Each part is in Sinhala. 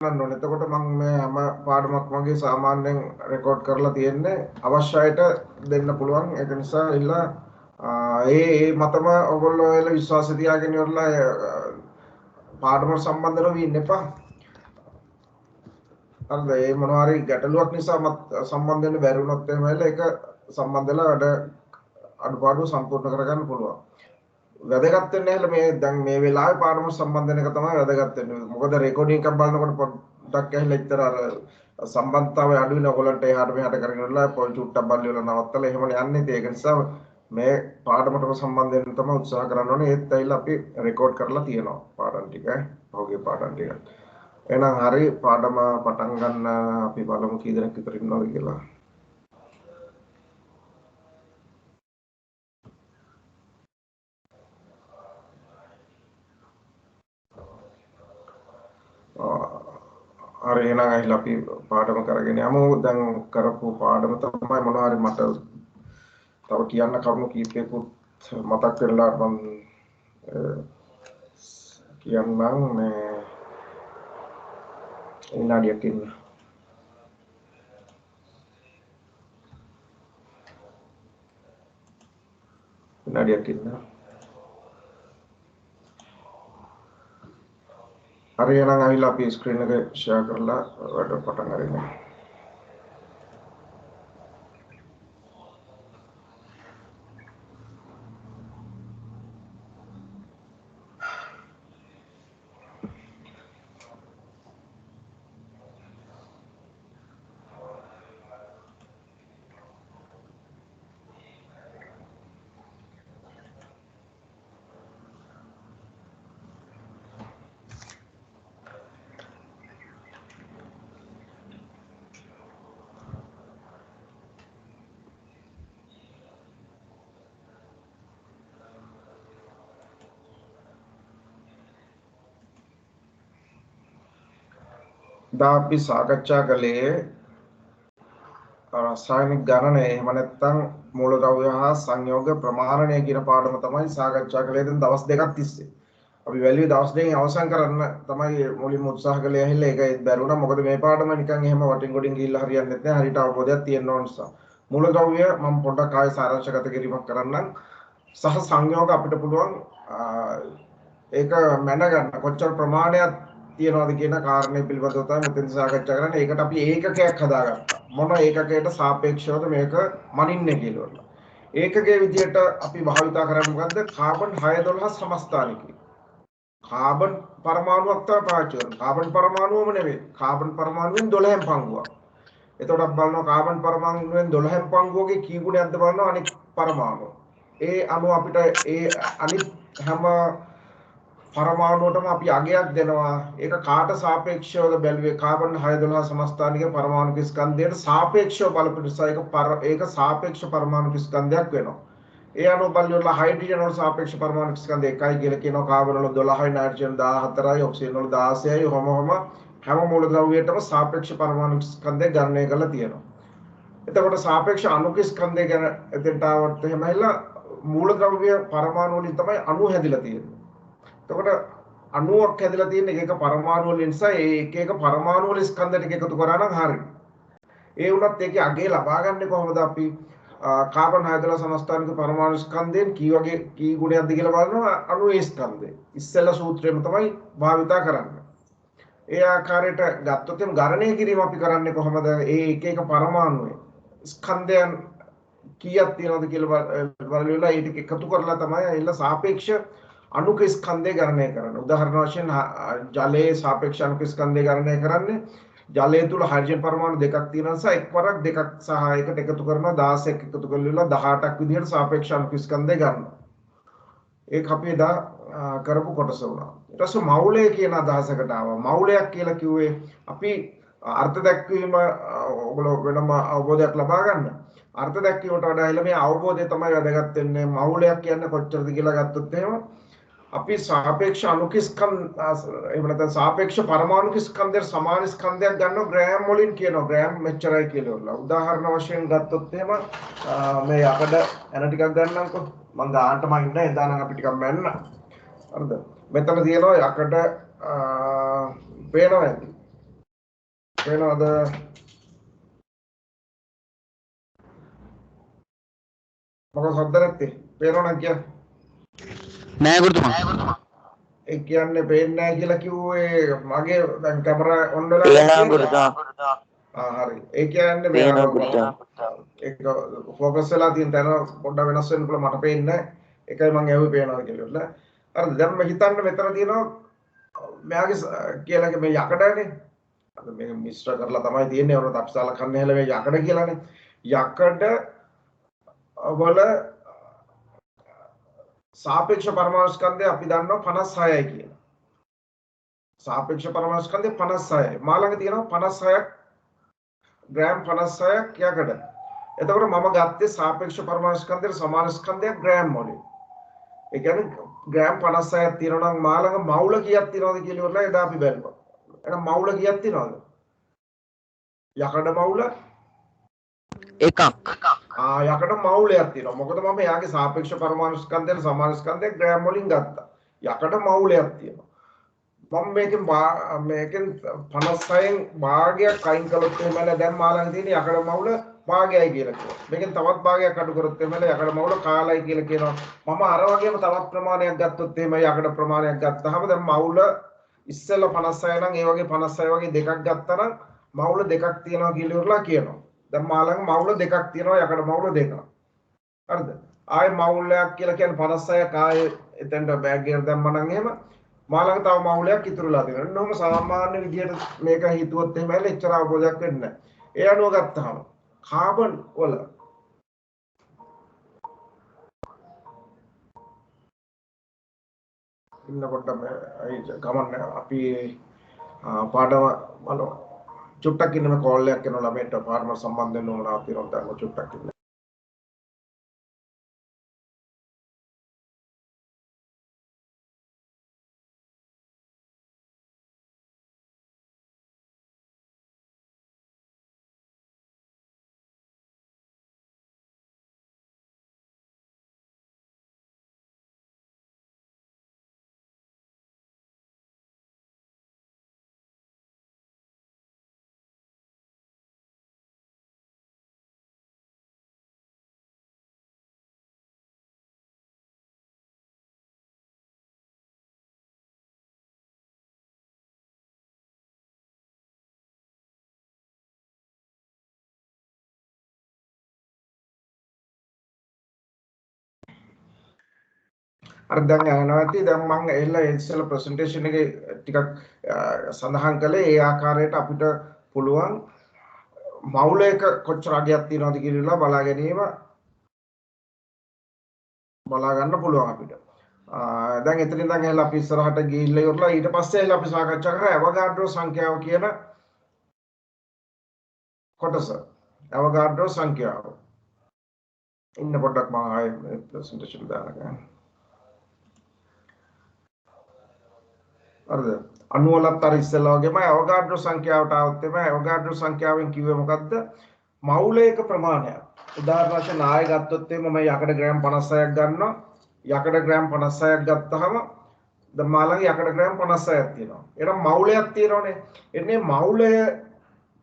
ඕනේ. එතකොට මම මේ හැම පාඩමක් වගේ සාමාන්‍යයෙන් රෙකෝඩ් කරලා තියෙන්නේ අවශ්‍ය අයට දෙන්න පුළුවන්. ඒක නිසා ඉල්ලා ඒ මතම ඔයගොල්ලෝ එල විශ්වාසය තියාගෙන ඉවරලා පාඩම සම්බන්ධව ඉන්න එපා. හරිද? ඒ මොනවා හරි ගැටලුවක් නිසා සම්බන්ධ වෙන්න බැරි වුණොත් එහෙම ඒක සම්බන්ධ වෙලා වැඩ අඩුපාඩු සම්පූර්ණ කරගන්න පුළුවන්. වැදගත් වෙන්නේ නැහැ මේ දැන් මේ වෙලාවේ පාඩම සම්බන්ධ වෙන එක තමයි වැදගත් වෙන්නේ. මොකද රෙකෝඩින් එකක් බලනකොට පොඩ්ඩක් ඇහිලා ඉතර අර සම්බන්ධතාවය අඩු වෙන ඔයගලන්ට එහාට මෙහාට කරගෙන ඉවරලා පොල් චුට්ටක් බලලි වල නවත්තලා එහෙමනේ යන්නේ. ඒක නිසා මේ පාඩමටම සම්බන්ධ වෙන්න තමයි උත්සාහ කරන්න ඕනේ. ඒත් ඇවිල්ලා අපි රෙකෝඩ් කරලා තියෙනවා පාඩම් ටික පහුගිය පාඩම් ටික. එහෙනම් හරි පාඩම පටන් ගන්න අපි බලමු කී දෙනෙක් විතර ඉන්නවද කියලා. හරි එහෙනම් ඇහිලා අපි පාඩම කරගෙන යමු. දැන් කරපු පාඩම තමයි මොනවා හරි මට තව කියන්න කරුණු කීපයකුත් මතක් වෙලා මම කියන්නම් මේ විනාඩියක් ඉන්න. විනාඩියක් ඉන්න. හරි එහෙනම් ඇවිල්ලා අපි ස්ක්‍රීන් එක ෂෙයා කරලා වැඩ පටන් ගන්න. දා අපි සාකච්ඡා කළේ රසායනික ගණනය එහෙම නැත්නම් මූලද්‍රව්‍ය හා සංයෝග ප්‍රමාණනය කියන පාඩම තමයි සාකච්ඡා කළේ දැන් දවස් දෙකක් තිස්සේ. අපි වැලියු දවස් දෙකෙන් අවසන් කරන්න තමයි මුලින්ම උත්සාහ කළේ ඇහිලා ඒක බැරුණා. මොකද මේ පාඩම නිකන් එහෙම වටින් ගොඩින් ගිහිල්ලා හරියන්නේ නැහැ. හරියට අවබෝධයක් තියෙන්න ඕන නිසා. මූලද්‍රව්‍ය මම පොඩ්ඩක් ආයෙ සාරාංශගත කිරීමක් කරන්නම්. සහ සංයෝග අපිට පුළුවන් ඒක මැනගන්න කොච්චර ප්‍රමාණයක් තියනවාද කියන කාරණේ පිළිබඳව තමයි මෙතෙන් සාකච්ඡා කරන්නේ. ඒකට අපි ඒකකයක් හදාගත්තා. මොන ඒකකයට සාපේක්ෂවද මේක මනින්නේ කියලා. ඒකකයේ විදිහට අපි භාවිතා කරන්නේ මොකද්ද? කාබන් 612 සමස්ථානිකය. කාබන් පරමාණුවක් තමයි පාවිච්චි කරන්නේ. කාබන් පරමාණුවම නෙවෙයි. කාබන් පරමාණුවෙන් 12න් පංගුවක්. එතකොට අපි බලනවා කාබන් පරමාණුවෙන් 12න් පංගුවගේ කී ගුණයක්ද බලනවා අනිත් පරමාණු. ඒ අණු අපිට ඒ අනිත් හැම පරමාණුවටම අපි අගයක් දෙනවා. ඒක කාට සාපේක්ෂවද බැලුවේ? කාබන් 612 සමස්ථානික පරමාණු ස්කන්ධයට සාපේක්ෂව බලපු නිසා ඒක සාපේක්ෂ පරමාණු ස්කන්ධයක් වෙනවා. ඒ අනුව බලලා හයිඩ්‍රජන් වල සාපේක්ෂ පරමාණු ස්කන්ධය 1යි කියලා කියනවා. කාබන් වල 12යි, නයිට්‍රජන් 14යි, ඔක්සිජන් වල 16යි. හැම මූලද්‍රව්‍යයකටම සාපේක්ෂ පරමාණු ස්කන්ධය ගණනය කරලා තියෙනවා. එතකොට සාපේක්ෂ අණුක ස්කන්ධය ගැන එතෙන්ට ආවත් එහෙමයිලා මූලද්‍රව්‍ය පරමාණු වලින් තමයි අණු හැදිලා තියෙන්නේ. එතකොට අණුවක් හැදලා තියෙන එක පරමාණු වල නිසා ඒ එක පරමාණු වල ස්කන්ධ ටික එකතු කරා නම් හරියි. ඒ වුණත් ඒකේ අගේ ලබා ගන්න කොහොමද අපි කාබන් 612 සමස්ථානික පරමාණු ස්කන්ධයෙන් කී වගේ කී ගුණයක්ද කියලා බලනවා අණු ස්කන්ධය. ඉස්සෙල්ලා සූත්‍රයෙන් තමයි භාවිතා කරන්නේ. ඒ ආකාරයට ගත්තොත් එම් ගණනය කිරීම අපි කරන්නේ කොහොමද? ඒ එක පරමාණුවේ ස්කන්ධයන් කීයක් තියෙනවද කියලා බලලා ඒ ටික එකතු කරලා තමයි එilla සාපේක්ෂ අණුක ස්කන්ධය ගණනය කරන්නේ. උදාහරණ වශයෙන් ජලයේ සාපේක්ෂ අණුක ස්කන්ධය ගණනය කරන්නේ ජලය තුල හයිඩ්‍රජන් පරමාණු දෙකක් තියෙන නිසා එක්වරක් දෙකක් සහ එකට එකතු කරනවා 16ක් එකතු කරලා 18ක් විදිහට සාපේක්ෂ අණුක ස්කන්ධය ගන්නවා. ඒක අපි එදා කරපු කොටස වුණා. ඊට පස්සේ මෞලය කියන අදහසකට ආවා. මෞලයක් කියලා කිව්වේ අපි අර්ථ දැක්වීම ඔයගොල්ලෝ වෙනම අවබෝධයක් ලබා ගන්න. අර්ථ දැක්වීමට වඩා මේ අවබෝධය තමයි වැදගත් වෙන්නේ. මෞලයක් කියන්නේ කොච්චරද කියලා ගත්තොත් එහෙම අපි සාපේක්ෂ අණුක ස්කන්ධ එහෙම නැත්නම් සාපේක්ෂ පරමාණු ස්කන්ධයට සමාන ස්කන්ධයක් ගන්නවා ග්‍රෑම් වලින් කියනවා ග්‍රෑම් මෙච්චරයි කියලා. උදාහරණ වශයෙන් ගත්තොත් එහෙම මේ යකඩ එන ටිකක් ගන්නම්කො මම ගානටම ඉන්න එදානම් අපි ටිකක් මැන්න. හරිද? මෙතන තියෙනවා යකඩ පේනවා ඇති. පේනවද? මොකද හොද්ද නැත්තේ? පේනවනම් කියන්න. නෑ ගුරුතුමා. ඒ කියන්නේ පේන්නේ නැහැ කියලා කිව්වේ මගේ දැන් කැමරා ඔන් වෙලා පේනවා නැති ගුරුතුමා. හරි. ඒ කියන්නේ මේ පේනවා අර ගුරුතුමා. ඒක ફોකස් වෙලා තියෙන තැන පොඩ්ඩක් වෙනස් වෙන්න පුළුවන් මට පේන්නේ නැහැ. ඒකයි මම ඇහුවේ පේනවද කියලා. හරිද? දැන් මම හිතන්න මෙතන තියෙනවා මෙයාගේ කියලා මේ යකඩනේ. අද මේක මිශ්‍ර කරලා තමයි තියෙන්නේ. වරත් අපසාල කන්නේ හැල මේ යකඩ කියලානේ. යකඩ වල සාපේක්ෂ පරමාණු ස්කන්ධය අපි දන්නවා 56යි කියලා. සාපේක්ෂ පරමාණු ස්කන්ධය 56යි. මා ළඟ තියෙනවා 56ක් ග්‍රෑම් 56ක් යකඩ. එතකොට මම ගත්තේ සාපේක්ෂ පරමාණු ස්කන්ධයට සමාන ස්කන්ධයක් ග්‍රෑම් වලින්. ඒ කියන්නේ ග්‍රෑම් 56ක් තියෙනවා නම් මා ළඟ මවුල කීයක් තියෙනවද කියලා ඉවරලා එදා අපි බැලුවා. එහෙනම් මවුල කීයක් තියෙනවද? යකඩ මවුල එකක්. යකඩ මවුලයක් තියෙනවා. මොකද මම එයාගේ සාපේක්ෂ පරමාණු ස්කන්ධයට සමාන ස්කන්ධයක් ග්‍රෑම් වලින් ගත්තා. යකඩ මවුලයක් තියෙනවා. මම මේකෙන් 56න් භාගයක් අයින් කළොත් එහෙමද දැන් මා ළඟ තියෙන යකඩ මවුල භාගයයි කියලා කියනවා. මේකෙන් තවත් භාගයක් අඩු කරොත් එහෙමද යකඩ මවුල කාලයි කියලා කියනවා. මම අර වගේම තවත් ප්‍රමාණයක් ගත්තොත් එහෙම යකඩ ප්‍රමාණයක් ගත්තාම දැන් මවුල ඉස්සෙල්ලා 56 නම් ඒ වගේ 56 වගේ දෙකක් ගත්තා නම් මවුල දෙකක් තියෙනවා කියලා ඉවරලා කියනවා. දැන් මා ළඟ මවුල දෙකක් තියෙනවා යකඩ මවුල දෙකක්. හරිද? ආයේ මවුලයක් කියලා කියන්නේ 56ක් ආයේ එතෙන්ට බෑග් එකට දැම්ම නම් එහෙම මා ළඟ තව මවුලයක් ඉතුරුලා තියෙනවා. නෝම සාමාන්‍ය විදියට මේක හිතුවොත් එහෙම එච්චර අවබෝධයක් වෙන්නේ නැහැ. ඒ අනුව ගත්තාම කාබන් වල ඉන්නකොට ගමන් අපි පාඩම බලමු. චුට්ටක් ඉන්න මේ කෝල් එකක් කරනවා ළමයට පාඩම සම්බන්ධ වෙන්න ඕන ආපිරොන් දාන්න චුට්ටක් ඉන්න. අර දැන් නැවති දැන් මම එල්ල ඉස්සෙල්ල ප්‍රසන්ටේෂන් එකේ ටිකක් සඳහන් කළේ ඒ ආකාරයට අපිට පුළුවන් මවුලයක කොච්චර අගයක් තියෙනවද කියලා බලා ගැනීම බලා ගන්න පුළුවන් අපිට. දැන් එතනින් ඉඳන් එල්ල අපි ඉස්සරහට ගිහිල්ලා ඉවරලා ඊට පස්සේ එල්ල අපි සාකච්ඡා කරා අවගාඩ්‍රෝ සංඛ්‍යාව කියන කොටස. අවගාඩ්‍රෝ සංඛ්‍යාව. ඉන්න පොඩ්ඩක් මම ආයේ ප්‍රසන්ටේෂන් දාන්න. හරිද? අණුවලත් අර ඉස්සෙල්ලා වගේම අවගාඩ්‍රෝ සංඛ්‍යාවට આવත් එම අවගාඩ්‍රෝ සංඛ්‍යාවෙන් කිව්වේ මොකද්ද? මවුලයක ප්‍රමාණයක්. උදාහරණ වශයෙන් ආයෙ ගත්තොත් එම මම යකඩ ග්‍රෑම් 56ක් ගන්නවා. යකඩ ග්‍රෑම් 56ක් ගත්තාම දැන් මාළඟ යකඩ ග්‍රෑම් 56ක් තියෙනවා. එහෙනම් මවුලයක් තියෙනවනේ. එන්නේ මවුලය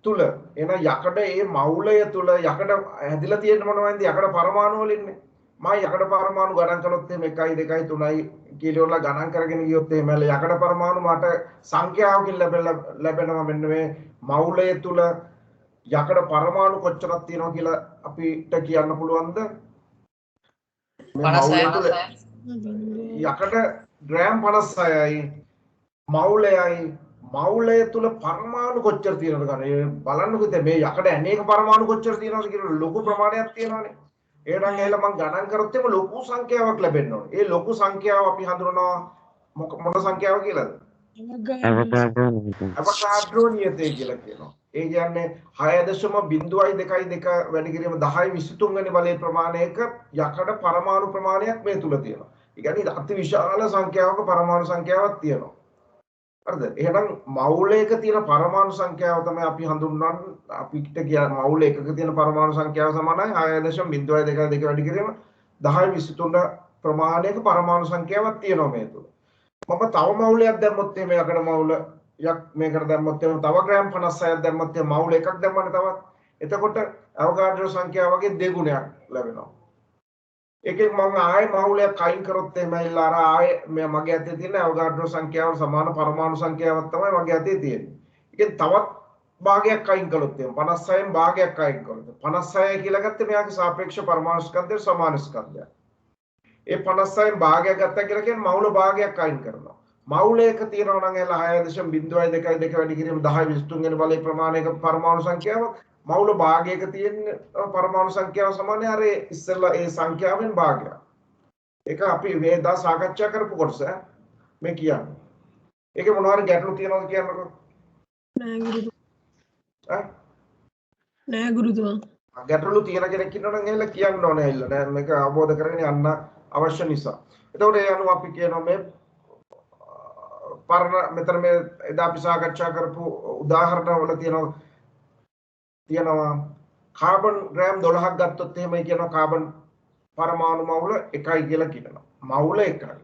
තුල එන යකඩ ඒ මවුලය තුල යකඩ හැදිලා තියෙන මොනවද? යකඩ පරමාණු වලින්නේ. මම යකඩ පරමාණු ගණන් කළොත් එහෙම 1 2 3යි කියලා වල ගණන් කරගෙන ගියොත් එහෙම යකඩ පරමාණු මට සංඛ්‍යාවකින් ලැබෙනවා මෙන්න මේ මවුලය තුල යකඩ පරමාණු කොච්චරක් තියෙනවා කියලා අපිට කියන්න පුළුවන්ද? මේ මවුලය තුල යකඩ ග්‍රෑම් 56යි මවුලයයි මවුලය තුල පරමාණු කොච්චර තියෙනවද ගන්න බලන්නකෝ මේ යකඩ අනේක පරමාණු කොච්චර තියෙනවද කියලා ලොකු ප්‍රමාණයක් තියෙනවානේ. එහෙනම් එහෙල මම ගණන් කරොත් එම ලොකු සංඛ්‍යාවක් ලැබෙන්න ඕනේ. ඒ ලොකු සංඛ්‍යාව අපි හඳුනනවා මොන සංඛ්‍යාව කියලාද? අවගාඩ්‍රෝ නියතය කියලා කියනවා. ඒ කියන්නේ 6.02 වැඩි කිරීම 1023 වෙනි බලයේ ප්‍රමාණයක යකඩ පරමාණු ප්‍රමාණයක් මේ තුල තියෙනවා. ඒ කියන්නේ අති විශාල සංඛ්‍යාවක පරමාණු සංඛ්‍යාවක් තියෙනවා. හරිද? එහෙනම් මවුලයක තියෙන පරමාණු සංඛ්‍යාව තමයි අපි හඳුන්වන්නේ අපිට කියන මවුල එකක තියෙන පරමාණු සංඛ්‍යාව සමානයි 6.02 වැඩි කිරීම 1023 ප්‍රමාණයක පරමාණු සංඛ්‍යාවක් තියෙනවා මේ තුල. මම තව මවුලයක් දැම්මොත් එහෙම යකඩ මවුල යක් මේකට දැම්මොත් එහෙම තව ග්‍රෑම් 56ක් දැම්මොත් එහෙම මවුල එකක් දැම්මම තවත් එතකොට අවෝගාඩ්‍රෝ සංඛ්‍යාව වගේ දෙගුණයක් ලැබෙනවා. එකෙන් මම ආයේ මවුලයක් අයින් කරොත් එහෙම ඇවිල්ලා අර ආයේ මගේ අතේ තියෙන අවෝගාඩ්‍රෝ සංඛ්‍යාවට සමාන පරමාණු සංඛ්‍යාවක් තමයි මගේ අතේ තියෙන්නේ. ඒකෙන් තවත් භාගයක් අයින් කළොත් එහෙම 56න් භාගයක් අයින් කළොත් 56 කියලා ගත්තේ මෙයාගේ සාපේක්ෂ පරමාණු ස්කන්ධයට සමාන ස්කන්ධයක්. ඒ 56න් භාගයක් ගත්තා කියලා කියන්නේ මවුල භාගයක් අයින් කරනවා. මවුලයක තියෙනවා නම් එලා 6.0.222 වැඩි කිරීම 10 23 වෙනි බලයේ ප්‍රමාණයක පරමාණු සංඛ්‍යාවක් මවුල භාගයක තියෙන පරමාණු සංඛ්‍යාව සමානයි අර ඉස්සෙල්ලා ඒ සංඛ්‍යාවෙන් භාගයක්. ඒක අපි මේ දා සාකච්ඡා කරපු කොටස මේ කියන්නේ. ඒකේ මොනවා හරි ගැටලු තියෙනවද කියන්නකෝ. නෑ ගුරුතුමා. ඈ නෑ ගුරුතුමා. ගැටලු තියෙන කෙනෙක් ඉන්නවනම් එහෙලා කියන්න ඕනේ ඇවිල්ලා. දැන් මේක අවබෝධ කරගෙන යන්න අවශ්‍ය නිසා. එතකොට ඒ අනුව අපි කියනවා මේ පරණ මෙතන මේ එදා අපි සාකච්ඡා කරපු උදාහරණ වල තියෙනවා කාබන් ග්‍රෑම් 12ක් ගත්තොත් එහෙම කියනවා කාබන් පරමාණු මවුල 1යි කියලා කියනවා. මවුල 1යි.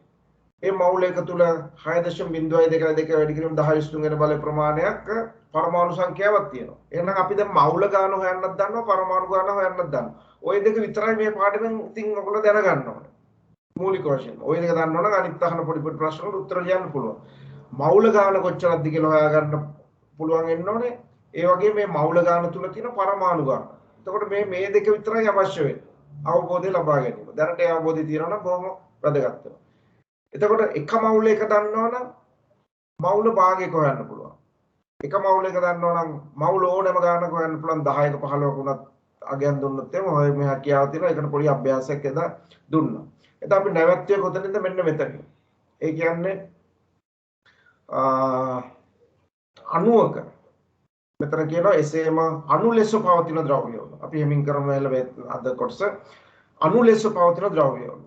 ඒ මවුල එක තුල 6.0.222 වැඩි කිරීම 10 වෙනි බලයේ ප්‍රමාණයක් පරමාණු සංඛ්‍යාවක් තියෙනවා. එහෙනම් අපි දැන් මවුල ගාන හොයන්නත් දන්නවා පරමාණු ගාන හොයන්නත් දන්නවා. ওই දෙක විතරයි මේ පාඩමෙන් ඉතින් ඔයගොල්ලෝ දැනගන්න ඕනේ. මූලික වශයෙන්. ওই දෙක දන්නවනම් අනිත් අහන පොඩි පොඩි ප්‍රශ්න වලට උත්තර ලියන්න පුළුවන්. මවුල ගාන කොච්චරක්ද කියලා හොයාගන්න පුළුවන් වෙන්න ඕනේ. ඒ වගේ මේ මවුල ගාන තුල තියෙන පරමාණු ගාන. එතකොට මේ දෙක විතරයි අවශ්‍ය වෙන්නේ. අවබෝධය ලබා ගැනීම. දැනට ඒ අවබෝධය තියෙනවා නම් බොහොම වැදගත් වෙනවා. එතකොට එක මවුලයක දන්නවනම් මවුල භාගයක හොයන්න පුළුවන්. එක මවුලයක දන්නවනම් මවුල ඕනෑම ගානක හොයන්න පුළුවන් 10ක 15ක උනත් අගයන් දුන්නොත් එම ඔය මේ හැකියාව තියෙනවා. ඒකට පොඩි අභ්‍යාසයක් එදා දුන්නා. එතකොට අපි නැවැත්තිය කොතනින්ද මෙන්න මෙතන. ඒ කියන්නේ 90ක මෙතන කියනවා එසේම අණු ලෙස පවතින ද්‍රව්‍යවල. අපි හැමින් කරමු අද කොටස අණු ලෙස පවතින ද්‍රව්‍යවල.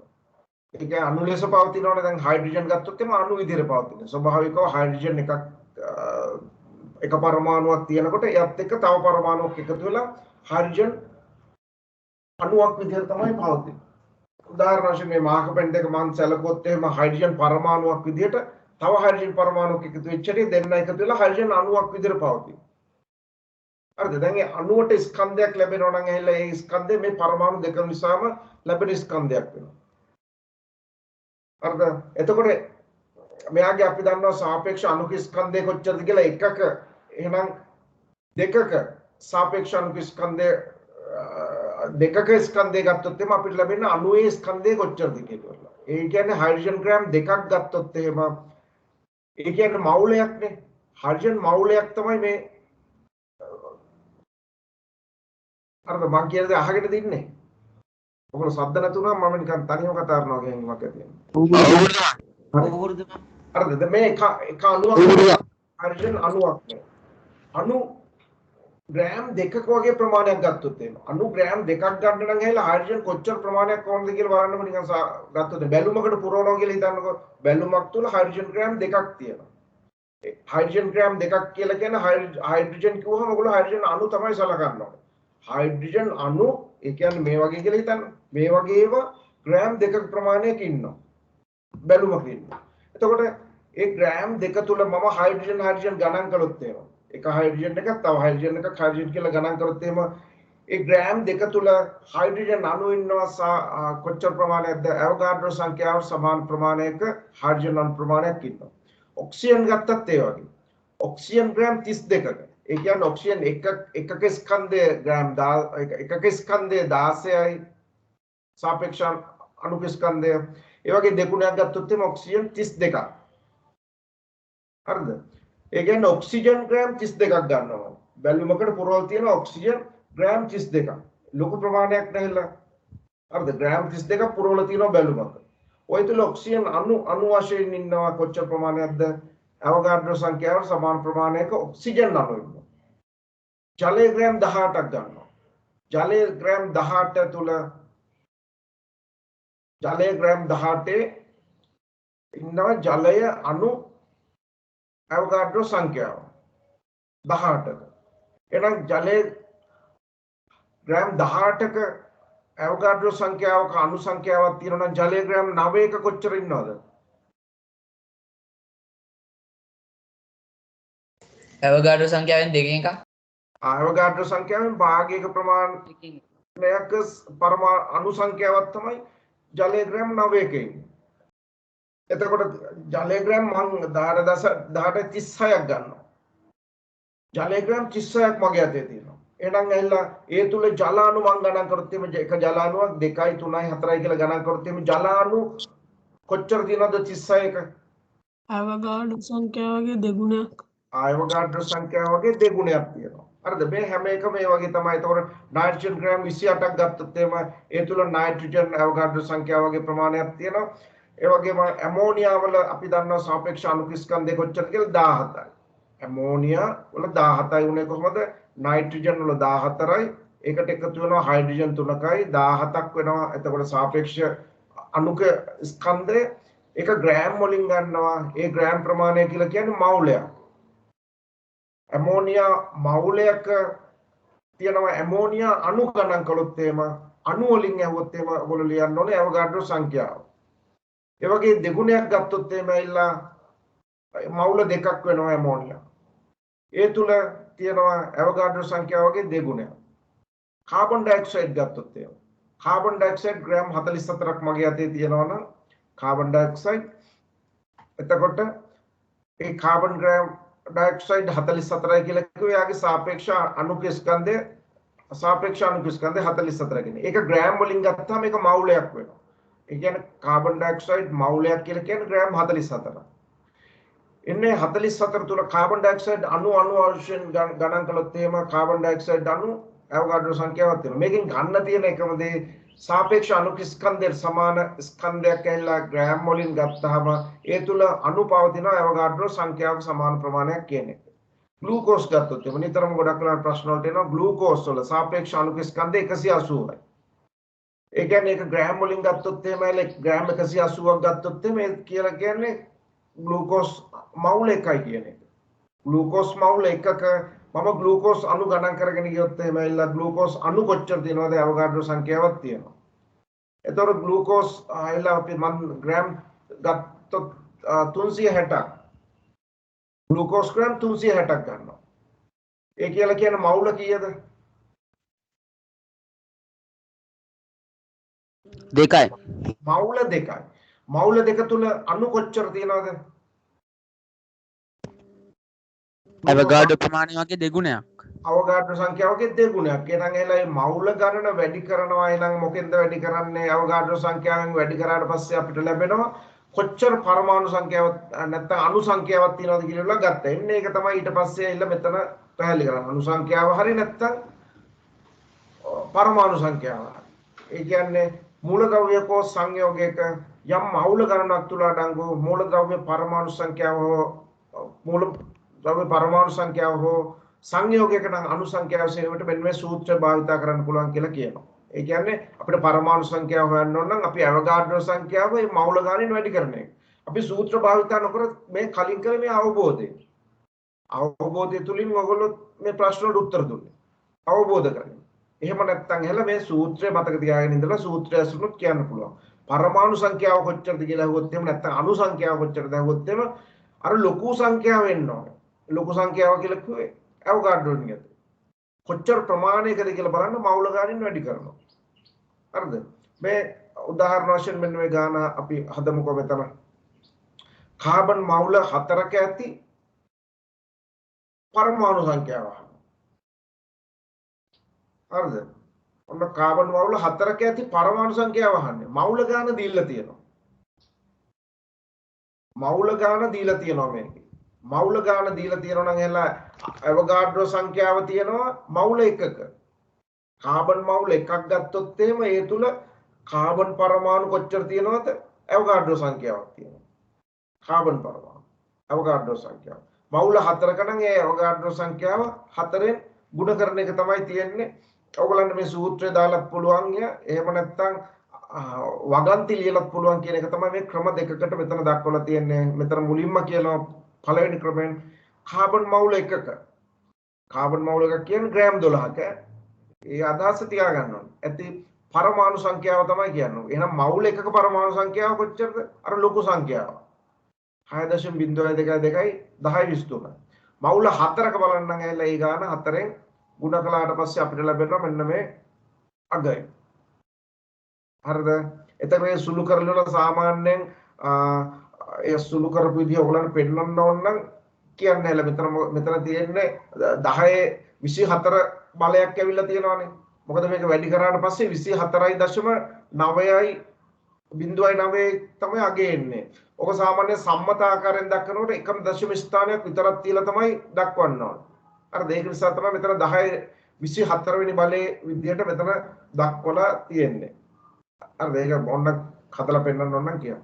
ඒ කියන්නේ අණු ලෙස පවතිනවනේ දැන් හයිඩ්‍රජන් ගත්තොත් එම අණු විදිහට පවතින. ස්වභාවිකව හයිඩ්‍රජන් එක පරමාණුවක් තියෙනකොට එයත් එක්ක තව පරමාණුවක් එකතු වෙලා හයිඩ්‍රජන් අණුවක් විදිහට තමයි පවතින්නේ. උදාහරණ වශයෙන් මේ මාක පෙන් දෙක මම සැලකුවොත් එහෙම හයිඩ්‍රජන් පරමාණුවක් විදිහට තව හයිඩ්‍රජන් පරමාණුවක් එකතු වෙච්ච එකේ දෙන්න එකතු වෙලා හයිඩ්‍රජන් අණුවක් විදිහට පවතින. හරිද? දැන් මේ අණුවට ස්කන්ධයක් ලැබෙනවා නම් එහෙලා ඒ ස්කන්ධය මේ පරමාණු දෙක නිසාම ලැබෙන ස්කන්ධයක් වෙනවා. හරිද? එතකොට මෙයාගේ අපි දන්නවා සාපේක්ෂ අණුක ස්කන්ධය කොච්චරද කියලා එකක එහෙනම් දෙකක සාපේක්ෂ අණුක ස්කන්ධය දෙකක ස්කන්ධය ගත්තොත් එහම අපිට ලැබෙන අණුවේ ස්කන්ධය කොච්චරද කියලා. ඒ කියන්නේ හයිඩ්‍රජන් ග්‍රෑම් දෙකක් ගත්තොත් එහෙම ඒ කියන්නේ මවුලයක්නේ. හයිඩ්‍රජන් මවුලයක් තමයි මේ අර මම කියන දේ අහගෙන දින්නේ. ඔයගොල්ලෝ සද්ද නැතුණා මම නිකන් තනියම කතා කරනවා කියන එකක් තියෙනවා. හරිද? මේ එක අණුවක් හයිඩ්‍රජන් අණුවක් නේ. අණු ග්‍රෑම් දෙකක වගේ ප්‍රමාණයක් ගත්තොත් එහෙම අණු ග්‍රෑම් දෙකක් ගන්න නම් ඇවිල්ලා හයිඩ්‍රජන් කොච්චර ප්‍රමාණයක් ඕනද කියලා බලන්නම නිකන් ගත්තොත් බැලුමකට පුරවනවා කියලා හිතන්නකෝ. බැලුමක් තුල හයිඩ්‍රජන් ග්‍රෑම් දෙකක් තියෙනවා. හයිඩ්‍රජන් ග්‍රෑම් දෙකක් කියලා කියන්නේ හයිඩ්‍රජන් කිව්වම ඔයගොල්ලෝ හයිඩ්‍රජන් අණු තමයි සලකන්න ඕනේ. හයිඩ්‍රජන් අණු ඒ කියන්නේ මේ වගේ කියලා හිතන්න. මේ වගේම ග්‍රෑම් දෙකක ප්‍රමාණයක ඉන්නවා. බැලුමක ඉන්නවා. එතකොට ඒ ග්‍රෑම් දෙක තුල මම හයිඩ්‍රජන් ගණන් කළොත් එහෙම එක හයිඩ්‍රජන් එකක් තව හයිඩ්‍රජන් එකක් හයිඩ්‍රජන් කියලා ගණන් කරොත් එහෙම ඒ ග්‍රෑම් දෙක තුල හයිඩ්‍රජන් අණු ඉන්නවා කොච්චර ප්‍රමාණයක්ද අවෝගාඩ්‍රෝ සංඛ්‍යාව සමාන ප්‍රමාණයක හයිඩ්‍රජන් අණු ප්‍රමාණයක් ඉන්නවා. ඔක්සිජන් ගත්තත් ඒ වගේ. Oxygen gram 32ක. ඒ කියන්නේ ඔක්සිජන් එකක ස්කන්ධය ග්‍රෑම් එකක ස්කන්ධය 16යි සාපේක්ෂ අණුක ස්කන්ධය. ඒ වගේ දෙගුණයක් ගත්තොත් එහෙම ඔක්සිජන් 32ක්. හරිද? ඒ කියන්නේ ඔක්සිජන් ග්‍රෑම් 32ක් ගන්නවා. බැලුමකට පුරවල් තියෙන ඔක්සිජන් ග්‍රෑම් 32ක්. ලොකු ප්‍රමාණයක් නැහැලා. හරිද? ග්‍රෑම් 32ක් පුරවල තියෙනවා බැලුමක. ඔය තුල ඔක්සිජන් අණු වශයෙන් ඉන්නවා කොච්චර ප්‍රමාණයක්ද? අවෝගාඩ්‍රෝ සංඛ්‍යාවට සමාන ප්‍රමාණයක ඔක්සිජන් අණු ඉන්නවා. ජලය ග්‍රෑම් 18ක් ගන්නවා. ජලය ග්‍රෑම් 18 තුල ජලය ග්‍රෑම් 18 ඉන්නවා ජලය අණු අවෝගාඩ්‍රෝ සංඛ්‍යාව 18ක. එහෙනම් ජලයේ ග්‍රෑම් 18ක අවෝගාඩ්‍රෝ සංඛ්‍යාවක අණු සංඛ්‍යාවක් තියෙනවා නම් ජලයේ ග්‍රෑම් 9ක කොච්චර ඉන්නවද? ඇවගාඩ්‍රෝ සංඛ්‍යාවෙන් දෙකෙන් එකක්. අවගාඩ්‍රෝ සංඛ්‍යාවෙන් භාගයක ප්‍රමාණයක අණු සංඛ්‍යාවක් තමයි ජලයේ ග්‍රෑම් 9ක ඉන්නේ. එතකොට ජලයේ ග්‍රෑම් මං 10.36ක් ගන්නවා. ජලයේ ග්‍රෑම් 36ක් මගේ අතේ තියෙනවා. එහෙනම් ඇහිලා ඒ තුල ජල අණු මං ගණන් කරොත් එimhe එක ජල අණුවක් 2යි 3යි 4යි කියලා ගණන් කරොත් එimhe ජල අණු කොච්චර තියෙනවද 36ක? අවගාඩ්‍රෝ සංඛ්‍යාවගේ දෙගුණයක්. අවගාඩ්‍රෝ සංඛ්‍යාවගේ දෙගුණයක් තියෙනවා. හරිද? මේ හැම එකම මේ වගේ තමයි. එතකොට නයිට්‍රජන් ග්‍රෑම් 28ක් ගත්තොත් එimhe ඒ තුල නයිට්‍රජන් අවගාඩ්‍රෝ සංඛ්‍යාවගේ ප්‍රමාණයක් තියෙනවා. ඒ වගේම ඇමෝනියා වල අපි දන්නවා සාපේක්ෂ අණු ස්කන්ධය කොච්චරද කියලා 17යි. ඇමෝනියා වල 17යි උනේ කොහොමද? නයිට්‍රජන් වල 14යි. ඒකට එකතු වෙනවා හයිඩ්‍රජන් 3කයි 17ක් වෙනවා. එතකොට සාපේක්ෂ අණුක ස්කන්ධය ඒක ග්‍රෑම් වලින් ගන්නවා. ඒ ග්‍රෑම් ප්‍රමාණය කියලා කියන්නේ මවුලයක්. ඇමෝනියා මවුලයක තියෙනවා ඇමෝනියා අණු ගණන් කළොත් එහෙම අණු වලින් ඇහුවොත් එහෙම ඔයගොල්ලෝ ලියන්න ඕනේ අවගාඩ්‍රෝ සංඛ්‍යාව. ඒ වගේ දෙගුණයක් ගත්තොත් එහෙම ඇවිල්ලා මවුල දෙකක් වෙනවා ඇමෝනියා. ඒ තුල තියෙනවා අවගාඩ්‍රෝ සංඛ්‍යාවගේ දෙගුණයක්. කාබන් ඩයොක්සයිඩ් ගත්තොත් එහෙම කාබන් ඩයොක්සයිඩ් ග්‍රෑම් 44ක් මගේ අතේ තියෙනවා නම් කාබන් ඩයොක්සයිඩ් එතකොට ඒ කාබන් ග්‍රෑම් ඩයොක්සයිඩ් 44යි කියලා කිව්වේ යාගේ සාපේක්ෂ අණුක ස්කන්ධය 44 කියන්නේ. ඒක ග්‍රෑම් වලින් ගත්තාම මේක මවුලයක් වෙනවා. ඒ කියන්නේ කාබන් ඩයොක්සයිඩ් මවුලයක් කියලා කියන්නේ ග්‍රෑම් 44. ඉන්නේ 44 තුල කාබන් ඩයොක්සයිඩ් අණු වශයෙන් ගණන් කළොත් එහෙම කාබන් ඩයොක්සයිඩ් අණු අවගාඩ්‍රෝ සංඛ්‍යාවක් තියෙනවා. මේකෙන් ගන්න තියෙන එකම දේ සාපේක්ෂ අණුක ස්කන්ධයට සමාන ස්කන්ධයක් ඇවිල්ලා ග්‍රෑම් වලින් ගත්තාම ඒ තුල අණු පවතින අවගාඩ්‍රෝ සංඛ්‍යාවක සමාන ප්‍රමාණයක් කියන්නේ. ග්ලූකෝස් ගත්තොත් එමු නිතරම ගොඩක් වෙලාවට ප්‍රශ්න වලට එනවා ග්ලූකෝස් වල සාපේක්ෂ අණුක ස්කන්ධය 180යි. ඒ කියන්නේ ඒක ග්‍රෑම් වලින් ගත්තොත් එහෙම ග්‍රෑම් 180ක් ගත්තොත් එහෙම කියලා කියන්නේ ග්ලූකෝස් මවුල එකයි කියන එක. ග්ලූකෝස් මවුල එකක මම ග්ලූකෝස් අණු ගණන් කරගෙන ගියොත් එහෙම ඇවිල්ලා ග්ලූකෝස් අණු කොච්චර තියෙනවද අවගාඩ්‍රෝ සංඛ්‍යාවක් තියෙනවා. එතකොට ග්ලූකෝස් ඇවිල්ලා අපි මම ග්‍රෑම් ගත්තොත් 360ක් ග්ලූකෝස් ග්‍රෑම් 360ක් ගන්නවා. ඒ කියලා කියන්නේ මවුල කීයද? දෙකයි. මවුල දෙකයි. මවුල දෙක තුල අණු කොච්චර තියෙනවද? අවගාඩ්‍රෝ ප්‍රමාණය වගේ දෙගුණයක්. අවගාඩ්‍රෝ සංඛ්‍යාවගේ දෙගුණයක්. එහෙනම් එහෙලා මේ මවුල ගණන වැඩි කරනවා. එහෙනම් මොකෙන්ද වැඩි කරන්නේ? අවගාඩ්‍රෝ සංඛ්‍යාවෙන් වැඩි කරාට පස්සේ අපිට ලැබෙනවා කොච්චර පරමාණු සංඛ්‍යාවක් නැත්නම් අණු සංඛ්‍යාවක් තියෙනවද කියලා ගත්තා. එන්නේ ඒක තමයි ඊට පස්සේ ඇවිල්ලා මෙතන පැහැදිලි කරන්නේ. අණු සංඛ්‍යාව හරි නැත්නම් පරමාණු සංඛ්‍යාව. ඒ කියන්නේ මූලද්‍රව්‍යක සංයෝගයක යම් මවුල ගණනක් තුල අඩංගු මූලද්‍රව්‍ය පරමාණු සංඛ්‍යාව මූලද්‍රව්‍ය පරමාණු සංඛ්‍යාව හෝ සංයෝගයක නම් අණු සංඛ්‍යාව සේවයට මෙන්න මේ සූත්‍රය භාවිත කරන්න පුළුවන් කියලා කියනවා. ඒ කියන්නේ අපිට පරමාණු සංඛ්‍යාව හොයන්න ඕන නම් අපි අවගාඩ්‍රෝ සංඛ්‍යාව මේ මවුල ගණනින් වැඩි කරන එක. අපි සූත්‍ර භාවිත නොකර මේ කලින් කළ මේ අවබෝධය තුලින් ඔයගොල්ලෝ මේ ප්‍රශ්න වලට උත්තර දුන්නේ. අවබෝධ කරගන්න. එහෙම නැත්නම් එහෙල මේ සූත්‍රය මතක තියාගෙන ඉඳලා සූත්‍රය අසුනොත් කියන්න පුළුවන්. පරමාණු සංඛ්‍යාව කොච්චරද කියලා අහුවොත් එහෙම නැත්නම් අණු සංඛ්‍යාව කොච්චරද අහුවොත් එහෙම අර ලොකු සංඛ්‍යාව වෙන්න ඕනේ. ලොකු සංඛ්‍යාව කියලා කිව්වේ අවගාඩ්‍රෝ නියත. කොච්චර ප්‍රමාණයකද කියලා බලන්න මවුල ගානින් වැඩි කරනවා. හරිද? මේ උදාහරණ වශයෙන් මෙන්න මේ ගාන අපි හදමුකෝ මෙතන. කාබන් මවුල 4ක ඇති පරමාණු සංඛ්‍යාව. හරිද? ඔන්න කාබන් මවුල 4ක ඇති පරමාණු සංඛ්‍යාව අහන්නේ. මවුල ගාන දීලා තියෙනවා. මවුල ගාන දීලා තියෙනවා මේකේ. මවුල ගාන දීලා තියෙනවා නම් එහෙලා අවගාඩ්‍රෝ සංඛ්‍යාව තියෙනවා මවුල එකක. කාබන් මවුල එකක් ගත්තොත් එහෙම ඒ තුල කාබන් පරමාණු කොච්චර තියෙනවද? අවගාඩ්‍රෝ සංඛ්‍යාවක් තියෙනවා. කාබන් පරමාණු අවගාඩ්‍රෝ සංඛ්‍යාව. මවුල 4ක නම් ඒ අවගාඩ්‍රෝ සංඛ්‍යාව 4ෙන් ගුණ කරන එක තමයි තියෙන්නේ. ඔයගොල්ලන්ට මේ සූත්‍රය දාලත් පුළුවන් ය. එහෙම නැත්නම් වගන්ති ලියලත් පුළුවන් කියන එක තමයි මේ ක්‍රම දෙකකට මෙතන දක්වලා තියෙන්නේ. මෙතන මුලින්ම කියනවා පළවෙනි ක්‍රමෙන් කාබන් මවුල එකක. කාබන් මවුල එකක් කියන්නේ ග්‍රෑම් 12ක. ඒ අදහස තියාගන්න ඕනේ. ඇති පරමාණු සංඛ්‍යාව තමයි කියන්නේ. එහෙනම් මවුල එකක පරමාණු සංඛ්‍යාව කොච්චරද? අර ලොකු සංඛ්‍යාව. 6.0222 1023. මවුල 4ක බලන්න ඇවිල්ලා ඒ ගාන 4ෙන් ගුණ කළාට පස්සේ අපිට ලැබෙනවා මෙන්න මේ අගය. හරිද? එතකොට මේ සුළු කරල වල සාමාන්‍යයෙන් ඒ සුළු කරපු විදිහ ඔයගලන්ට පෙන්වන්න ඕන නම් කියන්න හැල මෙතන තියෙන්නේ 10 24 බලයක් ඇවිල්ලා තියෙනවානේ. මොකද මේක වැඩි කරාට පස්සේ 24.9යි 0.9 තමයි අගේ එන්නේ. ඔක සාමාන්‍ය සම්මත ආකාරයෙන් දක්වනකොට එකම දශම ස්ථානයක් විතරක් තියලා තමයි දක්වන්න ඕන. හරිද? ඒක නිසා තමයි මෙතන 10 24 වෙනි බලයේ විදියට මෙතන දක්වලා තියෙන්නේ. හරිද? ඒක මොන්න හදලා පෙන්නන්න ඕන නම් කියන්න.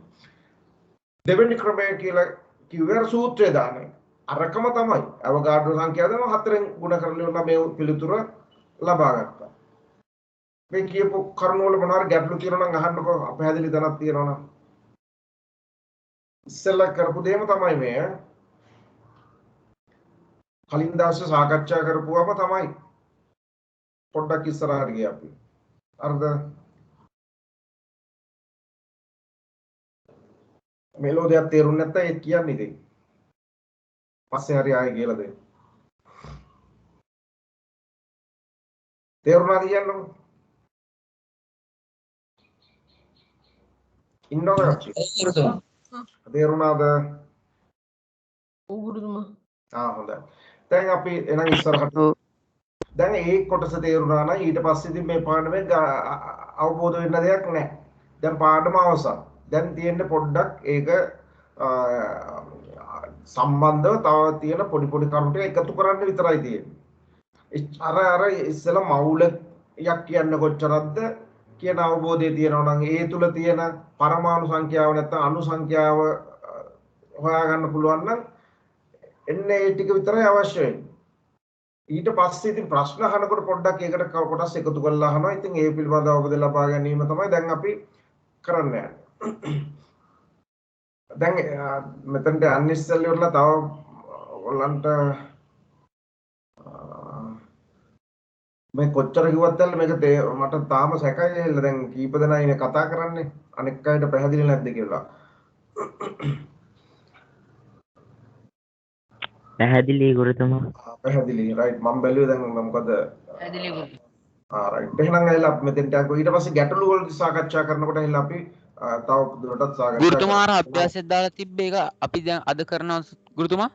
දෙවෙනි ක්‍රමය කියලා කිව්වේ සූත්‍රය දාන එක. අරකම තමයි. අවගාඩ්‍රෝ සංඛ්‍යාව දාන 4ෙන් ගුණ කරලා මේ පිළිතුර ලබා ගත්තා. මේ කියපු කරුණ වල මොනවාරි ගැටලු තියෙනවා නම් අහන්නකෝ. අපහැදිලි තැනක් තියෙනවා නම්. ඉස්සෙල්ලා කරපු දෙයම තමයි මේ. කලින් දවසේ සාකච්ඡා කරපුවම තමයි. පොඩ්ඩක් ඉස්සරහට ගියා අපි. හරිද? මෙලෝඩියක් තේරුන්නේ නැත්නම් ඒක කියන්නේ ඉතින්. පස්සේ හරි ආයෙ කියලා දෙන්න. තේරුණාද කියන්නකො? ඉන්නවද? තේරුණාද? ඔව් ගුරුතුමා. හොඳයි. දැන් අපි එනම් ඉස්සරහට දැන් ඒ කොටස තේරුණා නම් ඊට පස්සේ ඉතින් මේ පාඩමේ අවබෝධ වෙන්න දෙයක් නැහැ. දැන් පාඩම අවසන්. දැන් තියෙන්නේ පොඩ්ඩක් ඒක සම්බන්ධව තව තියෙන පොඩි පොඩි කරුණු ටික එකතු කරන්න විතරයි තියෙන්නේ. අර ඉස්සෙල්ලා මවුලයක් කියන්න කොච්චරක්ද කියන අවබෝධය තියෙනවා නම් ඒ තුල තියෙන පරමාණු සංඛ්‍යාව නැත්නම් අණු සංඛ්‍යාව හොයාගන්න පුළුවන් නම් එන්නේ ඒ ටික විතරයි අවශ්‍ය වෙන්නේ. ඊට පස්සේ ඉතින් ප්‍රශ්න අහනකොට පොඩ්ඩක් ඒකට කොටස් එකතු කරලා අහනවා. ඉතින් ඒ පිළිබඳව අවබෝධය ලබා ගැනීම තමයි දැන් අපි කරන්න යන්නේ. දැන් මෙතනට අනිස්සල් වල තව ඔයගලන්ට මේ කොච්චර කිව්වත් මේක මට තාම සැකයි ඇහිලා දැන් කීප දෙනා ඉන්නේ කතා කරන්නේ අනෙක් අයට පැහැදිලි නැද්ද කියලා. පැහැදිලි ගුරුතුමා. පැහැදිලි රයිට් මම බැලුවේ දැන් මොකද පැහැදිලි ගුරුතුමා. රයිට් එහෙනම් ඇහිලා මෙතෙන්ට ඊට පස්සේ ගැටලු වලට සාකච්ඡා කරනකොට ඇහිලා අපි තව දුරටත් සාකච්ඡා ගුරුතුමා අර අභ්‍යාසයක් දාලා තිබ්බ එක අපි දැන් අද කරනවා ගුරුතුමා.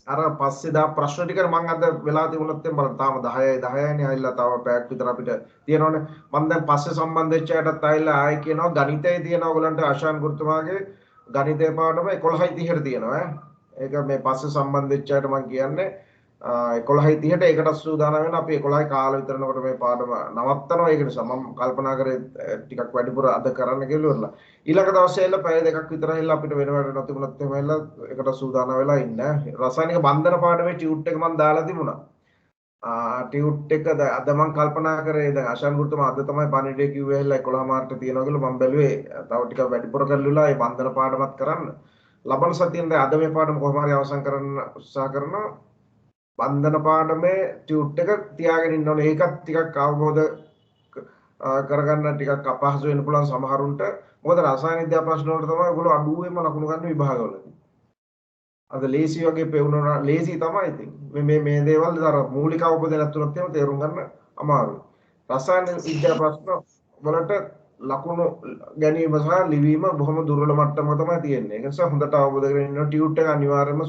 අර පස්සේ දා ප්‍රශ්න ටික මම අද වෙලා තිබුණත් එම් බලන්න තාම 10නේ අයිලා තව පැයක් විතර අපිට තියෙනවනේ. මම දැන් පස්සේ සම්බන්ධ වෙච්ච අයටත් ආයිලා ආයි කියනවා ගණිතයේ තියෙන ඔයගලන්ට ආශාන් ගුරුතුමාගේ ගණිතයේ පාඩම 11:30ට තියෙනවා ඈ. ඒක මේ පස්සේ සම්බන්ධ වෙච්ච අයට මම කියන්නේ 11:30ට ඒකට සූදානම් වෙන අපි 11 කාල විතරනකොට මේ පාඩම නවත්තනවා. ඒක නිසා මම කල්පනා කරේ ටිකක් වැඩිපුර අද කරන්න කියලා. ඊළඟ දවසේ එල්ල පැය දෙකක් විතර එල්ල අපිට වෙන වැඩ නැතිුණත් එහෙම එල්ල ඒකට සූදානම් වෙලා ඉන්න. රසායනික බන්ධන පාඩමේ ටියුට් එක මම දාලා තිබුණා. ටියුට් එක අද මම කල්පනා කරේ දැන් ආශාන් ගුරුතුමා අද තමයි පණිඩේ කිව්වේ එල්ල 11 මාර්ට තියෙනවා කියලා මම බැලුවේ තව ටිකක් වැඩිපුර කරලා ඒ බන්ධන පාඩමත් කරන්න. ලබන සතියෙන් දැන් අද මේ පාඩම කොහොම හරි අවසන් කරන්න උත්සාහ කරනවා. බන්ධන පාඩමේ ටියුට් එක තියාගෙන ඉන්න ඕනේ. ඒකත් ටිකක් අවබෝධ කරගන්න ටිකක් අපහසු වෙන්න පුළුවන් සමහරුන්ට. මොකද රසායන විද්‍යා ප්‍රශ්න වලට තමයි ඔයගොල්ලෝ අඩුවෙන්ම ලකුණු ගන්න විභාගවලදී. අද ලේසි වගේ පෙවුනන ලේසි තමයි ඉතින්. මේ දේවල් අර මූලික අවබෝධය නැතුනොත් එහෙම තේරුම් ගන්න අමාරුයි. රසායන විද්‍යා ප්‍රශ්න වලට ලකුණු ගැනීම සහ ලිවීම බොහොම දුර්වල මට්ටමක තමයි තියෙන්නේ. ඒ නිසා හොඳට අවබෝධ කරගෙන ඉන්න ටියුට් එක අනිවාර්යයෙන්ම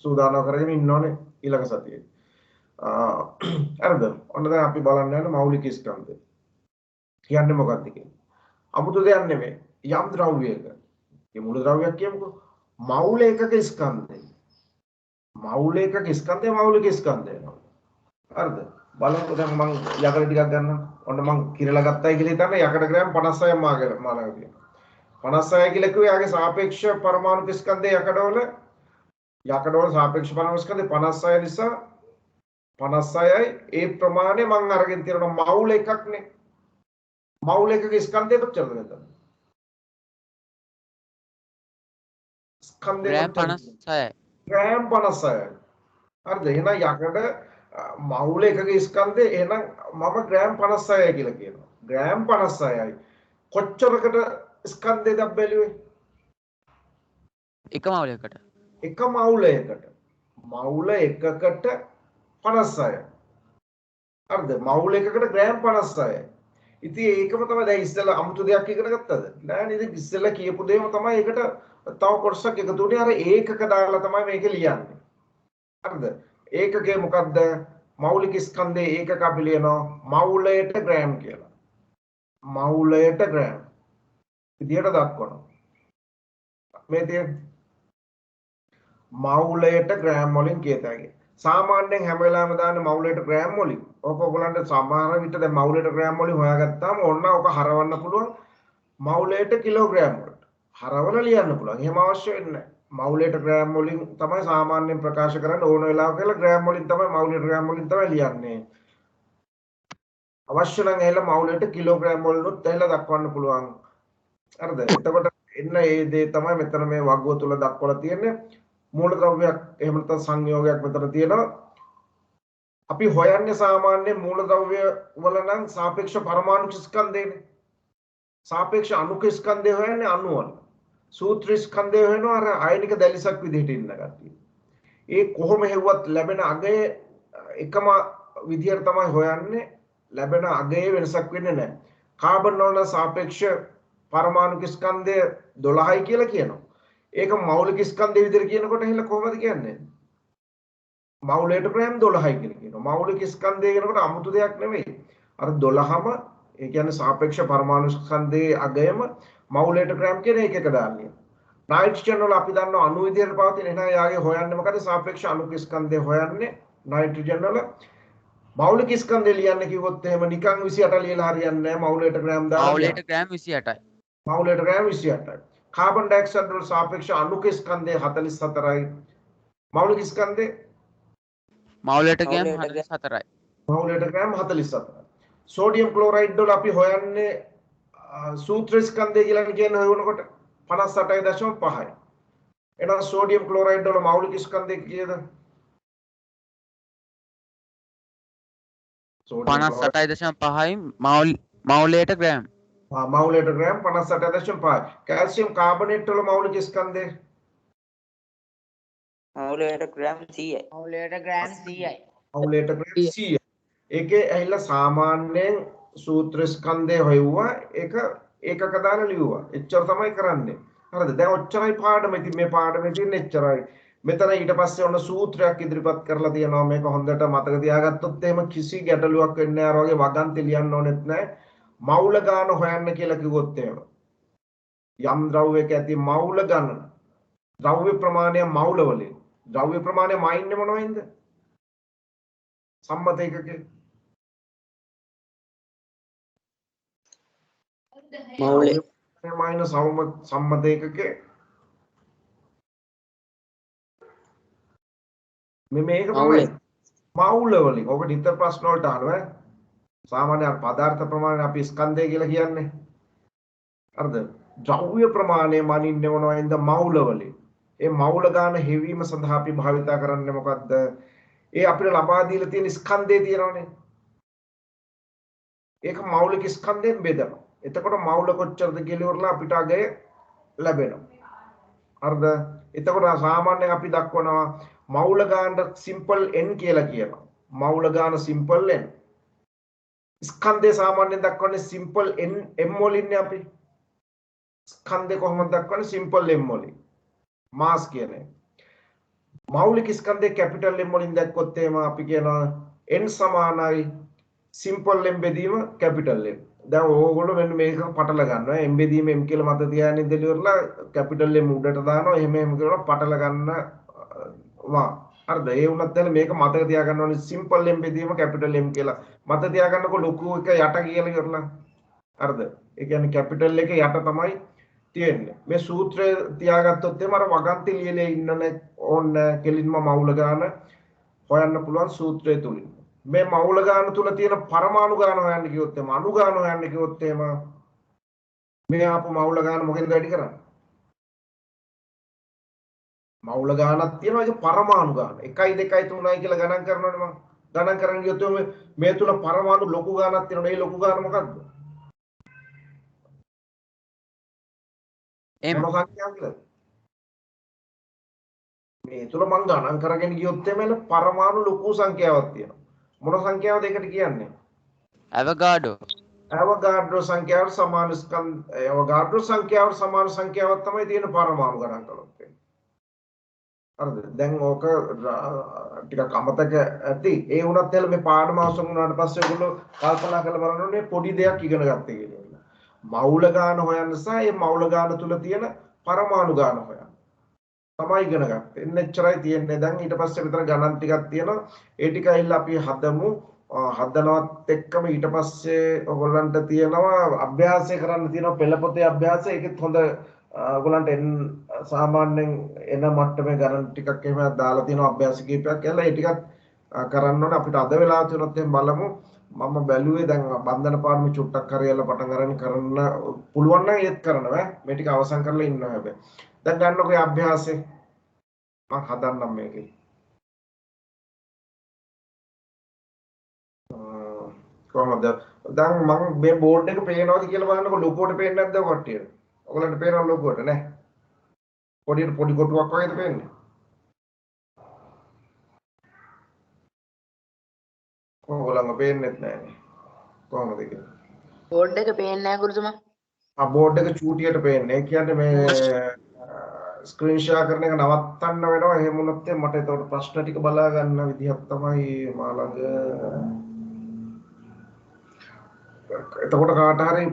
සූදානම් කරගෙන ඉන්න ඕනේ ඊළඟ සතියේ. හරිද? ඔන්න දැන් අපි බලන්න යන මෞලික ස්කන්ධය. කියන්නේ මොකක්ද කියන්නේ? අමුතු දෙයක් නෙමෙයි. යම් ද්‍රව්‍යයක. මේ මූල ද්‍රව්‍යයක් කියමුකෝ. මෞල එකක ස්කන්ධය. මෞල එකක ස්කන්ධය මෞලික ස්කන්ධය වෙනවා. හරිද? බලන්නකො දැන් මම යකඩ ටිකක් ගන්නම්. ඔන්න මම කිරලා ගත්තයි කියලා හිතන්න යකඩ ග්‍රෑම් 56ක් මානක තියෙනවා. 56 කියලා කිව්වේ යාගේ සාපේක්ෂ පරමාණු ස්කන්ධය යකඩවල සාපේක්ෂ පරමාණු ස්කන්ධය 56 නිසා 56යි ඒ ප්‍රමාණය මම අරගෙන තියෙනවා මෞල එකක්නේ. මෞල එකක ස්කන්ධය කොච්චරද මෙතන? ස්කන්ධය ග්‍රෑම් 56යි. ග්‍රෑම් 56යි. හරිද? එහෙනම් යකඩ මෞල එකක ස්කන්ධය එහෙනම් මම ග්‍රෑම් 56යි කියලා කියනවා. ග්‍රෑම් 56යි. කොච්චරකට ස්කන්ධයද බැලුවේ? එක මෞලයකට. එක මවුලයකට මවුල එකකට 56. හරිද? මවුල එකකට ග්‍රෑම් 56. ඉතින් ඒකම තමයි දැන් ඉස්සෙල්ලා අමුතු දෙයක් ඉගෙන ගත්තද? නෑ නේද? ඉස්සෙල්ලා කියපු දේම තමයි ඒකට තව කොටසක් එකතු වුණේ. අර ඒකක දාලා තමයි මේක ලියන්නේ. හරිද? ඒකකේ මොකද්ද? මෞලික ස්කන්ධයේ ඒකක අපි ලියනවා මවුලයට ග්‍රෑම් කියලා. මවුලයට ග්‍රෑම් විදියට දක්වනවා. මේ තියෙන මවුලයට ග්‍රෑම් වලින් කියතයි. සාමාන්‍යයෙන් හැම වෙලාවෙම දාන්නේ මවුලයට ග්‍රෑම් වලින්. ඔක ඔයගලන්ට සමහර විට දැන් මවුලයට ග්‍රෑම් වලින් හොයාගත්තාම ඕන්න ඔක හරවන්න පුළුවන් මවුලයට කිලෝග්‍රෑම් වලට. හරවලා ලියන්න පුළුවන්. එහෙම අවශ්‍ය වෙන්නේ නැහැ. මවුලයට ග්‍රෑම් වලින් තමයි සාමාන්‍යයෙන් ප්‍රකාශ කරන්න ඕන වෙලාවක කියලා ග්‍රෑම් වලින් තමයි මවුලයට ග්‍රෑම් වලින් තමයි ලියන්නේ. අවශ්‍ය නම් එහෙල මවුලයට කිලෝග්‍රෑම් වලිනුත් එහෙල දක්වන්න පුළුවන්. හරිද? එතකොට එන්න ඒ දේ තමයි මෙතන මේ වගුව තුල දක්වලා තියෙන්නේ. මූලද්‍රව්‍යයක් එහෙම නැත්නම් සංයෝගයක් මෙතන තියෙනවා. අපි හොයන්නේ සාමාන්‍ය මූලද්‍රව්‍ය වල නම් සාපේක්ෂ පරමාණු ස්කන්ධයනේ. සාපේක්ෂ අණුක ස්කන්ධය හොයන්නේ අණු වල. සූත්‍ර ස්කන්ධය හොයනවා අර අයනික දැලිසක් විදිහට ඉන්න කට්ටිය. ඒ කොහොම හෙව්වත් ලැබෙන අගය එකම විදිහට තමයි හොයන්නේ. ලැබෙන අගයේ වෙනසක් වෙන්නේ නැහැ. කාබන් වල සාපේක්ෂ පරමාණු ස්කන්ධය 12යි කියලා කියනවා. ඒක මෞලික ස්කන්ධය විදිහට කියනකොට එහෙල කොහොමද කියන්නේ? මෞලයට ග්‍රෑම් 12යි කියලා කියනවා. මෞලික ස්කන්ධය කියනකොට 아무තු දෙයක් නෙවෙයි. අර 12ම ඒ කියන්නේ සාපේක්ෂ පරමාණු ස්කන්ධයේ අගයම මෞලයට ග්‍රෑම් කියන එකක දාන්නේ. නයිට්‍රජන් වල අපි දන්නවා අණු විදිහට පවතින. එහෙනම් යාගේ හොයන්නේ මොකද? සාපේක්ෂ අණුක ස්කන්ධය හොයන්නේ නයිට්‍රජන් වල. මෞලික ස්කන්ධය ලියන්න කිව්වොත් එහෙම නිකන් 28 ලියලා හරියන්නේ නැහැ. මෞලයට ග්‍රෑම් දාලා. මවුලයට ග්‍රෑම් 28යි. මෞලයට ග්‍රෑම් 28යි. කාබන් ඩයොක්සයිඩ් වල සාපේක්ෂ අණුක ස්කන්ධය 44යි. මෞලික ස්කන්ධය මවුලයට ග්‍රෑම් 44යි. මවුලයට ග්‍රෑම් 44යි. සෝඩියම් ක්ලෝරයිඩ් වල අපි හොයන්නේ සූත්‍ර ස්කන්ධය කියලා කියන්නේ හොයනකොට 58.5යි. එහෙනම් සෝඩියම් ක්ලෝරයිඩ් වල මෞලික ස්කන්ධය කීයද? 58.5යි මවුලයට ග්‍රෑම්. මවුලයට ග්‍රෑම් 58.5. කැල්සියම් කාබනේට් වල මෞලික ස්කන්ධය මවුලයට ග්‍රෑම් 100යි. මවුලයට ග්‍රෑම් 100යි. මවුලයට ග්‍රෑම් 100යි. ඒකේ ඇහිලා සාමාන්‍යයෙන් සූත්‍ර ස්කන්ධය හොයුවා ඒකක දාලා ලියුවා. එච්චර තමයි කරන්නේ. හරිද? දැන් ඔච්චරයි පාඩම. ඉතින් මේ පාඩමේ තියෙන එච්චරයි. මෙතන ඊට පස්සේ ඔන්න සූත්‍රයක් ඉදිරිපත් කරලා තියෙනවා. මේක හොඳට මතක තියාගත්තොත් එහෙම කිසි ගැටලුවක් වෙන්නේ නැහැ. අර වගේ වගන්ති ලියන්න ඕනෙත් නැහැ. මවුල ගාන හොයන්න කියලා කිව්වොත් එහෙම. යම් ද්‍රව්‍යයක ඇති මවුල ගණන. ද්‍රව්‍ය ප්‍රමාණය මවුල වලින්. ද්‍රව්‍ය ප්‍රමාණය මයින්නේ මොනවෙන්ද? සම්මත ඒකකේ. මවුලේ මයිනස් සම්මත ඒකකේ. මේක තමයි මවුල වලින්. ඔබ නිතර ප්‍රශ්න වලට අහනවා. සාමාන්‍ය පදාර්ථ ප්‍රමාණය අපි ස්කන්ධය කියලා කියන්නේ. හරිද? ද්‍රව්‍ය ප්‍රමාණය මනින්නේ මොනවයින්ද? මවුල වලින්. ඒ මවුල ගාන හෙවීම සඳහා අපි භාවිතා කරන්නේ මොකද්ද? ඒ අපිට ලබා දීලා තියෙන ස්කන්ධය තියෙනවනේ. ඒක මෞලික ස්කන්ධයෙන් බෙදනවා. එතකොට මවුල කොච්චරද කියලා ඉවරලා අපිට අගය ලැබෙනවා. හරිද? එතකොට සාමාන්‍යයෙන් අපි දක්වනවා මවුල ගානට සිම්පල් n කියලා කියනවා. මවුල ගාන සිම්පල් n. ස්කන්ධය සාමාන්‍යයෙන් දක්වන්නේ සිම්පල් n m වලින්නේ අපි. ස්කන්ධය කොහොමද දක්වන්නේ? සිම්පල් m වලින්. මාස් කියන්නේ. මෞලික ස්කන්ධේ කැපිටල් M වලින් දැක්කොත් එහෙම අපි කියනවා n සමානයි සිම්පල් m බෙදීම කැපිටල් M. දැන් ඕගොල්ලෝ මෙන්න මේක පටල ගන්නවා. m බෙදීම m කියලා මත තියාගෙන ඉඳලිවරලා කැපිටල් M උඩට දානවා. එහෙම කියලා පටල ගන්නවා. හරිද? ඒ වුණත් දැන් මේක මතක තියාගන්න ඕනේ සිම්පල් m බෙදීම කැපිටල් M කියලා. මත තියාගන්නකො ලොකු එක යට කියලා ඉවරලා. හරිද? ඒ කියන්නේ කැපිටල් එක යට තමයි තියෙන්නේ. මේ සූත්‍රය තියාගත්තොත් එහම අර වගන්ති ලියලා ඉන්නනේ ඕන්න කෙලින්ම මවුල ගාන හොයන්න පුළුවන් සූත්‍රය තුලින්. මේ මවුල ගාන තුල තියෙන පරමාණු ගාන හොයන්න කිව්වොත් එහම අණු ගාන හොයන්න කිව්වොත් එහම මේ ආපු මවුල ගාන මොකෙන්ද වැඩි කරන්නේ? මවුල ගානක් තියෙනවා ඒක පරමාණු ගාන. 1 2 3යි කියලා ගණන් කරනවනේ මම. ගණන් කරන් ගියොත් මේ තුල පරමාණු ලොකු ගානක් තියෙනවා. මේ ලොකු ගාන මොකද්ද? M මොන සංඛ්‍යාව කියලාද? මේ තුල මම ගණන් කරගෙන ගියොත් එමෙල පරමාණු ලොකු සංඛ්‍යාවක් තියෙනවා. මොන සංඛ්‍යාවද ඒකට කියන්නේ? ඇවගාඩෝ ඇවගාඩ්‍රෝ සංඛ්‍යාවට සමාන ඇවගාඩ්‍රෝ සංඛ්‍යාවට සමාන සංඛ්‍යාවක් තමයි තියෙන පරමාණු ගණන් කළොත්. හරිද? දැන් ඕක ටිකක් අමතක ඇති. ඒ වුණත් එල මේ පාඩම අවසන් වුණාට පස්සේ ඔයගොල්ලෝ කල්පනා කරලා බලන්න ඕනේ පොඩි දෙයක් ඉගෙන ගත්තේ කියලා. මවුල ගාන හොයන්න සහ මේ මවුල ගාන තුල තියෙන පරමාණු ගාන හොයන්න. තමයි ඉගෙන ගත්තේ. එන්නච්චරයි තියෙන්නේ. දැන් ඊට පස්සේ විතර ගණන් ටිකක් තියෙනවා. ඒ ටික ඇවිල්ලා අපි හදමු. හදනවත් එක්කම ඊට පස්සේ ඔයගොල්ලන්ට තියෙනවා අභ්‍යාසය කරන්න තියෙනවා පෙළපොතේ අභ්‍යාසය. ඒකෙත් හොඳ ඔයගොල්ලන්ට සාමාන්‍යයෙන් එන මට්ටමේ ගණන් ටිකක් එහෙම දාලා තියෙනවා අභ්‍යාස කීපයක් කියලා. ඒ ටිකත් කරන්න ඕනේ. අපිට අද වෙලාව තියෙනොත් එහෙනම් බලමු. මම බැලුවේ දැන් බන්ධන පාඩම චුට්ටක් හරියලා පටන් අරගෙන කරන්න පුළුවන් නම් ඒත් කරනවා. මේ ටික අවසන් කරලා ඉන්නවා හැබැයි. දැන් ගන්නකො අභ්‍යාසය. මම හදන්නම් මේකේ. කොහොමද? දැන් මම මේ බෝඩ් එක පේනවද කියලා බලන්නකො ලොකුවට පේන්නේ නැද්ද කට්ටියට? ඔයගලන්ට පේනවද ලොකුවට නෑ? පොඩි කොටුවක් වගේද පේන්නේ? ඔයගලන්ට පේන්නේ නැත්නේ. කොහොමද කියලා? බෝඩ් එක පේන්නේ නැහැ ගුරුතුමා. බෝඩ් එක චූටියට පේන්නේ. ඒ කියන්නේ මේ ස්ක්‍රීන් ෂෙයා කරන එක නවත්තන්න වෙනවා. එහෙම වුණොත් මට ඒකට ප්‍රශ්න ටික බලා ගන්න විදිහක් තමයි මා ළඟ. එතකොට කාට හරි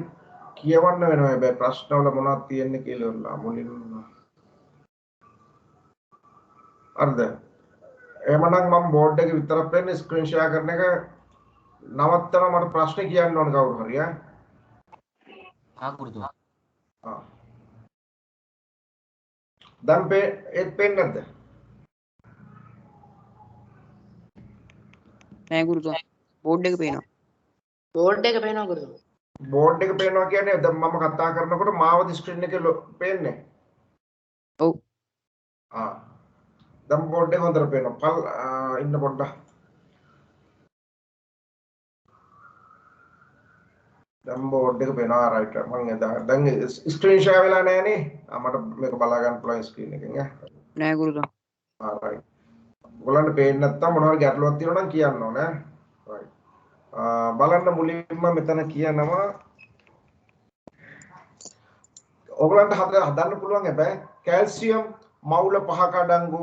කියවන්න වෙනවා. හැබැයි ප්‍රශ්නවල මොනවද තියෙන්නේ කියලා මුලින්ම. හරිද? එහෙමනම් මම බෝඩ් එක විතරක් පෙන්නේ ස්ක්‍රීන් ෂෙයා කරන එක නවත්තනවා. මට ප්‍රශ්න කියන්න ඕන කවුරු හරි ඈ. ගුරුතුමා. දැන් ඒත් පේන්නේ නැද්ද? නෑ ගුරුතුමා. බෝඩ් එක පේනවා. බෝඩ් එක පේනවා ගුරුතුමා. බෝඩ් එක පේනවා කියන්නේ දැන් මම කතා කරනකොට මාවද ස්ක්‍රීන් එකේ පේන්නේ? ඔව්. දැන් බෝඩ් එක හොඳට පේනවා. ඉන්න පොඩ්ඩක්. දැන් බෝඩ් එක පේනවා රයිට්. මම දැන් ස්ක්‍රීන් ෂෙයා වෙලා නැහනේ. මට මේක බලා ගන්න පුළුවන් ස්ක්‍රීන් එකෙන් ඈ. නෑ ගුරුතුමා. රයිට්. ඔයගොල්ලන්ට පේන්නේ නැත්තම් මොනවා හරි ගැටලුවක් තියෙනවා නම් කියන්න ඕනේ. රයිට්. බලන්න මුලින්ම මෙතන කියනවා ඔයගලන්ට හදන්න පුළුවන් හැබැයි කැල්සියම් මවුල 5ක අඩංගු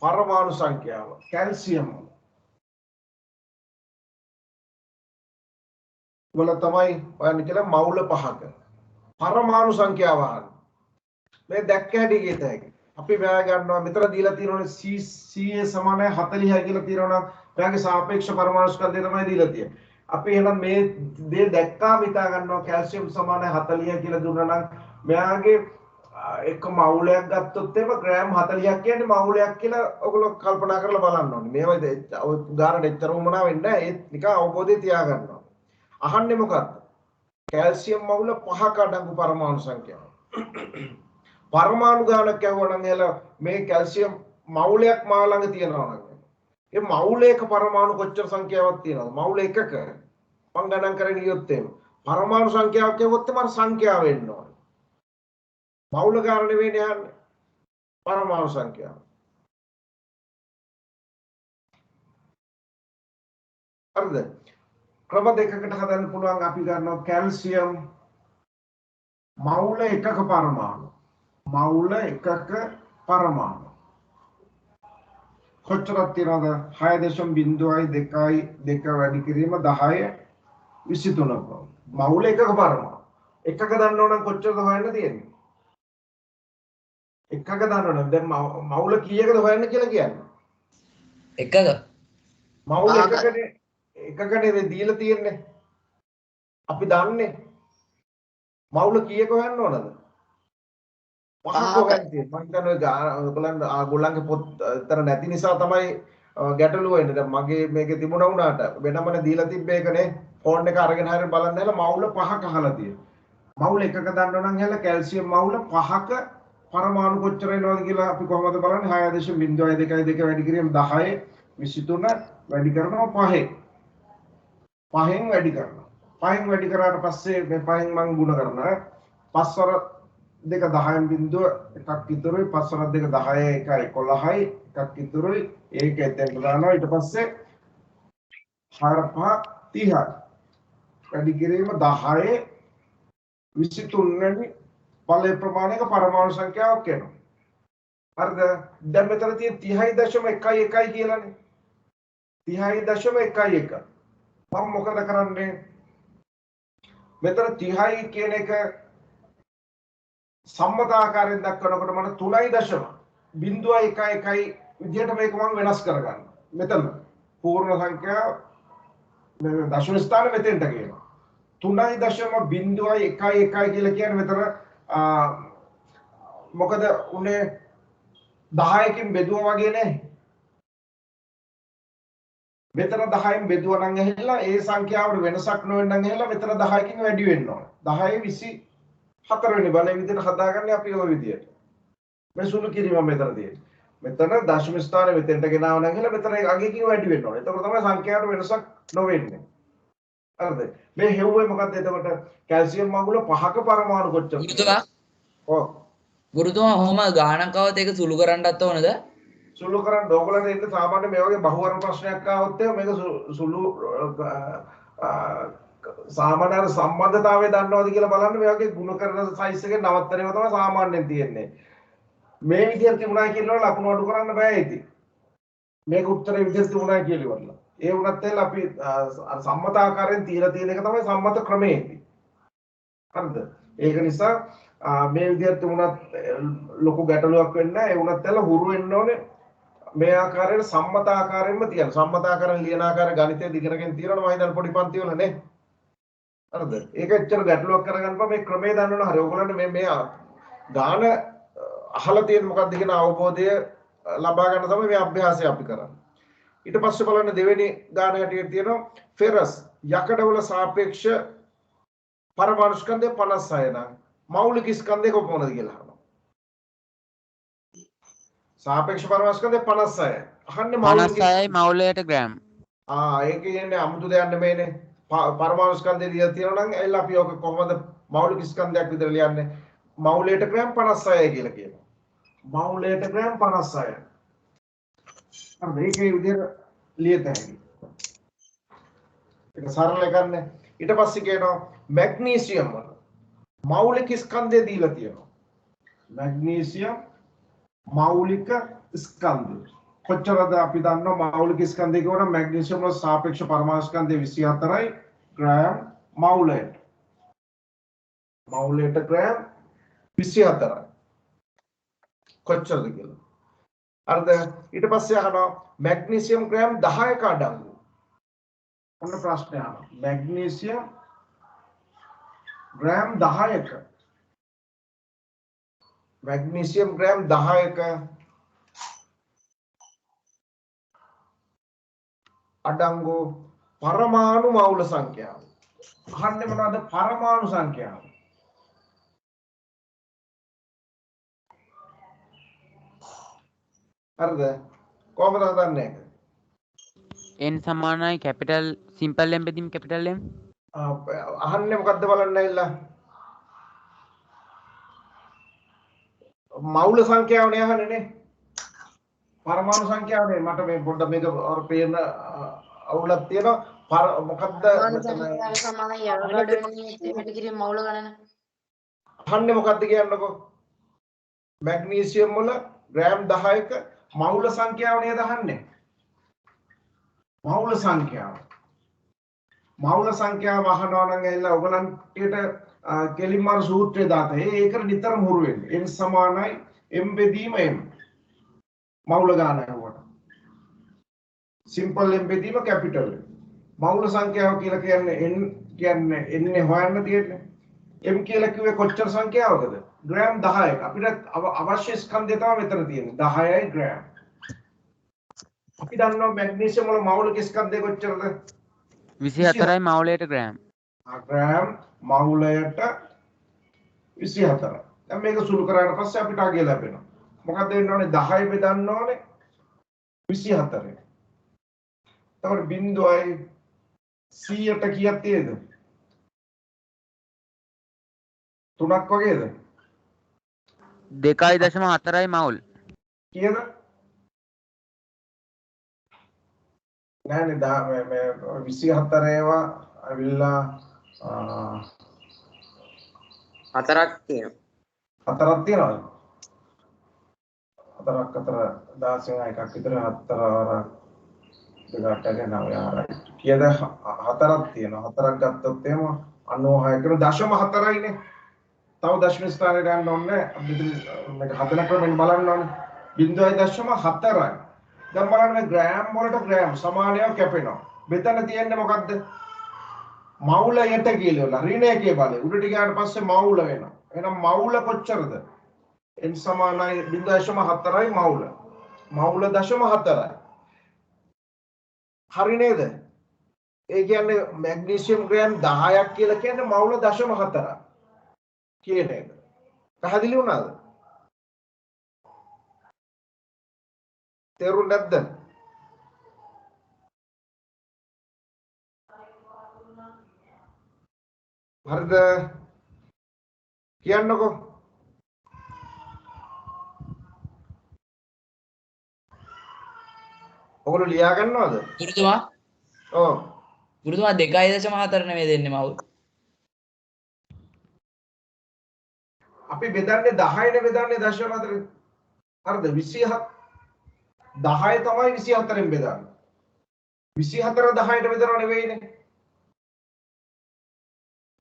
පරමාණු සංඛ්‍යාව කැල්සියම් වල තමයි ඔයන්න කියලා මවුල 5ක පරමාණු සංඛ්‍යාව අහන්න මේ දැක්ක හැටි කියතයි අපි මෙයා ගන්නවා මෙතන දීලා තියෙනවනේ CA සමානයි 40යි කියලා තියෙනවා නම් එයාගේ සාපේක්ෂ පරමාණු ස්කන්ධය තමයි දීලා තියෙන්නේ අපි එහෙනම් මේ දේ දැක්කාම හිතා ගන්නවා කැල්සියම් සමානයි 40 කියලා දුන්නා නම් මෙයාගේ එක මවුලයක් ගත්තොත් එහෙම ග්‍රෑම් 40ක් කියන්නේ මවුලයක් කියලා ඔයගොල්ලෝ කල්පනා කරලා බලන්න ඕනේ. මේවා ඔය ගානට එච්චර වුණා වෙන්නේ නැහැ. ඒත් නිකන් අවබෝධය තියාගන්නවා. අහන්නේ මොකක්ද? කැල්සියම් මවුල 5ක අඩංගු පරමාණු සංඛ්‍යාව. පරමාණු ගානක් කියවනම් එල මේ කැල්සියම් මවුලයක් මා ළඟ තියෙනවා නම් ඒ මවුලයක පරමාණු කොච්චර සංඛ්‍යාවක් තියෙනවද? මවුල එකක මම ගණන් කරගෙන ගියොත් එහෙම පරමාණු සංඛ්‍යාවක් කියවොත් මර සංඛ්‍යාව වෙන්න ඕනේ. මවුල ගාන නෙවෙයි යන්නේ. පරමාණු සංඛ්‍යාව. හරිද? ක්‍රම දෙකකට හදන්න පුළුවන් අපි ගන්නවා කැල්සියම් මවුල එකක පරමාණු. මවුල එකක පරමාණු. කොච්චරක් තියෙනවද 6.02 වැඩි කිරීම 10 23 මවුල එකක පරමාණු එකක දන්නව නම් කොච්චරද හොයන්න තියෙන්නේ එකක දන්නව නම් දැන් මවුල කීයකද හොයන්න කියලා කියන්නේ එකක මවුල එකකනේ දීලා තියෙන්නේ අපි දන්නේ මවුල කීයක හොයන්න ඕනද පහක හොයන්න තියෙන්නේ මම හිතන්නේ ඔයගොල්ලන්ගේ පොත් අතර නැති නිසා තමයි ගැටලුව වෙන්නේ දැන් මගේ මේකේ තිබුණා වුණාට වෙනමනේ දීලා තිබ්බේ එකනේ ෆෝන් එක අරගෙන හරියට බලන්න හැල මවුල 5ක අහලා තියෙනවා මවුල එකක දන්නව නම් හැල කැල්සියම් මවුල 5ක පරමාණු කොච්චර එනවද කියලා අපි කොහොමද බලන්නේ 6.02 වැඩි කිරීම 10 23 වැඩි කරනවා 5 5න් වැඩි කරනවා 5න් වැඩි කරාට පස්සේ මේ 5න් මම ගුණ කරනවා 5 වර 2 10න් බිඳුව එකක් ඉතුරුයි 5 වර 2 10 1 11යි එකක් ඉතුරුයි. ඒක එතෙන්ට දානවා. ඊට පස්සේ 4 5 30යි. වැඩි කිරීම 10 23 වෙනි බලය ප්‍රමාණයක පරමාණු සංඛ්‍යාවක් එනවා. හරිද? දැන් මෙතන තියෙන 30.11 කියලානේ. 30.11. මම මොකද කරන්නේ? මෙතන 30 කියන එක සම්මත ආකාරයෙන් දක්වනකොට මම 3.0.11 විදිහට මේක මම වෙනස් කරගන්නවා. මෙතන පූර්ණ සංඛ්‍යාව මේ දශම ස්ථාන මෙතෙන්ට ගේනවා. 3.0.11 කියලා කියන්නේ මෙතන මොකද උනේ 10කින් බෙදුවා වගේ නේ. මෙතන 10න් බෙදුවා නම් ඇහිලා ඒ සංඛ්‍යාවට වෙනසක් නොවෙන්න නම් ඇහිලා මෙතන 10කින් වැඩි වෙන්න ඕන. 10 24 වෙනි බලය විදිහට හදාගන්නේ අපි ওই විදිහට. මේ සුළු කිරීම මෙතන තියෙන්නේ. මෙතන දශම ස්ථානේ මෙතෙන්ට ගෙනාව නම් ඇහිලා මෙතන අගයකින් වැඩි වෙන්න ඕන. එතකොට තමයි සංඛ්‍යාවට වෙනසක් නොවෙන්නේ. හරිද? මේ හෙව්වේ මොකද්ද එතකොට? කැල්සියම් මගුල 5ක පරමාණු කොච්චරද? ගුරුතුමා ඔව්. ගුරුතුමා ඔහොම ගානකවත් ඒක සුළු කරන්නත් ඕනද? සුළු කරන්න ඕගොල්ලන්ට ඉන්න සාමාන්‍ය මේ වගේ බහුවර්ණ ප්‍රශ්නයක් ආවොත් මේක සුළු සාමාන්‍ය සම්බන්ධතාවය දන්නවද කියලා බලන්න මේ වගේ ಗುಣ කරන සයිස් එකේ නවත්තනේම තමයි සාමාන්‍යයෙන් තියෙන්නේ. මේ විදිහට තිබුණා කියනවා ලකුණු අඩු කරන්න බෑ ඉතින්. මේක උත්තරේ විදිහට තිබුණා කියලා ඉවරලා. ඒ වුණත් එල අපි සම්මත ආකාරයෙන් තියලා තියෙන එක තමයි සම්මත ක්‍රමයේදී. හරිද? ඒක නිසා මේ විදිහට තිබුණත් ලොකු ගැටලුවක් වෙන්නේ නැහැ. ඒ වුණත් එල හුරු වෙන්න ඕනේ. මේ ආකාරයට සම්මත ආකාරයෙන්ම තියන. සම්මත ආකාරයෙන් ලියන ආකාරය ගණිතයේ දිගටගෙන තියනවා මම හිතන්නේ පොඩි පන්ති වල නේ. හරිද? ඒක ඇත්තට ගැටලුවක් කරගන්නපුවා මේ ක්‍රමයේ දන්නවනේ හරි. ඔයගොල්ලන්ට මේ ගාන අහලා තියෙන මොකක්ද කියන අවබෝධය ලබා ගන්න තමයි මේ අභ්‍යාසය අපි කරන්නේ. ඊට පස්සේ බලන්න දෙවෙනි ගාන හැටියට තියෙනවා ෆෙරස් යකඩවල සාපේක්ෂ පරමාණු ස්කන්ධය 56 නම් මෞලික ස්කන්ධය කොපමණද කියලා අහනවා. සාපේක්ෂ පරමාණු ස්කන්ධය 56. අහන්නේ මෞලික 56යි මවුලයට ග්‍රෑම්. ඒක කියන්නේ අමුතු දෙයක් නෙමෙයිනේ. පරමාණු ස්කන්ධය දිහා තියෙනවා නම් එල්ල අපි ඔක කොහොමද මෞලික ස්කන්ධයක් විතර ලියන්නේ? මෞලයට ග්‍රෑම් 56 කියලා කියනවා. මෞලයට ග්‍රෑම් 56. හරිද? මේකේ විදිහට ලියත හැකියි. ඒක සරල කරන්නේ. ඊට පස්සේ කියනවා මැග්නීසියම් වල මෞලික ස්කන්ධය දීලා තියෙනවා. මැග්නීසියම් මෞලික ස්කන්ධය. කොච්චරද අපි දන්නවා මෞලික ස්කන්ධය කියවනම් මැග්නීසියම් වල සාපේක්ෂ පරමාණු ස්කන්ධය 24යි ග්‍රෑම් මෞලයට. මෞලයට ග්‍රෑම් 24යි. කොච්චරද කියලා. හරිද? ඊට පස්සේ අහනවා මැග්නීසියම් ග්‍රෑම් 10ක අඩංගු. ඔන්න ප්‍රශ්නය අහනවා. මැග්නීසියම් ග්‍රෑම් 10ක. මැග්නීසියම් ග්‍රෑම් 10ක අඩංගු පරමාණු මවුල සංඛ්‍යාව. අහන්නේ මොනවද? පරමාණු සංඛ්‍යාව. හරිද? කොහොමද හදන්නේ ඒක? n සමානයි කැපිටල් සිම්පල් m බෙදීම කැපිටල් m. අහන්නේ මොකද්ද බලන්න ඇවිල්ලා. මවුල සංඛ්‍යාවනේ අහන්නේ නේ. පරමාණු සංඛ්‍යාවනේ මට මේ පොඩ්ඩක් මේක අර පේන අවුලක් තියෙනවා. මොකද්ද සමානයි යකඩ වැඩි කිරීම මවුල ගණන. අහන්නේ මොකද්ද කියන්නකෝ. මැග්නීසියම් වල ග්‍රෑම් 10ක මවුල සංඛ්‍යාව නේද අහන්නේ. මවුල සංඛ්‍යාව. මවුල සංඛ්‍යාව අහනවා නම් ඇවිල්ලා ඔයගලන්ට කෙලින්ම අර සූත්‍රය දාතේ. ඒකට නිතරම හුරු වෙන්න. n සමානයි m බෙදීම m. මවුල ගාන යවුවට. සිම්පල් m බෙදීම කැපිටල්. මවුල සංඛ්‍යාව කියලා කියන්නේ n කියන්නේ n හොයන්න තියෙන්නේ. m කියලා කිව්වේ කොච්චර සංඛ්‍යාවකද? ග්‍රෑම් 10ක. අපිට අවශ්‍ය ස්කන්ධය තමයි මෙතන තියෙන්නේ. 10යි ග්‍රෑම්. අපි දන්නවා මැග්නීසියම් වල මෞලික ස්කන්ධය කොච්චරද? 24යි මවුලයට ග්‍රෑම්. ග්‍රෑම් මවුලයට 24. දැන් මේක සුළු කරාට පස්සේ අපිට අගය ලැබෙනවා. මොකක්ද වෙන්න ඕනේ? 10 බෙදන්න ඕනේ 24. එතකොට බිඳුවයි 100ට කීයක් තියෙද? 3ක් වගේද? 2.4යි මවුල්. කීයද? නෑනේ මේ 24 ඒවා අවිල්ලා හතරක් තියෙනවා. හතරක් තියනවාද? හතරක් අතර 16 එකක් විතර හතරක් දෙකටගෙන නවයාරයි. කීයද? හතරක් තියෙනවා. හතරක් ගත්තොත් එහෙම 96 කරන 0.4යිනේ. තව දශම ස්ථානයට යන්න ඕනේ. අපිට මේක හදන ක්‍රමෙන් බලන්න ඕනේ. 0.4යි. දැන් බලන්න මේ ග්‍රෑම් වලට ග්‍රෑම් සමානව කැපෙනවා. මෙතන තියෙන්නේ මොකද්ද? මවුල යට කියලා ඍණයකේ බලය. උඩට ගියාට පස්සේ මවුල වෙනවා. එහෙනම් මවුල කොච්චරද? n සමානයි 0.4යි මවුල. මවුල 0.4යි. හරි නේද? ඒ කියන්නේ මැග්නීසියම් ග්‍රෑම් 10ක් කියලා කියන්නේ මවුල 0.4ක්. කියන එක. පැහැදිලි වුණාද? තේරුණා නැද්ද? හරිද? කියන්නකෝ. ඔයගොල්ලෝ ලියා ගන්නවද? ගුරුතුමා ඔව්. ගුරුතුමා 2.4 නෙමෙයි දෙන්නේ මවුල්. අපි බෙදන්නේ 10නේ බෙදන්නේ 0.4. හරිද? 27 10 තමයි 24න් බෙදන්නේ. 24 10ට බෙදනව නෙවෙයිනේ.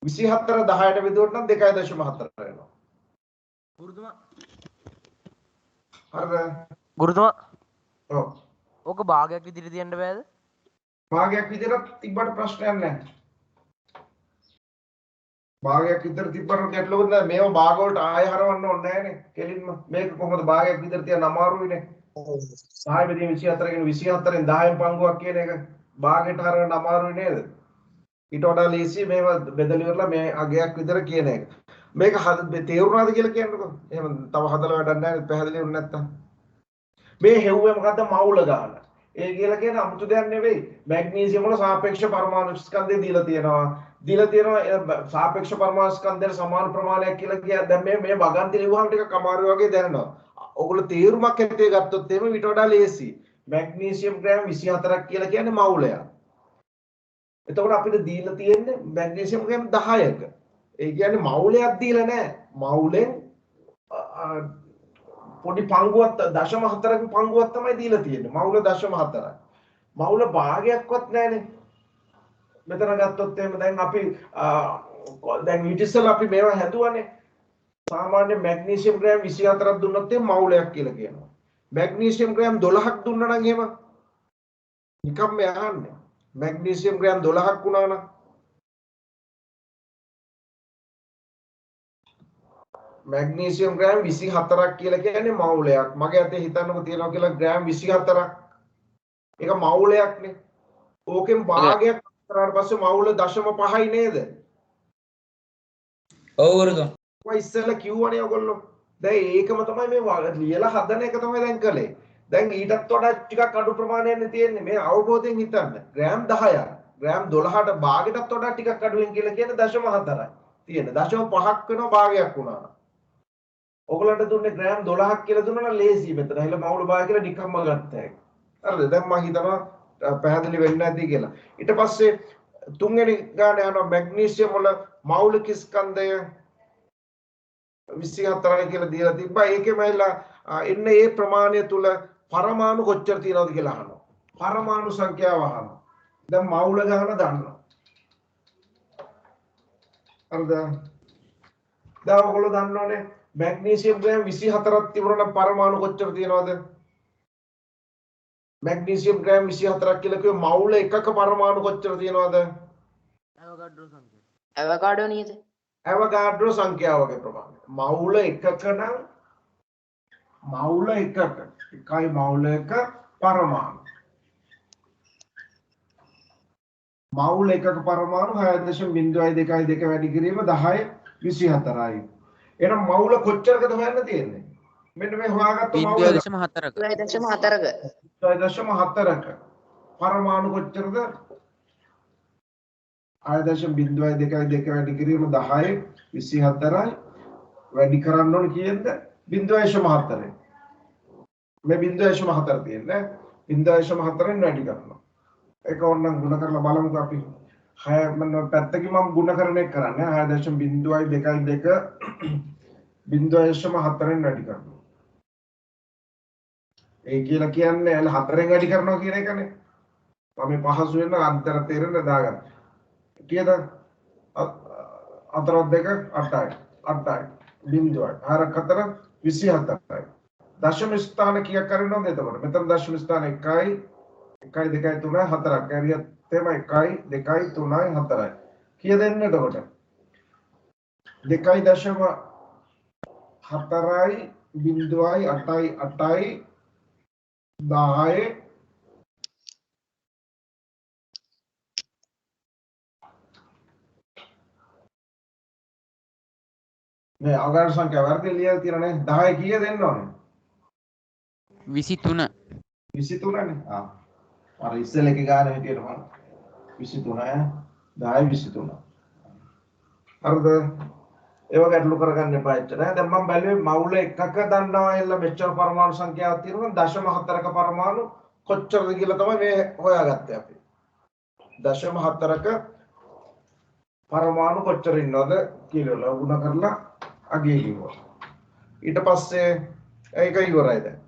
24 10ට බෙදුවොත් නම් 2.4 වෙනවා. ගුරුතුමා හරිද? ගුරුතුමා ඔව්. ඕක භාගයක් විදිහට තියන්න බෑද? භාගයක් විතරක් තිබ්බට ප්‍රශ්නයක් නැහැ. භාගයක් විතර තිබ්බට ගැටලුවක් නැහැ. මේව භාග වලට ආය හරවන්න ඕනේ නැහනේ. කෙලින්ම මේක කොහොමද භාගයක් විතර තියන්න අමාරුයිනේ. 10 බෙදීම 24 කියන 24න් 10න් පංගුවක් කියන එක භාගයට හරවන්න අමාරුයි නේද? ඊට වඩා ලේසි මේව බෙදලා ඉවරලා මේ අගයක් විතර කියන එක. මේක තේරුණාද කියලා කියන්නකෝ. එහෙම තව හදලා වැඩක් නැහැ පැහැදිලි වුනේ නැත්තම්. මේ හෙව්වේ මොකද්ද මවුල ගන්න. ඒ කියලා කියන අමුතු දෙයක් නෙවෙයි. මැග්නීසියම් වල සාපේක්ෂ පරමාණු ස්කන්ධය දීලා තියෙනවා. දීලා තියෙනවා සාපේක්ෂ පරමාණු ස්කන්ධයට සමාන ප්‍රමාණයක් කියලා කිය. දැන් මේ වගන්ති ලියුවහම ටිකක් අමාරු වගේ දැනෙනවා. ඔයගොල්ලෝ තේරුමක් ඇත්තේ ගත්තොත් එහෙම ඊට වඩා ලේසි. මැග්නීසියම් ග්‍රෑම් 24ක් කියලා කියන්නේ මවුලයක්. එතකොට අපිට දීලා තියෙන්නේ මැග්නීසියම් ග්‍රෑම් 10ක. ඒ කියන්නේ මවුලයක් දීලා නැහැ. මවුලෙන් පොඩි පංගුවක් 0.4ක පංගුවක් තමයි දීලා තියෙන්නේ. මවුල 0.4යි. මවුල භාගයක්වත් නැහැනේ. මෙතන ගත්තොත් එහෙම දැන් අපි දැන් ඊට ඉස්සෙල්ලා අපි මේවා හැදුවානේ. සාමාන්‍ය මැග්නීසියම් ග්‍රෑම් 24ක් දුන්නොත් එහෙම මවුලයක් කියලා කියනවා. මැග්නීසියම් ග්‍රෑම් 12ක් දුන්නා නම් එහෙම නිකම්ම යහන්නේ. මැග්නීසියම් ග්‍රෑම් 12ක් වුණා නම් මැග්නීසියම් ග්‍රෑම් 24ක් කියලා කියන්නේ මවුලයක්. මගේ අතේ හිතන්නකො තියනවා කියලා ග්‍රෑම් 24ක්. ඒක මවුලයක්නේ. ඕකෙන් භාගයක් කරාට පස්සේ මවුල 0.5යි නේද? ඔව් ගුරුතුමා. ඔය ඉස්සෙල්ලා කිව්වනේ ඔයගොල්ලෝ. දැන් ඒකම තමයි මේ ලියලා හදන එක තමයි දැන් කළේ. දැන් ඊටත් වඩා ටිකක් අඩු ප්‍රමාණයක් තියෙන්නේ. මේ අවබෝධයෙන් හිතන්න. ග්‍රෑම් 10ක්. ග්‍රෑම් 12ට භාගයටත් වඩා ටිකක් අඩුවෙන් කියලා කියන්නේ 0.4යි. තියෙන 0.5ක් වෙනවා භාගයක් වුණා. ඔයගලන්ට දුන්නේ ග්‍රෑම් 12ක් කියලා දුන්නා නම් ලේසි මෙතන. එහෙල මවුල භාගය කියලා නිකම්ම ගත්තා ඒක. හරිද? දැන් මම හිතනවා පැහැදිලි වෙන්නේ නැති කියලා. ඊට පස්සේ තුන්වෙනි ගාන යනවා මැග්නීසියම් වල මෞලික ස්කන්ධය 24යි කියලා දීලා තිබ්බා. ඒකෙම ඇවිල්ලා එන්න ඒ ප්‍රමාණය තුල පරමාණු කොච්චර තියෙනවද කියලා අහනවා. පරමාණු සංඛ්‍යාව අහනවා. දැන් මෞල ගාන දන්නවා. හරිද? දැන් ඔයගොල්ලෝ දන්නවනේ මැග්නීසියම් ග්‍රෑම් 24ක් තිබුණා නම් පරමාණු කොච්චර තියෙනවද? මැග්නීසියම් ග්‍රෑම් 24ක් කියලා කිව්ව මෞල එකක පරමාණු කොච්චර තියෙනවද? ඇවෝගාඩ්‍රෝ සංඛ්‍යාව. ඇවකාඩෝ නේද? ඇවෝගාඩ්‍රෝ සංඛ්‍යාවගේ ප්‍රමාණය. මෞල එකක නම් මෞල එකක එකයි මෞල එක පරමාණු. මෞල එකක පරමාණු 6.02 වැඩි කිරීම 10 24යි. එහෙනම් මෞල කොච්චරකද හොයන්න තියෙන්නේ? මෙන්න මේ හොයාගත්ත මෞල 0.4ක 2.4ක 0.4ක පරමාණු කොච්චරද? 6.02 වැඩි කිරීම 10 24යි. වැඩි කරන්න ඕනේ කීයද? 0.4. මේ 0.4 තියෙන්නේ 0.4න් වැඩි කරනවා. ඒක ඕනනම් ගුණ කරලා බලමුකෝ අපි. 6 මම පැත්තකින් මම ගුණකරණය කරන්නේ 6.0.22 0.4න් වැඩි කරනවා. ඒ කියලා කියන්නේ 4න් වැඩි කරනවා කියන එකනේ. මම පහසු වෙන අන්තර තේරෙන්න දාගන්න. කීයද? 4 2 8යි. 8යි. බිඳුවයි. 4 27යි. දශම ස්ථාන කීයක් කරනවද එතකොට? මෙතන දශම ස්ථාන 1යි 1යි 2යි 3යි 4ක්. හරියට තේම 1යි 2යි 3යි 4යි. කීයද එන්නේ එතකොට? 2යි දශම 4යි බිඳුවයි 8යි 8යි 10යි මේ අගාර සංඛ්‍යාව වර්ගය ලියලා තියෙනනේ 10 කීයද එන්න ඕනේ? 23 23නේ. අර ඉස්සෙල් එකේ ගාන හිටියට මම 23 10 23. හරිද? ඒව ගැටලු කරගන්න එපා එච්චර. දැන් මම බැලුවේ මවුල එකක දන්නවා එල්ල මෙච්චර පරමාණු සංඛ්‍යාවක් තියෙනවා. දශම 4ක පරමාණු කොච්චරද කියලා තමයි මේ හොයාගත්තේ අපි. දශම 4ක පරමාණු කොච්චර ඉන්නවද කියලා ගුණ කරලා අගේ කිව්වා. ඊට පස්සේ ඒක ඉවරයි දැන්.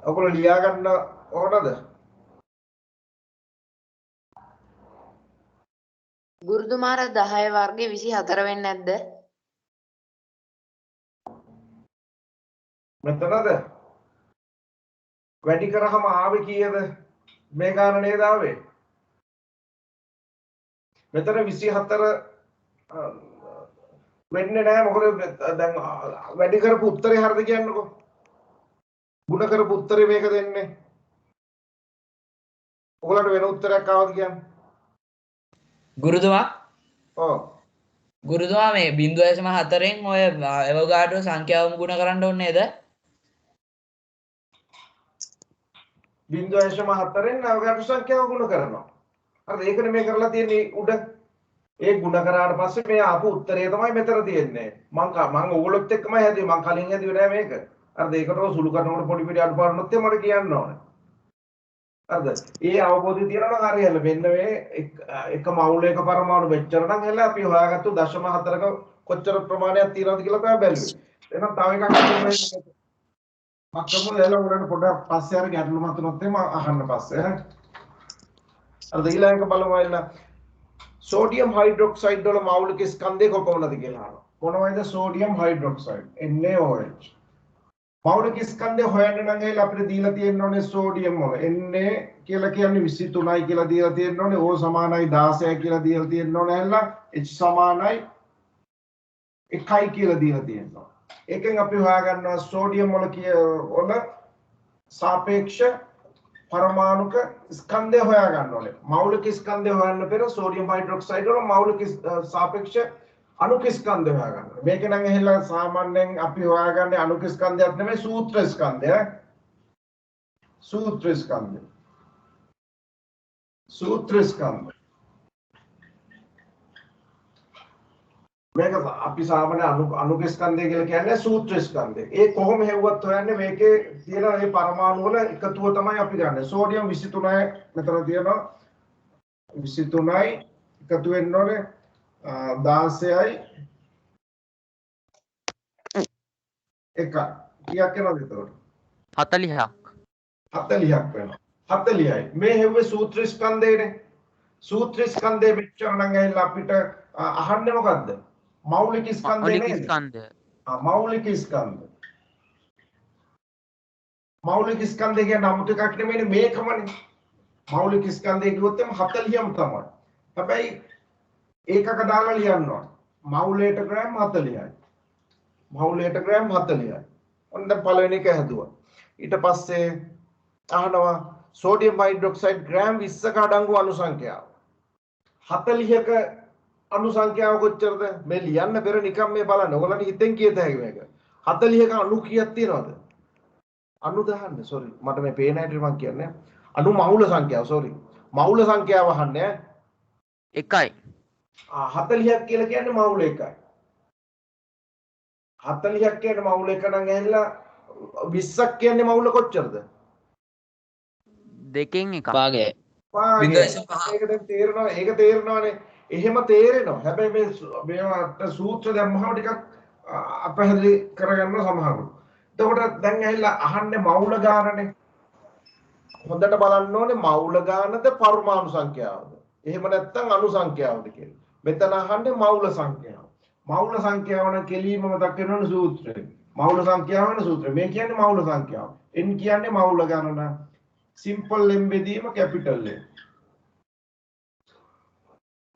ඔයගොල්ලෝ ලියා ගන්න ඕනද? ගුරුතුමාර 10 වර්ගයේ 24 වෙන්නේ නැද්ද? මෙතනද වැඩි කරාම ආවේ කීයද? මේ ගාන නේද ආවේ? මෙතන 24 වෙන්නේ නැහැ. මොකද දැන් වැඩි කරපු උත්තරේ හරිද කියන්නකෝ. ಗುಣ කරපු උත්තරේ මේක දෙන්නේ. ඔයගලට වෙන උත්තරයක් ආවද කියන්නේ? ගුරුතුමා ඔව්. ගුරුතුමා මේ 0.4න් ඔය එවෝගාඩ්‍රෝ සංඛ්‍යාවම ගුණ කරන්න ඕනේ නේද? 0.4න් අවගාඩ්‍රෝ සංඛ්‍යාව ගුණ කරනවා. හරිද? ඒකනේ මේ කරලා තියෙන්නේ උඩ. ඒ ගුණ කරාට පස්සේ මේ ආපු උත්තරය තමයි මෙතන තියෙන්නේ. මම ඕගොල්ලොත් එක්කමයි හැදුවේ. මම කලින් හැදුවේ නෑ මේක. හරිද? ඒකට සුළු කරනකොට පොඩි පොඩි අඩුපාඩුනොත් මට කියන්න ඕනේ. හරිද? ඒ අවබෝධය තියෙනවා නම් හරියಲ್ಲ. මෙන්න මේ එක මවුලයක පරමාණු මෙච්චර නම් එලා අපි හොයාගත්තු 0.4ක කොච්චර ප්‍රමාණයක් තියෙනවද කියලා තමයි බැලුවේ. එහෙනම් තව එකක් තමයි මක්කම එලා උඩට පොඩක් පස්සේ අර ගැටලු මතුනොත් එම අහන්න පස්සේ ඈ. හරිද? ඊළඟ බලමු එලා සෝඩියම් හයිඩ්‍රොක්සයිඩ් වල මෞලික ස්කන්ධය කොපමණද කියලා අහනවා. මොනවද සෝඩියම් හයිඩ්‍රොක්සයිඩ්? NaOH. මෞලික ස්කන්ධය හොයන්න නම් එලා අපිට දීලා තියෙන්න ඕනේ සෝඩියම් වල Na කියලා කියන්නේ 23යි කියලා දීලා තියෙන්න ඕනේ. O සමානයි 16යි කියලා දීලා තියෙන්න ඕනේ. එලා H සමානයි 1යි කියලා දීලා තියෙනවා. ඒකෙන් අපි හොයාගන්නවා සෝඩියම් වල සාපේක්ෂ පරමාණුක ස්කන්ධය හොයා ගන්න ඕනේ. මෞලික ස්කන්ධය හොයන්න පෙර සෝඩියම් හයිඩ්‍රොක්සයිඩ් වල මෞලික සාපේක්ෂ අණුක ස්කන්ධය හොයා ගන්න. මේක නම් එහෙලා සාමාන්‍යයෙන් අපි හොයාගන්නේ අණුක ස්කන්ධයක් නෙමෙයි සූත්‍ර ස්කන්ධය. සූත්‍ර ස්කන්ධය. සූත්‍ර ස්කන්ධය. මේක අපි සාමාන්‍ය අණුක ස්කන්ධය කියලා කියන්නේ සූත්‍ර ස්කන්ධය. ඒ කොහොම හෙව්වත් හොයන්නේ මේකේ තියෙන මේ පරමාණු වල එකතුව තමයි අපි ගන්න. සෝඩියම් 23 මෙතන තියෙනවා 23යි එකතු වෙන්න ඕනේ 16යි 1 කීයක් එනවද එතකොට? 40ක් 40ක් වෙනවා. 40යි. මේ හෙව්වේ සූත්‍ර ස්කන්ධයනේ. සූත්‍ර ස්කන්ධය මෙච්චර නම් ඇහිලා අපිට අහන්නේ මොකද්ද? මෞලික ස්කන්ධය නේද? මෞලික ස්කන්ධ. මෞලික ස්කන්ධය කියන්නේ 아무ත එකක් නෙමෙයි මේකමනේ. මෞලික ස්කන්ධය කිව්වොත් එම 40ම තමයි. හැබැයි ඒකක දාලා ලියන්න ඕන. මෞලයට ග්‍රෑම් 40යි. මෞලයට ග්‍රෑම් 40යි. ඔන්න දැන් පළවෙනි එක හැදුවා. ඊට පස්සේ අහනවා සෝඩියම් හයිඩ්‍රොක්සයිඩ් ග්‍රෑම් 20ක අඩංගු අණු සංඛ්‍යාව. 40ක අණු සංඛ්‍යාව කොච්චරද? මේ ලියන්න පෙර නිකන් මේ බලන්න. ඔයගොල්ලන්ට හිතෙන් කියත හැකි මේක. 40ක අණු කීයක් තියෙනවද? අණු දාන්න. සෝරි. මට මේ පේන හැටි මම කියන්නේ. අණු මහුල සංඛ්‍යාව. සෝරි. මහුල සංඛ්‍යාව අහන්නේ. 1යි. 40ක් කියලා කියන්නේ මහුල 1යි. 40ක් කියන්නේ මහුල 1 නම් ඇහිලා 20ක් කියන්නේ මහුල කොච්චරද? දෙකෙන් එකක්. භාගයයි. වාගේ. 0.5. ඒක දැන් තේරෙනවා. ඒක තේරෙනවානේ. එහෙම තේරෙනවා. හැබැයි මේවට සූත්‍ර දැම්මම ටිකක් අපහැදිලි කරගන්න සමහරවල්. එතකොට දැන් ඇවිල්ලා අහන්නේ මවුල ගානනේ. හොඳට බලන්න ඕනේ මවුල ගානද පරමාණු සංඛ්‍යාවද? එහෙම නැත්නම් අණු සංඛ්‍යාවද කියලා. මෙතන අහන්නේ මවුල සංඛ්‍යාව. මවුල සංඛ්‍යාව නම් කෙලීම මතක් වෙනවනේ සූත්‍රේ. මවුල සංඛ්‍යාව වෙන සූත්‍රය. මේ කියන්නේ මවුල සංඛ්‍යාව. n කියන්නේ මවුල ගණන. සිම්පල් m බෙදීම කැපිටල් m.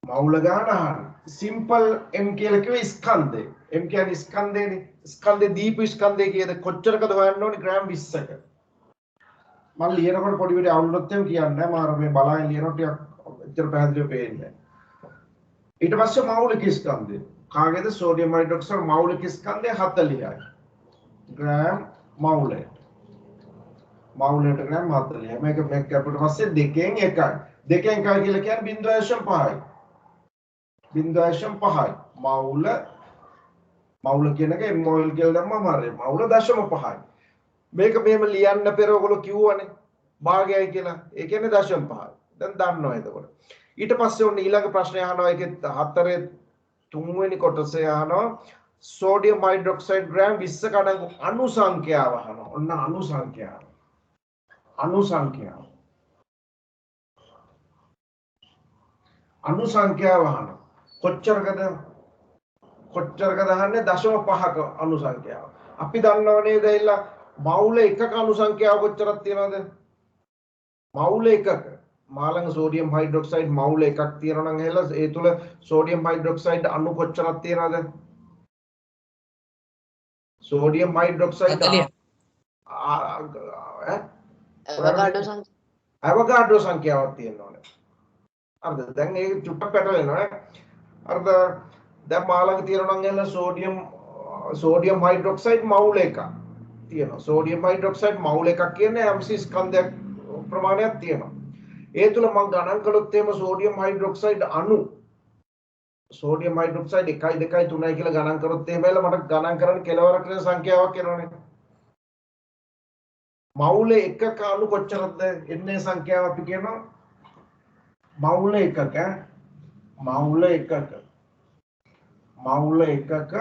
මවුල ගණන සිම්පල් m කියලා කිව්වේ ස්කන්ධය. m කියන්නේ ස්කන්ධයනේ. ස්කන්ධේ දීපු ස්කන්ධය කීයද කොච්චරකද හොයන්න ඕනේ ග්‍රෑම් 20ක. මම ලියනකොට පොඩි විදිහට අවුලුනොත් එහෙම කියන්නේ මම මේ බලائیں ලියනකොට ටිකක් එච්චර පැහැදිලිව පේන්නේ නැහැ. ඊට පස්සේ මෞලික ස්කන්ධය. කාගේද සෝඩියම් හයිඩ්‍රොක්සයිඩ් මෞලික ස්කන්ධය 40යි. ග්‍රෑම් මෞලයට. මෞලයට ග්‍රෑම් 40. මේක කැපුවට පස්සේ දෙකෙන් එකයි. දෙකෙන් එකයි කියලා කියන්නේ 0.5යි. 0.5යි. මෞල කියන එක මොයිල් කියලා දැම්මම හරියි. මෞල 0.5යි. මේක මෙහෙම ලියන්න පෙර ඔයගොල්ලෝ කිව්වනේ භාගයයි කියලා. ඒ කියන්නේ 0.5යි. දැන් දන්නවා එතකොට. ඊට පස්සේ ඔන්න ඊළඟ ප්‍රශ්නය අහනවා ඒකේ හතරේ තුන්වෙනි කොටසේ අහනවා සෝඩියම් හයිඩ්‍රොක්සයිඩ් ග්‍රෑම් 20 කඩංගු අණු සංඛ්‍යාව අහනවා. ඔන්න අණු සංඛ්‍යාව. අණු සංඛ්‍යාව. අණු සංඛ්‍යාව අහනවා. කොච්චරකද අහන්නේ 0.5ක අණු සංඛ්‍යාව. අපි දන්නව නේද එilla මවුල එකක අණු සංඛ්‍යාව කොච්චරක් තියෙනවද? මවුල එකක මාළඟ සෝඩියම් හයිඩ්‍රොක්සයිඩ් මවුල එකක් තියෙනවා නම් එහෙලා ඒ තුල සෝඩියම් හයිඩ්‍රොක්සයිඩ් අණු කොච්චරක් තියෙනවද? සෝඩියම් හයිඩ්‍රොක්සයිඩ් අවොගාඩ්‍රෝ සංඛ්‍යාවක් තියෙනවනේ. හරිද? දැන් ඒක චුට්ටක් පැටලෙනවා නේ. හරිද? දැන් මාළඟ තියෙනවා නම් එහෙලා සෝඩියම් හයිඩ්‍රොක්සයිඩ් මවුල එකක් තියෙනවා. සෝඩියම් හයිඩ්‍රොක්සයිඩ් මවුල එකක් කියන්නේ MC ස්කන්ධයක් ප්‍රමාණයක් තියෙනවා. ඒ තුල මම ගණන් කළොත් එහෙම සෝඩියම් හයිඩ්‍රොක්සයිඩ් අණු සෝඩියම් හයිඩ්‍රොක්සයිඩ් 1 2 3යි කියලා ගණන් කරොත් එහෙම වෙලා මට ගණන් කරන්න කෙලවරක් නේ සංඛ්‍යාවක් එනවනේ. මවුල එකක අණු කොච්චරද එන්නේ සංඛ්‍යාව අපි කියනවා මවුල එකක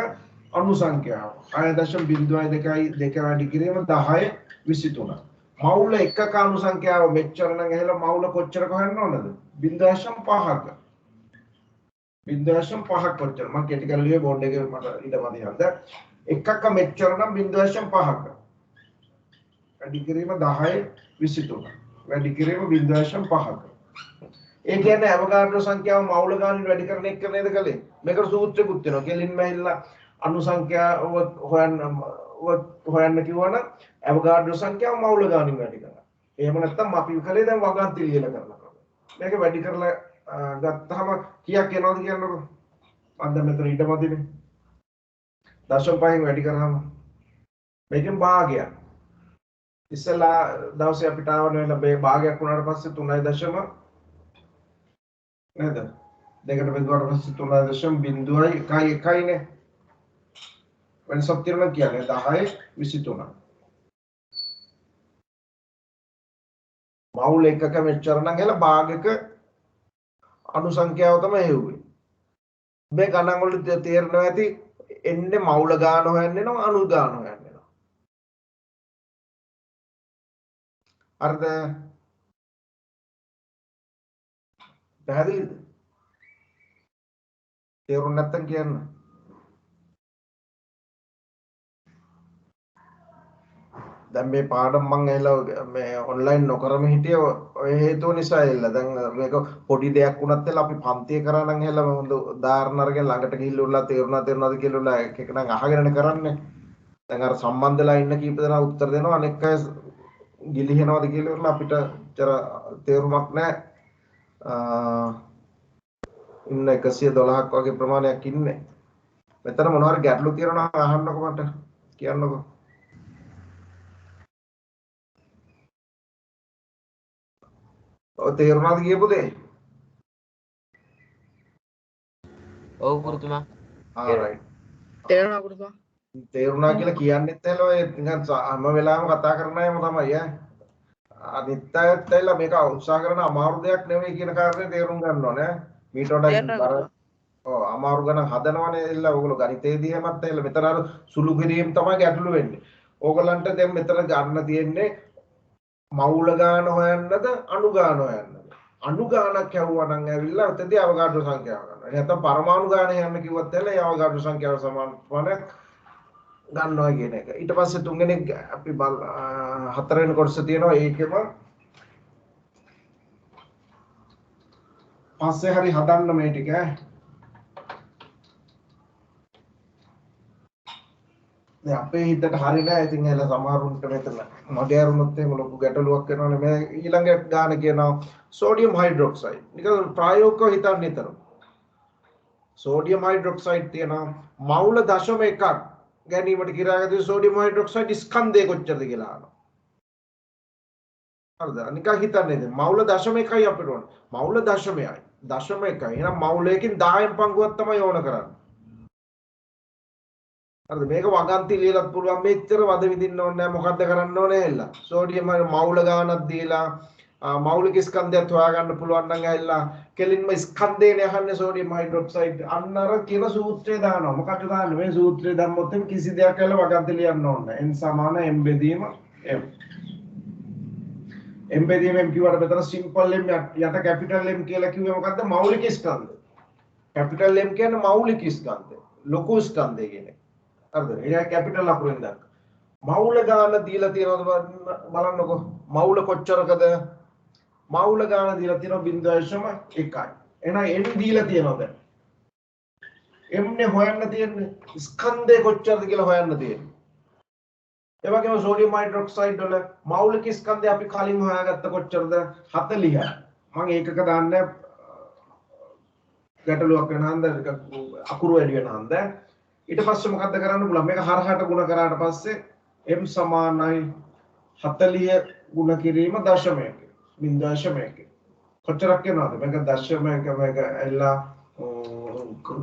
අණු සංඛ්‍යාව 6.02 වැඩි කිරීම 10 23. මවුල එකක අණු සංඛ්‍යාව මෙච්චර නම් එහෙලා මවුල කොච්චරක හොයන්න ඕනද? 0.5ක. 0.5ක් කොච්චර? මම කෙටි කරලා ලියුවේ බෝඩ් එකේ මට ඊටමදී හරිද? එකක මෙච්චර නම් 0.5ක. වැඩි කිරීම 10 23. වැඩි කිරීම 0.5ක. ඒ කියන්නේ අවගාඩ්‍රෝ සංඛ්‍යාව මවුල ගානින් වැඩි කරන එක නේද කලේ? මේකට සූත්‍රයකුත් තියෙනවා. කෙලින්ම ඇවිල්ලා අණු සංඛ්‍යාව හොයන්න කිව්වනම් අවගාඩ්‍රෝ සංඛ්‍යාව මවුල ගානින් වැඩි කරනවා. එහෙම නැත්නම් අපි කලේ දැන් වගන්ති ලියලා කරනවා. මේක වැඩි කරලා ගත්තාම කීයක් එනවද කියන්නකො? මම දැන් මෙතන ඊටමදිනේ. 0.5න් වැඩි කරාම මේකෙන් භාගයක්. ඉස්සලා දවසේ අපිට ආවන වෙන මේ භාගයක් වුණාට පස්සේ 3.0 නේද? දෙකට බෙදුවාට පස්සේ 3.01යිනේ. වෙනසක් තියෙනවා කියන්නේ 10 23. මවුල එකක මෙච්චර නම් එලා භාගයක අණු සංඛ්‍යාව තමයි හෙව්වේ. මේ ගණන් වල තේරෙනවා ඇති එන්නේ මවුල ගාන හොයන්න එනවා අණු ගාන හොයන්න එනවා. හරිද? පැහැදිලිද? තේරුම් නැත්තම් කියන්න. දැන් මේ පාඩම් මම ඇහලා මේ ඔන්ලයින් නොකරම හිටියේ ඔය හේතුව නිසා ඇවිල්ලා. දැන් මේක පොඩි දෙයක් වුණත් එලා අපි පන්තිය කරා නම් ඇහලා හොඳ උදාහරණ අරගෙන ළඟට ගිහිල්ලා තේරුණාද කියලා එක එක නම් අහගෙනනේ කරන්නේ. දැන් අර සම්බන්ධලා ඉන්න කීප දෙනා උත්තර දෙනවා අනෙක් අය ගිලිහෙනවද කියලා අපිට චර තේරුමක් නැහැ. ඉන්න 112ක් වගේ ප්‍රමාණයක් ඉන්නේ. මෙතන මොනවා හරි ගැටලු තියෙනවා නම් අහන්නකෝ මට කියන්නකෝ. ඔය තේරුණාද කියපු දේ? ඔව් ගුරුතුමා. alright. තේරුණා ගුරුතුමා. තේරුණා කියලා කියන්නෙත් නැහැ ඔය නිකන් හැම වෙලාවෙම කතා කරන අයම තමයි ඈ. අනිත් අයත් ඇවිල්ලා මේක උත්සාහ කරන අමාරු දෙයක් නෙවෙයි කියන කාරණේ තේරුම් ගන්න ඕනේ. මීට වඩා ඔව් අමාරු ගණන් හදනවනේ එilla ඕගොල්ලෝ ගණිතයේදී හැමත් ඇවිල්ලා මෙතන අර සුළු කිරීම තමයි ගැටලු වෙන්නේ. ඕගලන්ට දැන් මෙතන ගන්න තියෙන්නේ මවුල ගාන හොයන්නද අණු ගාන හොයන්නද? අණු ගානක් යවුවා නම් ඇවිල්ලා එතෙන්දී අවගාඩ්‍රෝ සංඛ්‍යාව ගන්නවා. නැත්නම් පරමාණු ගාන යන්න කිව්වත් ඇවිල්ලා ඒ අවගාඩ්‍රෝ සංඛ්‍යාව සමානව ගන්නවා කියන එක. ඊට පස්සේ තුන්වෙනි අපි හතරවෙනි කොටස තියෙනවා ඒකෙම පස්සේ හරි හදන්න මේ ටික දැන් අපේ හිතට හරි නෑ. ඉතින් එල සමහරුන්ට මෙතන මගේ අරුණොත් එහෙම ලොකු ගැටලුවක් වෙනවනේ. මේ ඊළඟ ගාන කියනවා සෝඩියම් හයිඩ්‍රොක්සයිඩ්. නිකන් ප්‍රායෝගිකව හිතන්න නිතර. සෝඩියම් හයිඩ්‍රොක්සයිඩ් තියෙනවා මවුල 0.1ක් ගැනීමට කිරාගත්තේ සෝඩියම් හයිඩ්‍රොක්සයිඩ් ස්කන්ධය කොච්චරද කියලා අහනවා. හරිද? නිකන් හිතන්නේ ඉතින් මවුල 0.1යි අපිට ඕන. මවුල 0.1යි. 0.1යි. එහෙනම් මවුලයකින් 10න් පංගුවක් තමයි ඕන කරන්නේ. හරිද? මේක වගන්ති ලියලත් පුළුවන් මෙච්චර වද විදින්න ඕනේ නැහැ. මොකද්ද කරන්න ඕනේ ඇල්ලා? සෝඩියම් මවුල ගානක් දීලා මෞලික ස්කන්ධයත් හොයාගන්න පුළුවන් නම් ඇල්ලා කෙලින්ම ස්කන්ධේනේ අහන්නේ සෝඩියම් හයිඩ්‍රොක්සයිඩ්. අන්න අර කියන සූත්‍රය දානවා. මොකක්ද දාන්නේ? මේ සූත්‍රය දැම්මොත් කිසි දෙයක් ඇල්ල වගන්ති ලියන්න ඕනේ නැහැ. n සමාන m බෙදීම m. m බෙදීම m කිව්වට මෙතන සිම්පල් m යට කැපිටල් m කියලා කිව්වේ මොකද්ද? මෞලික ස්කන්ධ. කැපිටල් m කියන්නේ මෞලික ස්කන්ධ. ලොකු ස්කන්ධය කියන එක. හරිද? ඒක කැපිටල් අකුරෙන් දාන්න. මෞල ගාන දීලා තියෙනවද බලන්නකෝ. මෞල කොච්චරකද? මෞල ගාන දීලා තියෙනවා 0.1යි. එහෙනම් n දීලා තියෙනවද? m නේ හොයන්න තියෙන්නේ. ස්කන්ධය කොච්චරද කියලා හොයන්න තියෙන්නේ. ඒ වගේම සෝඩියම් හයිඩ්‍රොක්සයිඩ් වල මෞලික ස්කන්ධය අපි කලින් හොයාගත්ත කොච්චරද? 40යි. මම ඒකක දාන්නේ ගැටලුවක් වෙන හන්ද අකුරු වැඩි වෙන හන්ද. ඊට පස්සේ මොකද්ද කරන්න පුළුවන්? මේක හරහට ಗುಣ කරාට පස්සේ m සමානයි 40 ಗುಣ කිරීම දශමයක. 0.1. කොච්චරක් වෙනවද? මේක දශමයක මේක එල්ලා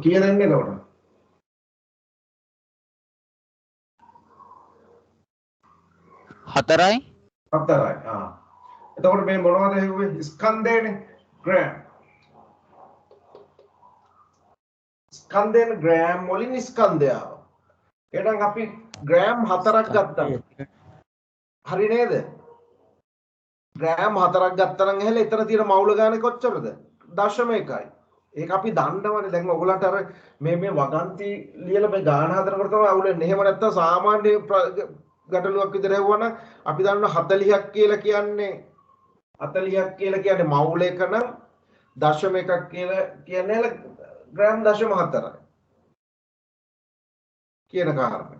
කීය දෙන්නේ එතකොට? හතරයි. එතකොට මේ මොනවද හෙව්වේ? ස්කන්ධයනේ. ග්‍රෑම්. ස්කන්ධයෙන් ග්‍රෑම් වලින් ස්කන්ධය ආවා. එහෙනම් අපි ග්‍රෑම් 4ක් ගත්තා. හරි නේද? ග්‍රෑම් 4ක් ගත්තා නම් එහෙල එතන තියෙන මවුල ගානේ කොච්චරද? 0.1යි. ඒක අපි දන්නවනේ. දැන් ඔයගලන්ට අර මේ වගන්ති ලියලා මේ ගාන හදනකොට තමයි අවුලෙන්නේ. එහෙම නැත්තම් සාමාන්‍ය ගැටලුවක් විතර හෙව්වනම් අපි දන්නවා 40ක් කියලා කියන්නේ මවුල එක නම් 0.1ක් කියලා කියන්නේ ග්‍රෑම් 0.4යි කියන කාරණය.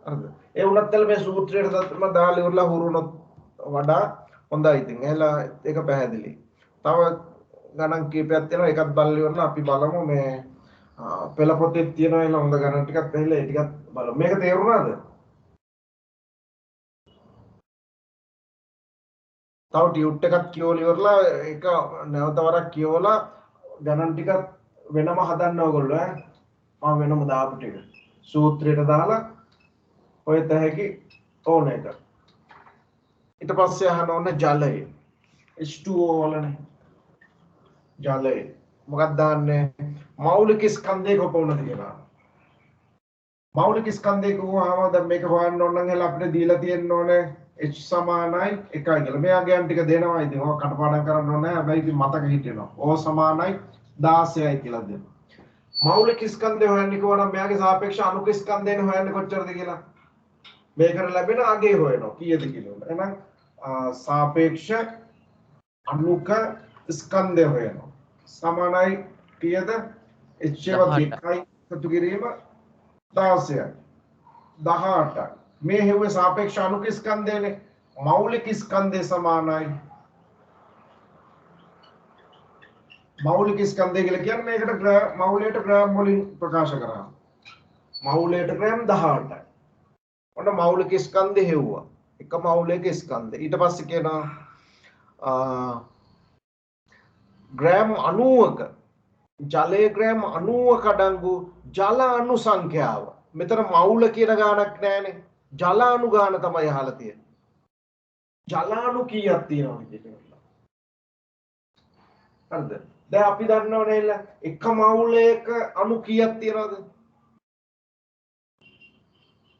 හරිද? ඒ වුණත් මේ සූත්‍රයට තමයි දාලා ඉවරලා හුරුනොත් වඩා හොඳයි. ඉතින් එහෙලා ඒක පැහැදිලි. තව ගණන් කීපයක් තියෙනවා. ඒකත් බලලා ඉවරලා අපි බලමු මේ පෙළ පොතේ තියෙන ඒ හොඳ ගණන් ටිකක් ඇහිලා ඒ ටිකත් බලමු. මේක තේරුණාද? තව ටියුට් එකක් කියවලා ඉවරලා ඒක නැවත වරක් කියවලා ගණන් ටිකක් වෙනම හදන්න ඕගොල්ලෝ මම වෙනම දාපු ටික සූත්‍රයට දාලා ඔය තැහැකි ඕන එක. ඊට පස්සේ අහන්න ඕන ජලය H2O වලනේ. ජලය මොකක්ද දාන්නේ? මෞලික ස්කන්ධය කොපමණද කියලා. මෞලික ස්කන්ධය කොහොමද දැන් මේක හොයන්න ඕන නම් අපිට දීලා තියෙන්න ඕනේ H සමානයි 1යි කියලා. මෙයාගේ යන් ටික දෙනවා. ඉතින් ඔය කටපාඩම් කරන්න ඕනේ. හැබැයි ඉතින් මතක හිටිනවා. O සමානයි 16යි කියලා දෙනවා. මෞලික ස්කන්ධය හොයන්නේ කොහොමද? මෙයාගේ සාපේක්ෂ අණුක ස්කන්ධයනේ හොයන්නේ කොච්චරද කියලා. මේකට ලැබෙන අගේ හොයනවා. කීයද කියලා. එහෙනම් සාපේක්ෂ අණුක ස්කන්ධය හොයනවා. සමානයි කීයද? H ව 2යි එකතු කිරීම 16යි 18යි. මේ හෙව්වේ සාපේක්ෂ අණුක ස්කන්ධයනේ. මෞලික ස්කන්ධය සමානයි මෞලික ස්කන්ධය කියලා කියන්නේ මේකට මෞලයට ග්‍රෑම් වලින් ප්‍රකාශ කරා. මෞලයට ග්‍රෑම් 18යි. ඔන්න මෞලික ස්කන්ධය හෙව්වා. එක මෞලික ස්කන්ධය. ඊට පස්සේ කියනවා ග්‍රෑම් 90ක ජලයේ ග්‍රෑම් 90ක අඩංගු ජල අණු සංඛ්‍යාව. මෙතන මෞල කියන ගානක් නැහැනේ. ජල අණු ගාන තමයි අහලා තියෙන්නේ. ජල අණු කීයක් තියෙනවද කියලා. හරිද? දැන් අපි දන්නවනේ නේද? එක මවුලයක අණු කීයක් තියෙනවද?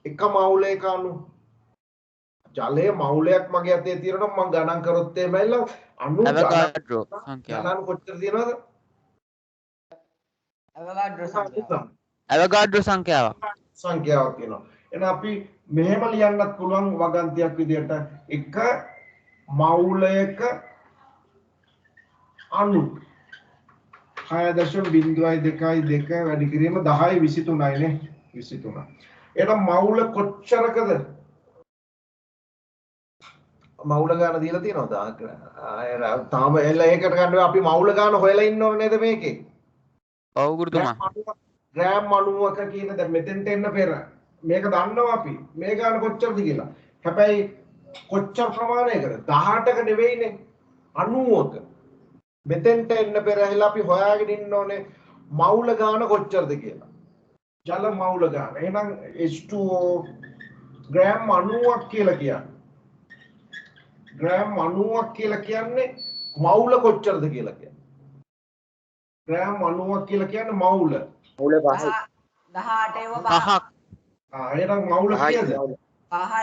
එක මවුලයක අණු ජලයේ මවුලයක් මගේ අතේ තියෙනවා මම ගණන් කරොත් එමෙයිල අණු අවගාඩ්‍රෝ සංඛ්‍යාව. ගණන් කොච්චර තියෙනවද? අවගාඩ්‍රෝ සංඛ්‍යාව. සංඛ්‍යාවක් තියෙනවා. එහෙනම් අපි මෙහෙම ලියන්නත් පුළුවන් වගන්තියක් විදිහට එක මවුලයක අණු 6.02 වැඩි කිරීම 10 23යි නේ 23. එහෙනම් මවුල කොච්චරකද? මවුල ගාන දීලා තියෙනවද? තාම එල්ල ඒකට ගන්න අපි මවුල ගාන හොයලා ඉන්න ඕනේ නේද මේකේ? ඔව් ගුරුතුමා. ග්‍රෑම් 90ක කියන දැන් මෙතෙන්ට එන්න පෙර මේක දන්නවා අපි මේ ගාන කොච්චරද කියලා. හැබැයි කොච්චර ප්‍රමාණයකද? 18ක නෙවෙයිනේ 90ක. මෙතෙන්ට එන්න පෙර ඇහිලා අපි හොයාගෙන ඉන්න ඕනේ මවුල ගාන කොච්චරද කියලා. ජල මවුල ගාන. එහෙනම් H2O ග්‍රෑම් 90ක් කියලා කියන්නේ. ග්‍රෑම් 90ක් කියලා කියන්නේ මවුල කොච්චරද කියලා කියන්නේ. ග්‍රෑම් 90ක් කියලා කියන්නේ මවුල. මූල පහයි. 5ක්. එහෙනම් මවුල කීයද?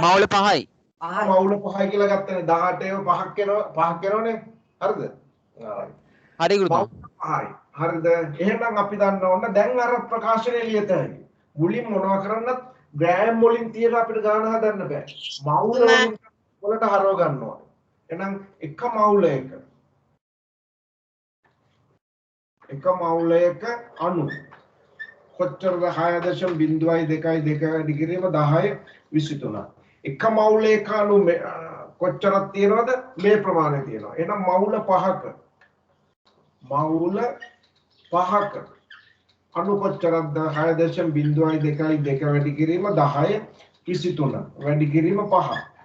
මවුල 5යි. මවුල 5යි කියලා ගත්තනේ 18 ඒව 5ක් වෙනවනේ. හරිද? හරි ගුරුතුමා. 5යි. හරිද? එහෙනම් අපි දන්න ඕන දැන් අර ප්‍රකාශනය ලියත හැකි. මුලින් මොනවා කරන්නත් ග්‍රෑම් වලින් තියලා අපිට ගාන හදන්න බෑ. මවුල වලට හරව ගන්න ඕනේ. එහෙනම් එක මවුලයක අණු කොච්චරද 6.02 වැඩි කිරීම 10 23. එක මවුලයක අණු කොච්චරක් තියෙනවද? මේ ප්‍රමාණය තියෙනවා. එහෙනම් මවුල 5ක අණු කොච්චරක්ද? 6.02 වැඩි කිරීම 10 23 වැඩි කිරීම 5.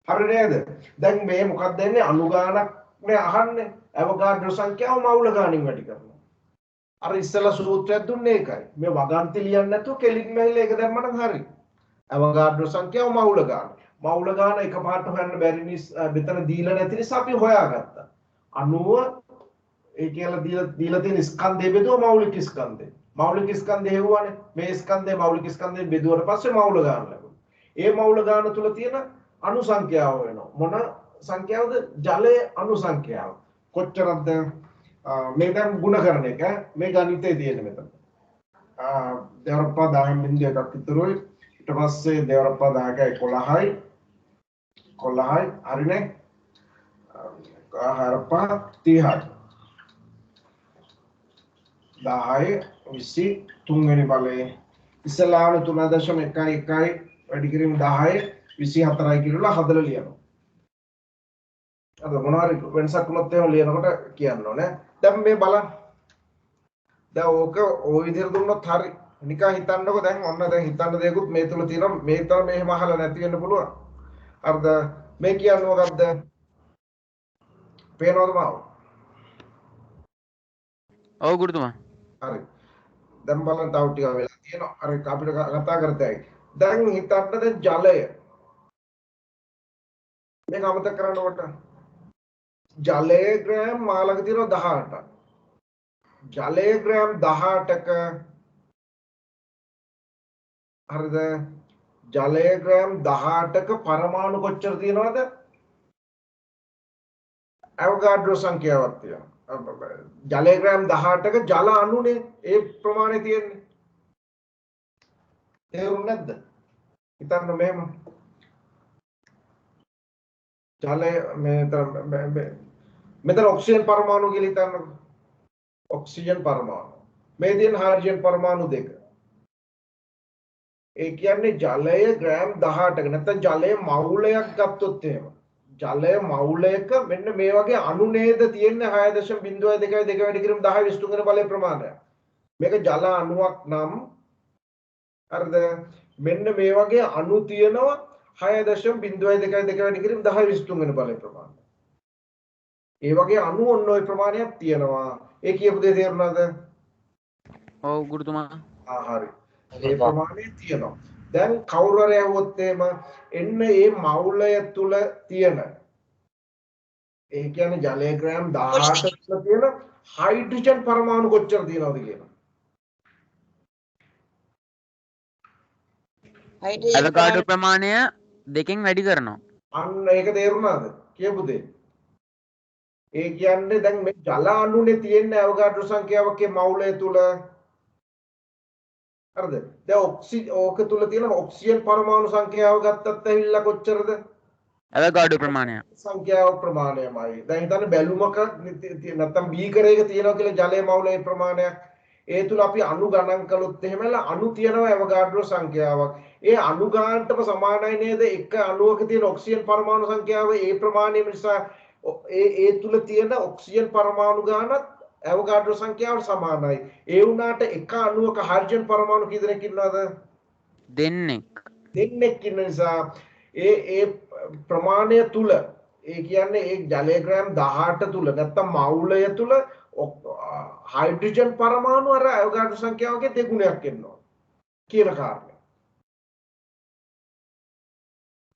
හරි නේද? දැන් මේ මොකක්ද දෙන්නේ? අණු ගානක් නේ අහන්නේ. අවගාඩ්‍රෝ සංඛ්‍යාව මවුල ගානින් වැඩි කරනවා. අර ඉස්සෙල්ලා සූත්‍රයක් දුන්නේ ඒකයි. මේ වගන්ති ලියන්නේ නැතුව කෙලින්ම ඇහිලා ඒක දැම්මනම් හරි. අවගාඩ්‍රෝ සංඛ්‍යාව මවුල ගාන. මවුල ගාන එකපාරට හොයන්න බැරි නිසා මෙතන දීලා නැති නිසා අපි හොයාගත්තා. 90 ඒ කියලා දීලා තියෙන ස්කන්ධය බෙදුව මෞලික ස්කන්ධය. මෞලික ස්කන්ධය හෙව්වනේ. මේ ස්කන්ධය මෞලික ස්කන්ධය බෙදුවට පස්සේ මවුල ගාන ලැබුණා. ඒ මවුල ගාන තුල තියෙන අණු සංඛ්‍යාව වෙනවා. මොන සංඛ්‍යාවද? ජලයේ අණු සංඛ්‍යාව. කොච්චරද? මේ දැන් ගුණ කරන එක මේ ගණිතයේ තියෙන මෙතන. දෙවරප්පා 10 බිංදුව එකක් විතරුයි. ඊට පස්සේ දෙවරප්පා 10ක 11යි. 11යි හරිනේ. හරප්පා 30යි. 10 23 වෙනි බලයේ ඉස්සලාම 3.1 වැඩි කිරීම 10 24යි කියලා හදලා ලියනවා. අද මොනවාරි වෙනසක් වුණොත් එහෙම ලියනකොට කියන්න ඕනේ. දැන් මේ බලන්න. දැන් ඕක ওই විදිහට දුන්නොත් හරි. නිකන් හිතන්නකො දැන් ඔන්න දැන් හිතන්න දෙයක්වත් මේ තුල තියෙනවා. මේ තර මෙහෙම අහලා නැති වෙන්න පුළුවන්. හරිද? මේ කියන්නේ මොකද්ද? පේනවද මාව? ඔව් ගුරුතුමා. හරි. දැන් බලන්න තව ටිකක් වෙලා තියෙනවා. අර අපිට කතා කරතයි. දැන් හිතන්න ජලය. මේක අමතක කරනකොට ජලයේ ග්‍රෑම් මාළක තියෙනවා 18ක්. ජලයේ ග්‍රෑම් 18ක හරිද? ජලයේ ග්‍රෑම් 18ක පරමාණු කොච්චර තියෙනවද? අවගාඩ්‍රෝ සංඛ්‍යාවක් තියෙනවා. ජලයේ ග්‍රෑම් 18ක ජල අණුනේ ඒ ප්‍රමාණය තියෙන්නේ. තේරුණා නැද්ද? හිතන්න මෙහෙම. ජලය මෙතන ඔක්සිජන් පරමාණු කියලා හිතන්නකො. ඔක්සිජන් පරමාණු. මේ තියෙන හයිඩ්‍රජන් පරමාණු දෙක. ඒ කියන්නේ ජලය ග්‍රෑම් 18ක නැත්නම් ජලයේ මවුලයක් ගත්තොත් එහෙම. ජලයේ මවුලයක මෙන්න මේ වගේ අණු නේද තියෙන්නේ 6.02 වැඩි කිරීම 10 23 වෙනි බලයේ ප්‍රමාණය. මේක ජල අණුවක් නම් හරිද? මෙන්න මේ වගේ අණු තියෙනවා 6.02 වැඩි කිරීම 10 23 වෙනි බලයේ ප්‍රමාණය. ඒ වගේ අණු ඔන්න ඔය ප්‍රමාණයක් තියෙනවා. ඒ කියපු දේ තේරුණාද? ඔව් ගුරුතුමා. හරි. ඒ ප්‍රමාණය තියෙනවා. දැන් කවුරු හරි ඇහුවොත් එහෙම එන්න මේ මවුලය තුල තියෙන ඒ කියන්නේ ජලයේ ග්‍රෑම් 18 තුල තියෙන හයිඩ්‍රජන් පරමාණු කොච්චර තියෙනවද කියලා. ඇවෝගාඩ්‍රෝ ප්‍රමාණය 2කින් වැඩි කරනවා. අන්න ඒක තේරුණාද? කියපු දේ. ඒ කියන්නේ දැන් මේ ජල අණුනේ තියෙන ඇවෝගාඩ්‍රෝ සංඛ්‍යාවකේ මවුලය තුල හරිද? දැන් ඕක තුල තියෙන ඔක්සිජන් පරමාණු සංඛ්‍යාව ගත්තත් ඇවිල්ලා කොච්චරද? ඇවෝගාඩ්‍රෝ ප්‍රමාණය. සංඛ්‍යාව ප්‍රමාණයමයි. දැන් හිතන්න බැලුමක නැත්තම් බීකරයක තියෙනවා කියලා ජලයේ මවුලේ ප්‍රමාණයක්. ඒ තුල අපි අණු ගණන් කළොත් එහෙමලා අණු තියෙනවා ඇවෝගාඩ්‍රෝ සංඛ්‍යාවක්. ඒ අණු ගානටම සමානයි නේද? එක අණුවක තියෙන ඔක්සිජන් පරමාණු සංඛ්‍යාව ඒ ප්‍රමාණය නිසා ඒ තුල තියෙන ඔක්සිජන් පරමාණු ගානත් ඇවෝගාඩ්‍රෝ සංඛ්‍යාවට සමානයි. ඒ වුණාට එක අණුවක හයිඩ්‍රජන් පරමාණු කී දෙනෙක් ඉන්නවද? දෙන්නෙක්. දෙන්නෙක් ඉන්න නිසා ඒ ප්‍රමාණය තුල ඒ කියන්නේ ඒ ජලයේ ග්‍රෑම් 18 තුල නැත්තම් මවුලය තුල හයිඩ්‍රජන් පරමාණු අර ඇවෝගාඩ්‍රෝ සංඛ්‍යාවකේ දෙගුණයක් එනවා කියන කාරණය.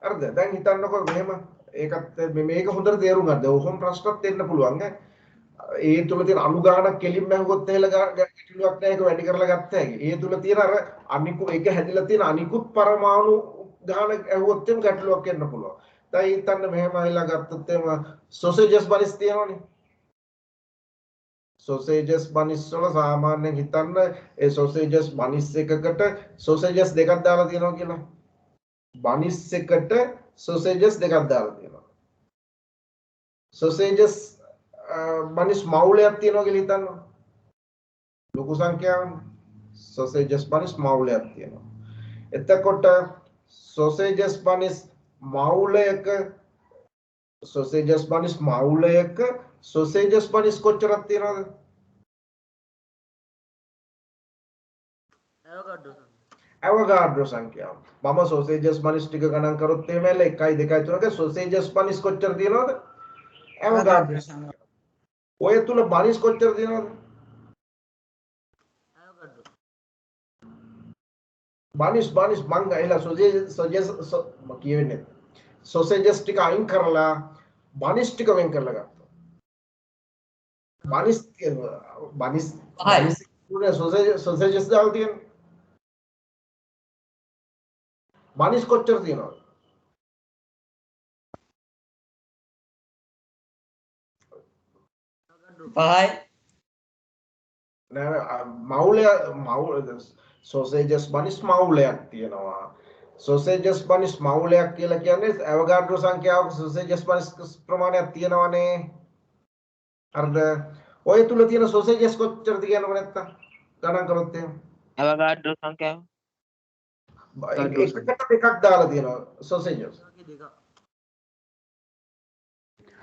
හරිද? දැන් හිතන්නකෝ මෙහෙම ඒකත් මේක හොඳට තේරුම් ගන්න. ඔහොම ප්‍රශ්නත් එන්න පුළුවන් ඈ. ඒ තුල තියෙන අණු ගානක් කෙලින්ම ඇහුවොත් එහෙල ගැටලුවක් නැහැ. ඒක වැඩි කරලා ගත්ත හැකි. ඒ තුල තියෙන අර අනිකුත් ඒක හැදිලා තියෙන අනිකුත් පරමාණු ගාන ඇහුවොත් එම් ගැටලුවක් එන්න පුළුවන්. දැන් හිතන්න මෙහෙම ඇවිල්ලා ගත්තොත් එම සොසේජස් බනිස් තියෙනවනේ. සොසේජස් බනිස් වල සාමාන්‍යයෙන් හිතන්න ඒ සොසේජස් බනිස් එකකට සොසේජස් දෙකක් දාලා තියෙනවා කියලා. බනිස් එකට සොසේජස් දෙකක් දාලා තියෙනවා. සොසේජස් බනිස් මවුලයක් තියෙනවා කියලා හිතන්න. ලොකු සංඛ්‍යාවනේ. සොසේජස් බනිස් මවුලයක් තියෙනවා. එතකොට සොසේජස් බනිස් මවුලයක සොසේජස් බනිස් මවුලයක සොසේජස් බනිස් කොච්චරක් තියෙනවද? ඇවෝගාඩ්‍රෝ සංඛ්‍යාව. මම සොසේජස් බනිස් ටික ගණන් කරොත් එහෙම ඇල්ල 1 2 3ක සොසේජස් බනිස් කොච්චර තියෙනවද? ඇවෝගාඩ්‍රෝ සංඛ්‍යාව. ඔය තුල බනිස් කොච්චර තියෙනවද? බනිස් මං ගහලා සොසේජස් කියවෙන්නේ. සොසේජස් ටික අයින් කරලා බනිස් ටික වෙන් කරලා ගත්තා. බනිස් සොසේජස් දාලා තියෙනවා. බනිස් කොච්චර තියෙනවද? පහයි. නෑ මවුලය සොසේජස් බනිස් මවුලයක් තියෙනවා. සොසේජස් බනිස් මවුලයක් කියලා කියන්නේ ඇවෝගාඩ්‍රෝ සංඛ්‍යාවක සොසේජස් බනිස් ප්‍රමාණයක් තියෙනවනේ. හරිද? ඔය තුල තියෙන සොසේජස් කොච්චරද කියනකො නැත්තම් ගණන් කරොත් එහෙම. ඇවෝගාඩ්‍රෝ සංඛ්‍යාව එකට දෙකක් දාලා තියෙනවා සොසේජස්.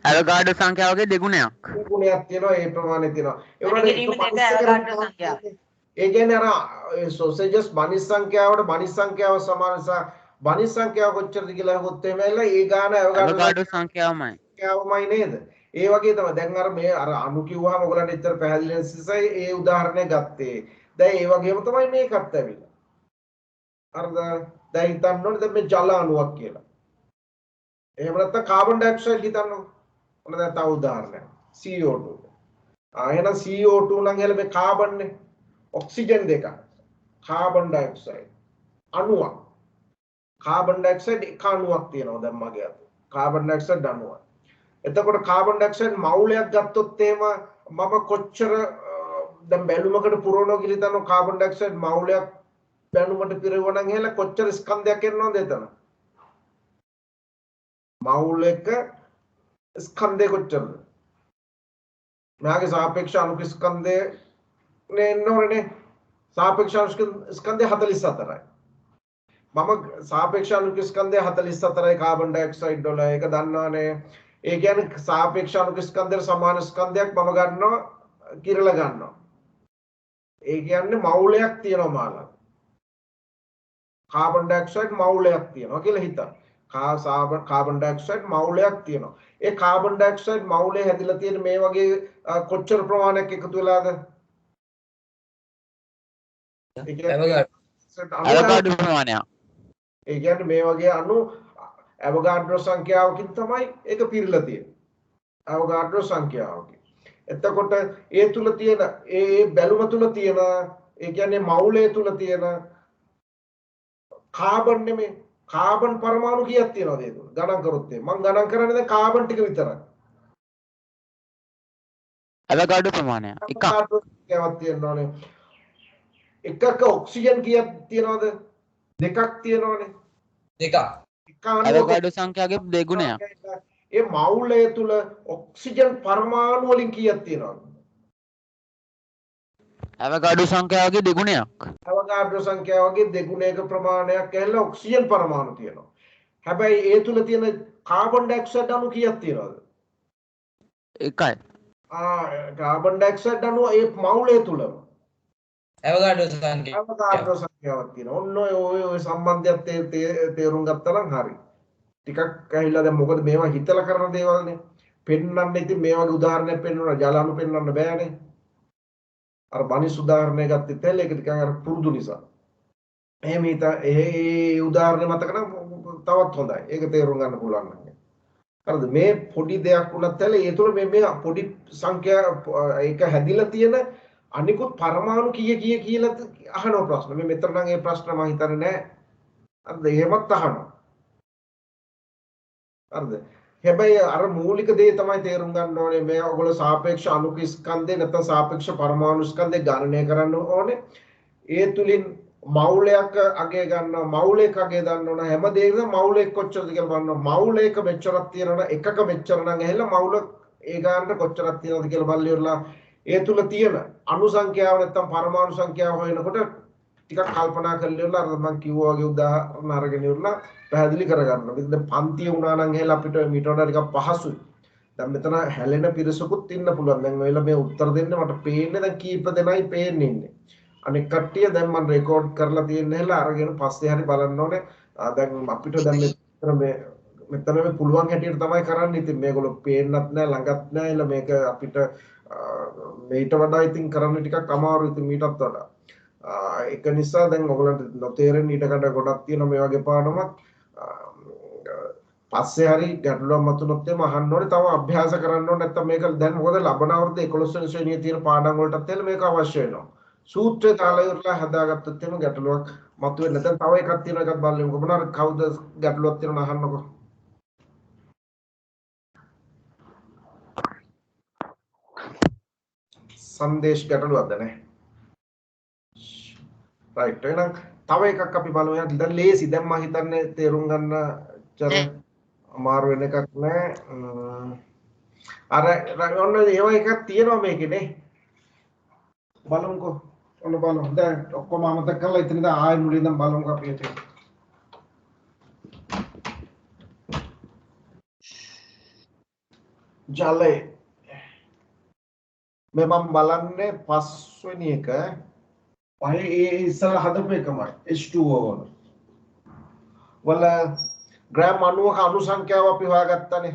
ඇවෝගාඩ්‍රෝ සංඛ්‍යාවකේ දෙගුණයක්. ගුණයක් තියෙනවා ඒ ප්‍රමාණය තියෙනවා. ඒ කියන්නේ අර සොසේජස් බනිස් සංඛ්‍යාවට බනිස් සංඛ්‍යාව සමාන නිසා බනිස් සංඛ්‍යාව කොච්චරද කියලා අහුවොත් එහෙම ඇවිල්ලා ඒ ගාන ඇවෝගාඩ්‍රෝ සංඛ්‍යාවමයි නේද? ඒ වගේ තමයි දැන් අර මේ අර අණු කිව්වහම ඔයගලන්ට ඇත්තට පැහැදිලි නිසා ඒ උදාහරණය ගත්තේ. දැන් ඒ වගේම තමයි මේකත් ඇවිල්ලා. හරිද? දැන් හිතන්න ඕනේ දැන් මේ ජල අණුවක් කියලා. එහෙම නැත්නම් කාබන් ඩයොක්සයිඩ් හිතන්නකො. ඔන්න දැන් තව උදාහරණයක්. CO2. එහෙනම් CO2 නම් එළ මේ කාබන්නේ ඔක්සිජන් දෙක. කාබන් ඩයොක්සයිඩ් අණුවක්. කාබන් ඩයොක්සයිඩ් එක අණුවක් තියෙනවා දැන් මගේ අතේ. කාබන් ඩයොක්සයිඩ් අණුවක්. එතකොට කාබන් ඩයොක්සයිඩ් මවුලයක් ගත්තොත් එහෙම මම කොච්චර දැන් බැලුමකට පුරවනවා කියලා හිතනවා කාබන් ඩයොක්සයිඩ් මවුලයක් බැලුමට පිරවුවා නම් එහෙල කොච්චර ස්කන්ධයක් එනවද එතන? මවුලක ස්කන්ධය කොච්චරද? මෙයාගේ සාපේක්ෂ අණු ස්කන්ධය නේ සාපේක්ෂ අණු ස්කන්ධය 44යි. මම සාපේක්ෂ අණු ස්කන්ධය 44යි කාබන් ඩයොක්සයිඩ් වල ඒක දන්නවනේ. ඒ කියන්නේ සාපේක්ෂ අණු ස්කන්ධයට සමාන ස්කන්ධයක් මම ගන්නවා කිරලා ගන්නවා. ඒ කියන්නේ මවුලයක් තියෙනවා මාළා. කාබන් ඩයොක්සයිඩ් මවුලයක් තියෙනවා කියලා හිතන්න. කාබන් ඩයොක්සයිඩ් මවුලයක් තියෙනවා. ඒ කාබන් ඩයොක්සයිඩ් මවුලේ හැදිලා තියෙන මේ වගේ කොච්චර ප්‍රමාණයක් එකතු වෙලාද? ඇවෝගාඩ්‍රෝ ප්‍රමාණයක්. ඒ කියන්නේ මේ වගේ අණු ඇවෝගාඩ්‍රෝ සංඛ්‍යාවකින් තමයි ඒක පිරලා තියෙන්නේ. ඇවෝගාඩ්‍රෝ සංඛ්‍යාවකින්. එතකොට ඒ තුල තියෙන ඒ බැලුම තුල තියෙන ඒ කියන්නේ මවුලයේ තුල තියෙන කාබන් නෙමෙයි කාබන් පරමාණු කීයක් තියෙනවද ඒ තුල? ගණන් කරොත් මම ගණන් කරන්නේ දැන් කාබන් ටික විතරයි. ඇවෝගාඩ්‍රෝ ප්‍රමාණය එකක්. සංඛ්‍යාවක් තියෙනවනේ. එකක ඔක්සිජන් කීයක් තියෙනවද? දෙකක් තියෙනවනේ. දෙකක්. එක අණුවක ඇවෝගාඩ්‍රෝ සංඛ්‍යාවගේ දෙගුණයක්. ඒ මවුලය තුල ඔක්සිජන් පරමාණු වලින් කීයක් තියෙනවද? ඇවෝගාඩ්‍රෝ සංඛ්‍යාවගේ දෙගුණයක්. අවගාඩ්‍රෝ සංඛ්‍යාවගේ දෙගුණයක ප්‍රමාණයක් ඇවිල්ලා ඔක්සිජන් පරමාණු තියෙනවා. හැබැයි ඒ තුල තියෙන කාබන් ඩයොක්සයිඩ් අණු කීයක් තියෙනවද? එකයි. කාබන් ඩයොක්සයිඩ් අණු ඒ මවුලය තුලම ඇවෝගාඩ්‍රෝ සංඛ්‍යාව. අවගාඩ්‍රෝ සංඛ්‍යාවක් තියෙනවා. ඔන්න ඔය සම්බන්ධයක් තේරුම් ගත්තා නම් හරි. ටිකක් ඇහිලා දැන් මොකද මේවා හිතලා කරන දේවල්නේ. පෙන්නන්න ඉතින් මේ වගේ උදාහරණයක් පෙන්නනවා ජල අණු පෙන්නන්න බෑනේ. අර බනිස් උදාහරණය ගත්තේ තෙල් ඒක ටිකක් අර පුරුදු නිසා. එහෙම ඒ උදාහරණය මතක නම් තවත් හොඳයි. ඒක තේරුම් ගන්න පුළුවන් නම්. හරිද? මේ පොඩි දෙයක් වුණත් තැල ඒ තුළ මේ පොඩි සංඛ්‍යා ඒක හැදිලා තියෙන අනිකුත් පරමාණු කීය කියලා අහන ප්‍රශ්න. මේ මෙතන නම් ඒ ප්‍රශ්න මම හිතන්නේ නැහැ. හරිද? එහෙමත් අහනවා. හරිද? හැබැයි අර මූලික දේ තමයි තේරුම් ගන්න ඕනේ මේ ඔයගොල්ලෝ සාපේක්ෂ අණුක ස්කන්ධේ නැත්නම් සාපේක්ෂ පරමාණු ස්කන්ධේ ගණනය කරන්න ඕනේ. ඒ තුලින් මවුලයක් අගය ගන්නවා මවුලයක අගය දන්න ඕන හැම දෙයකම මවුලයක කොච්චරද කියලා බලනවා. මවුලයක මෙච්චරක් තියෙනවා එකක මෙච්චර නම් ඇහෙලා මවුල ඒ ගානට කොච්චරක් තියෙනවද කියලා බලලා ඉවරලා ඒ තුල තියෙන අණු සංඛ්‍යාව නැත්නම් පරමාණු සංඛ්‍යාව හොයනකොට ටිකක් කල්පනා කරලා ඉවරලා අර මම කිව්වා වගේ උදාහරණ අරගෙන ඉවරලා පැහැදිලි කරගන්න. ඉතින් දැන් පන්තිය වුණා නම් එහෙලා අපිට මීට වඩා ටිකක් පහසුයි. දැන් මෙතන හැලෙන පිරිසකුත් ඉන්න පුළුවන්. දැන් ඔයලා මේ උත්තර දෙන්න මට පේන්නේ දැන් කීප දෙනයි පේන්නේ ඉන්නේ. අනෙක් කට්ටිය දැන් මම රෙකෝඩ් කරලා තියෙන හැලා අරගෙන පස්සේ හරි බලන්න ඕනේ. දැන් අපිට දැන් මෙතන මේ පුළුවන් හැටියට තමයි කරන්නේ. ඉතින් මේගොල්ලෝ පේන්නත් නැහැ ළඟත් නැහැ. එල මේක අපිට මේට වඩා ඉතින් කරන්න ටිකක් අමාරුයි. ඉතින් මීටත් වඩා ඒක නිසා දැන් ඔයගලන්ට නොතේරෙන ඊට කඩ ගොඩක් තියෙන මේ වගේ පාඩමක් පස්සේ හරි ගැටලුවක් මතුනොත් එම අහන්න ඕනේ. තව අභ්‍යාස කරන්න ඕනේ. නැත්නම් මේක දැන් මොකද ලබන අවුරුද්ද 11 වෙනි ශ්‍රේණියේ තියෙන පාඩම් වලටත් එල මේක අවශ්‍ය වෙනවා. සූත්‍රය තාලා ඉවරලා හදාගත්තොත් එම ගැටලුවක් මතුවෙන්නේ නැත්නම් තව එකක් තියෙනවා එකක් බලමු. මොනවා කවුද ගැටලුවක් තියෙනවා අහන්නකො. සංදේශ ගැටලුවක්ද නැහැ. රයිට් එහෙනම් තව එකක් අපි බලමු. දැන් ලේසි. දැන් මම හිතන්නේ තේරුම් ගන්න චර අමාරු වෙන එකක් නෑ. අර ඔන්න ඒව එකක් තියෙනවා මේකේ නේ. බලමුකෝ. ඔන්න බලමු. දැන් ඔක්කොම අමතක කරලා ඉතින් දැන් ආයෙ මුලින් ඉඳන් බලමුකෝ අපි ඒක. ජලය. මේ මම බලන්නේ පස්වෙනි එක. පහේ ඒ ඉස්සලා හදපු එකමයි H2O වල ග්‍රෑම් 90ක අණු සංඛ්‍යාව අපි හොයාගත්තානේ.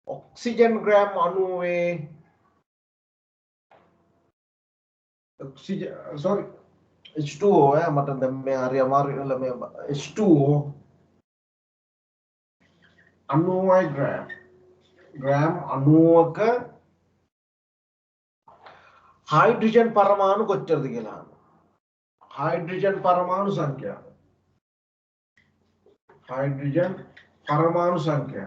Oxygen gram 90 oxygen sorry H2O මට දැන් මේ හරි අමාරු වෙලා මේ H2O 90යි ග්‍රෑම් 90ක හයිඩ්‍රජන් පරමාණු කොච්චරද කියලා අහනවා. हाइड्रोजन परमाणु संख्या हाइड्रोजन परमाणु संख्या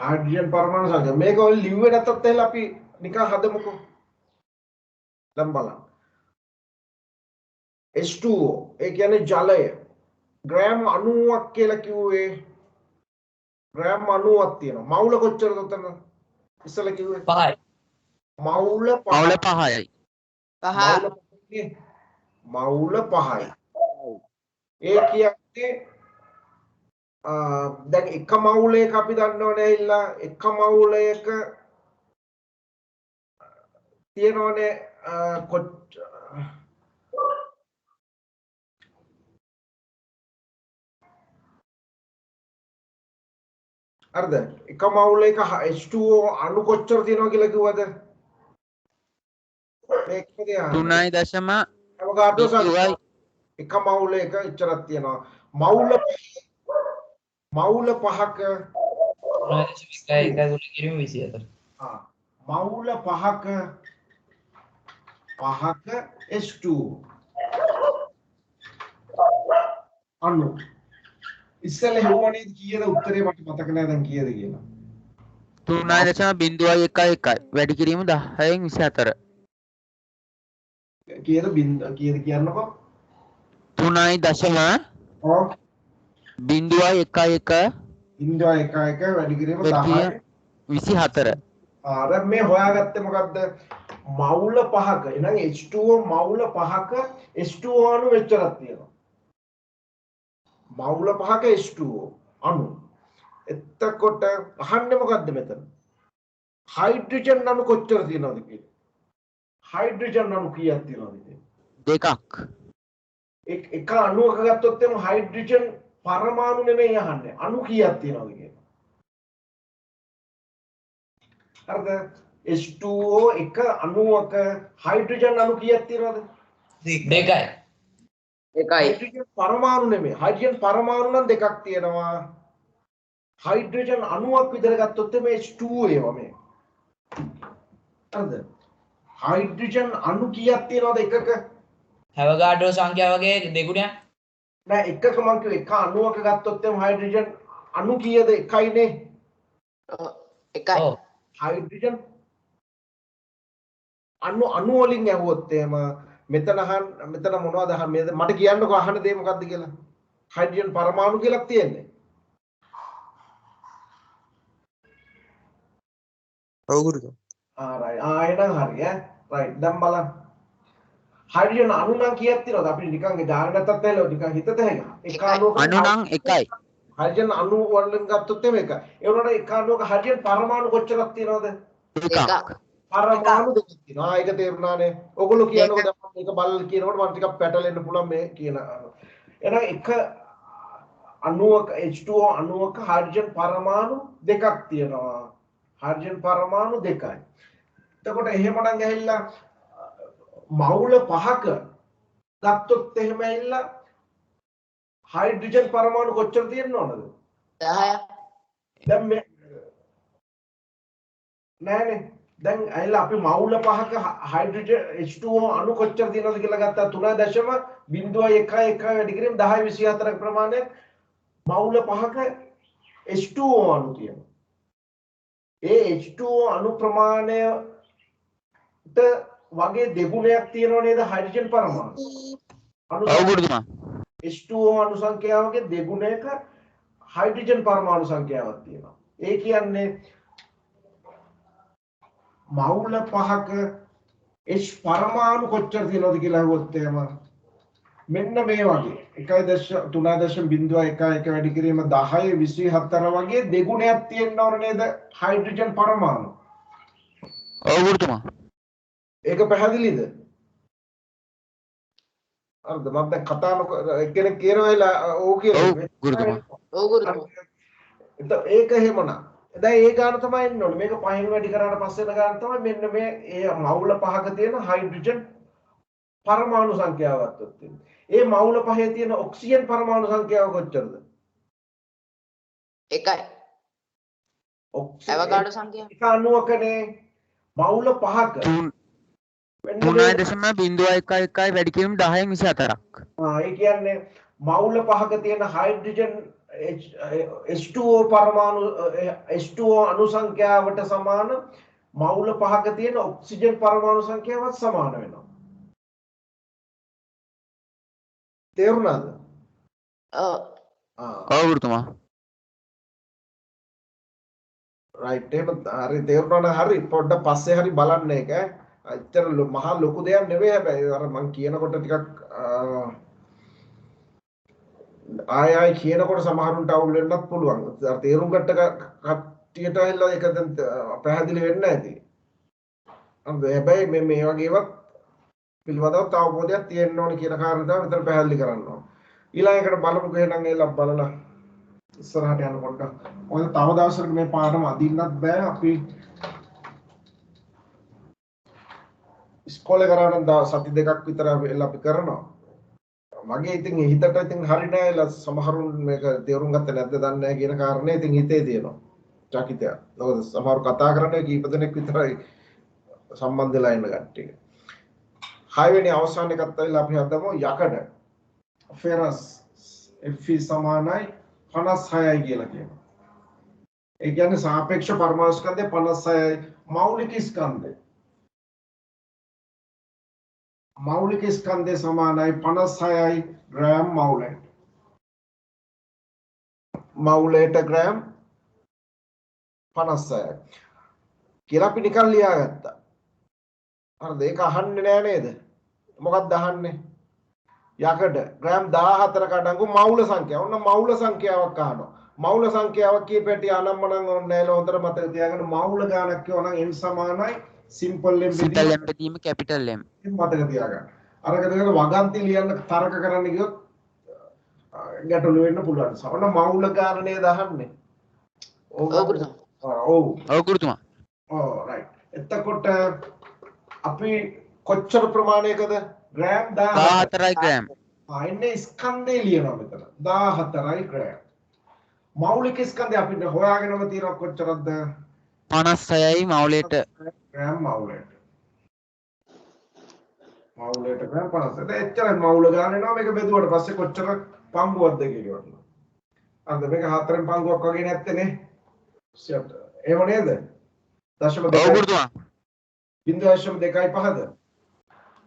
हाइड्रोजन परमाणु संख्या මේක ඔය ලිව්වේ නැත්තත් එහෙලා අපි නිකන් හදමුකෝ. දැන් බලන්න. H2O ඒ කියන්නේ ජලය ග්‍රෑම් 90ක් කියලා කිව්වේ ග්‍රෑම් 90ක් තියෙනවා. මවුල කොච්චරද උතන ඉස්සලා කිව්වේ? 5යි. මවුල 5යි. මවුල 5යි. ඒ කියන්නේ දැන් එක මවුලයක අපි දන්නවනේ ඇහිලා එක මවුලයක තියෙනවනේ හරිද? එක මවුලයක H2O අණු කොච්චර තියෙනවා කියලා කිව්වද? 3.5 අවකාඩෝ බිඳුවයි එක මවුල එක එච්චරක් තියෙනවා. මවුල පහක 3.1 ගුණ කිරීම 24. මවුල පහක H2O අණු ඉස්සෙල්ලා හෙවුවනේ කීයද උත්තරේ මට මතක නෑ දැන් කීයද කියලා. 3.01 වැඩි කිරීම 10න් 24 කීයද කීයද කියන්නකෝ. 3.01 ඔව් 0.11 0.11 වැඩි කිරීම වැඩි 10. කිරීම 24 දැන් මේ හොයාගත්තේ මොකද්ද? මවුල පහක. එහෙනම් H2O මවුල පහක H2O අණු මෙච්චරක් තියෙනවා. මවුල පහක H2O අණු. එතකොට අහන්නේ මොකද්ද මෙතන? හයිඩ්‍රජන් අණු කොච්චර තියෙනවද කියලා. හයිඩ්‍රජන් අණු කීයක් තියෙනවද කියලා. දෙකක් එක අණුවක ගත්තොත් එම හයිඩ්‍රජන් පරමාණු නෙමෙයි අහන්නේ. අණු කීයක් තියෙනවද කියලා. හරිද? H2O එක අණුවක හයිඩ්‍රජන් අණු කීයක් තියෙනවද? දෙකයි. හයිඩ්‍රජන් පරමාණු නෙමෙයි. හයිඩ්‍රජන් පරමාණු නම් දෙකක් තියෙනවා. හයිඩ්‍රජන් අණුවක් විතර ගත්තොත් මේ H2O ඒවා මේ. හරිද? හයිඩ්‍රජන් අණු කීයක් තියෙනවද එකක? හැවගාඩෝ සංඛ්‍යාව වගේ දෙගුණයක්. නෑ එකක මං කිව්වේ එක අණුවක ගත්තොත් එම් හයිඩ්‍රජන් අණු කීයද? එකයිනේ. එකයි. ඔව්. හයිඩ්‍රජන් අණු වලින් ඇහුවොත් එහෙම මෙතන මොනවද අහන්නේ? මට කියන්නකෝ අහන දේ මොකද්ද කියලා. හයිඩ්‍රජන් පරමාණු කියලා තියෙන්නේ. ඔව් ගුරුතුමා. right. එහෙනම් හරි ඈ. right. දැන් බලන්න. හයිඩ්‍රජන් අණු නම් කීයක් තියෙනවද? අපි නිකන් ගාන ගත්තත් ඇහලා නිකන් හිතට හැගෙන. එක අණුවක අණු නම් එකයි හයිඩ්‍රජන් අණු වලින් ගත්තොත් එම එකයි. ඒ වුණාට එක අණුවක හයිඩ්‍රජන් පරමාණු කොච්චරක් තියෙනවද? දෙකක් පරමාණු දෙකක් තියෙනවා. ඒක තේරුණානේ. ඔයගොල්ලෝ කියනකොට දැන් මේක බලලා කියනකොට මම ටිකක් පැටලෙන්න පුළුවන් මේ කියන. එහෙනම් එක අණුවක H2O අණුවක හයිඩ්‍රජන් පරමාණු දෙකක් තියෙනවා. හයිඩ්‍රජන් පරමාණු දෙකයි. එතකොට එහෙමනම් ඇහිලා මවුල පහක ගත්තොත් එහෙම ඇහිලා හයිඩ්‍රජන් පරමාණු කොච්චර තියෙන්න ඕනද? 10ක්. දැන් මේ නෑනේ. දැන් ඇහිලා අපි මවුල පහක හයිඩ්‍රජන් H2O අණු කොච්චර තියෙනවද කියලා ගත්තා 3.01 වැඩි කිරීම 10/24ක ප්‍රමාණය මවුල පහක H2O අණු තියෙනවා. ඒ H2O අණු ප්‍රමාණයට වගේ දෙගුණයක් තියෙනව නේද හයිඩ්‍රජන් පරමාණු? ඔව් ගුරුතුමා H2O අණු සංඛ්‍යාවගේ දෙගුණයක හයිඩ්‍රජන් පරමාණු සංඛ්‍යාවක් තියෙනවා. ඒ කියන්නේ මවුල පහක H පරමාණු කොච්චර තියෙනවද කියලා අහුවොත් එහෙම මෙන්න මේ වගේ 1.3.01 වැඩි කිරීම 10/24 වගේ දෙගුණයක් තියෙන්න ඕන නේද හයිඩ්‍රජන් පරමාණු? ඔව් ගුරුතුමා ඒක පැහැදිලිද? හරිද? මම දැන් කතා කෙනෙක් කියනවා ඕක කියලා. ඔව් ගුරුතුමා ඔව් ගුරුතුමා. ඒක එහෙමනම් දැන් ඒ ගාන තමයි එන්න ඕනේ. මේක පහින් වැඩි කරාට පස්සේ එන ගාන තමයි මෙන්න මේ ඒ මවුල පහක තියෙන හයිඩ්‍රජන් පරමාණු සංඛ්‍යාව ගත්තොත් තියෙන්නේ. ඒ මවුල පහේ තියෙන ඔක්සිජන් පරමාණු සංඛ්‍යාව කොච්චරද? එකයි. අවකාඩෝ සංඛ්‍යාව. එක අණුවකනේ මවුල පහක 3.01 වැඩි කිරීම 10/24ක් ඒ කියන්නේ මවුල පහක තියෙන හයිඩ්‍රජන් H2O පරමාණු H2O අණු සංඛ්‍යාවට සමාන මවුල පහක තියෙන ඔක්සිජන් පරමාණු සංඛ්‍යාවත් සමාන වෙනවා. තේරුණාද? ඔව්. ඔව් ගුරුතුමා රයිට් එහෙම හරි තේරුණා නම් හරි පොඩ්ඩක් පස්සේ හරි බලන්න ඒක අච්චර මහා ලොකු දෙයක් නෙවෙයි හැබැයි අර මම කියනකොට ටිකක් ආය කියනකොට සමහරුන්ට අවුල් වෙන්නත් පුළුවන්. අර තේරුම් ගත්ත කට්ටියට ඇවිල්ලා ඒක දැන් පැහැදිලි වෙන්න ඇති. හැබැයි මේ වගේ ඒවා පිළිබඳව අවබෝධයක් තියෙන්න ඕනේ කියන කාරණා තමයි විතර පැහැදිලි කරන්න ඕනේ. ඊළඟට බලමුකෝ එහෙනම් ඒලා බලලා ඉස්සරහට යන පොඩ්ඩක්. ඔය තව දවසකට මේ පාඩම අදින්නත් බෑ අපි ඉස්කෝලේ කරා නම් සති දෙකක් විතර වෙලා අපි කරනවා. මගේ ඉතින් හිතට ඉතින් හරි නෑලා සමහරුන් මේක තේරුම් ගත්තේ නැද්ද දන්නේ නැහැ කියන කාරණේ ඉතින් හිතේ තියෙනවා. චකිතය. මොකද සමහර කතා කරන්නේ කීප දෙනෙක් විතරයි සම්බන්ධ වෙලා ඉන්න කට්ටිය. 6 වෙනි අවසාන එකත් ඇවිල්ලා අපි හදමු යකඩ. ෆෙරස් Fe සමානයි 56යි කියලා කියනවා. ඒ කියන්නේ සාපේක්ෂ පරමාණු ස්කන්ධය 56යි මෞලික ස්කන්ධය. මෞලික ස්කන්ධය සමානයි 56යි ග්‍රෑම් මෞලයට. මෞලයට ග්‍රෑම් 56යි. කියලා අපි නිකන් ලියාගත්තා. හරිද? ඒක අහන්නේ නෑ නේද? මොකක්ද අහන්නේ? යකඩ ග්‍රෑම් 14ක අඩංගු මෞල සංඛ්‍යාව. ඔන්න මෞල සංඛ්‍යාවක් අහනවා. මෞල සංඛ්‍යාවක් කීපෙටි අනම්මනම් ඕනේ නැහැ. හොඳට මතක තියාගන්න මෞල ගානක් කියවනම් n සමානයි සිම්පල් m සිම්පල් M බෙදීම කැපිටල් M. මතක තියාගන්න. අරක දෙක වගන්ති ලියන්න තරක කරන්න ගියොත් ගැටලු වෙන්න පුළුවන්. ඔන්න මෞල ගාන නේද අහන්නේ? ඔව් ගුරුතුමා. රයිට්. එතකොට අපි කොච්චර ප්‍රමාණයකද? Gram 14යි gram. එන්නේ ස්කන්ධය ලියනවා මෙතන 14යි ග්‍රෑම්. මෞලික ස්කන්ධය අපිට හොයාගෙනම තියෙනවා කොච්චරද? 56යි මෞලයට ග්‍රෑම් මෞලයට. මෞලයට ග්‍රෑම් 56. එච්චරයි මෞල ගාන එනවා. මේක බෙදුවට පස්සේ කොච්චර පංගුවක්ද කියලා. අද මේක හතරෙන් පංගුවක් වගේ නැත්තේනේ. එහෙම නේද? දශම ඔව් ගුරුතුමා. 0.25ද?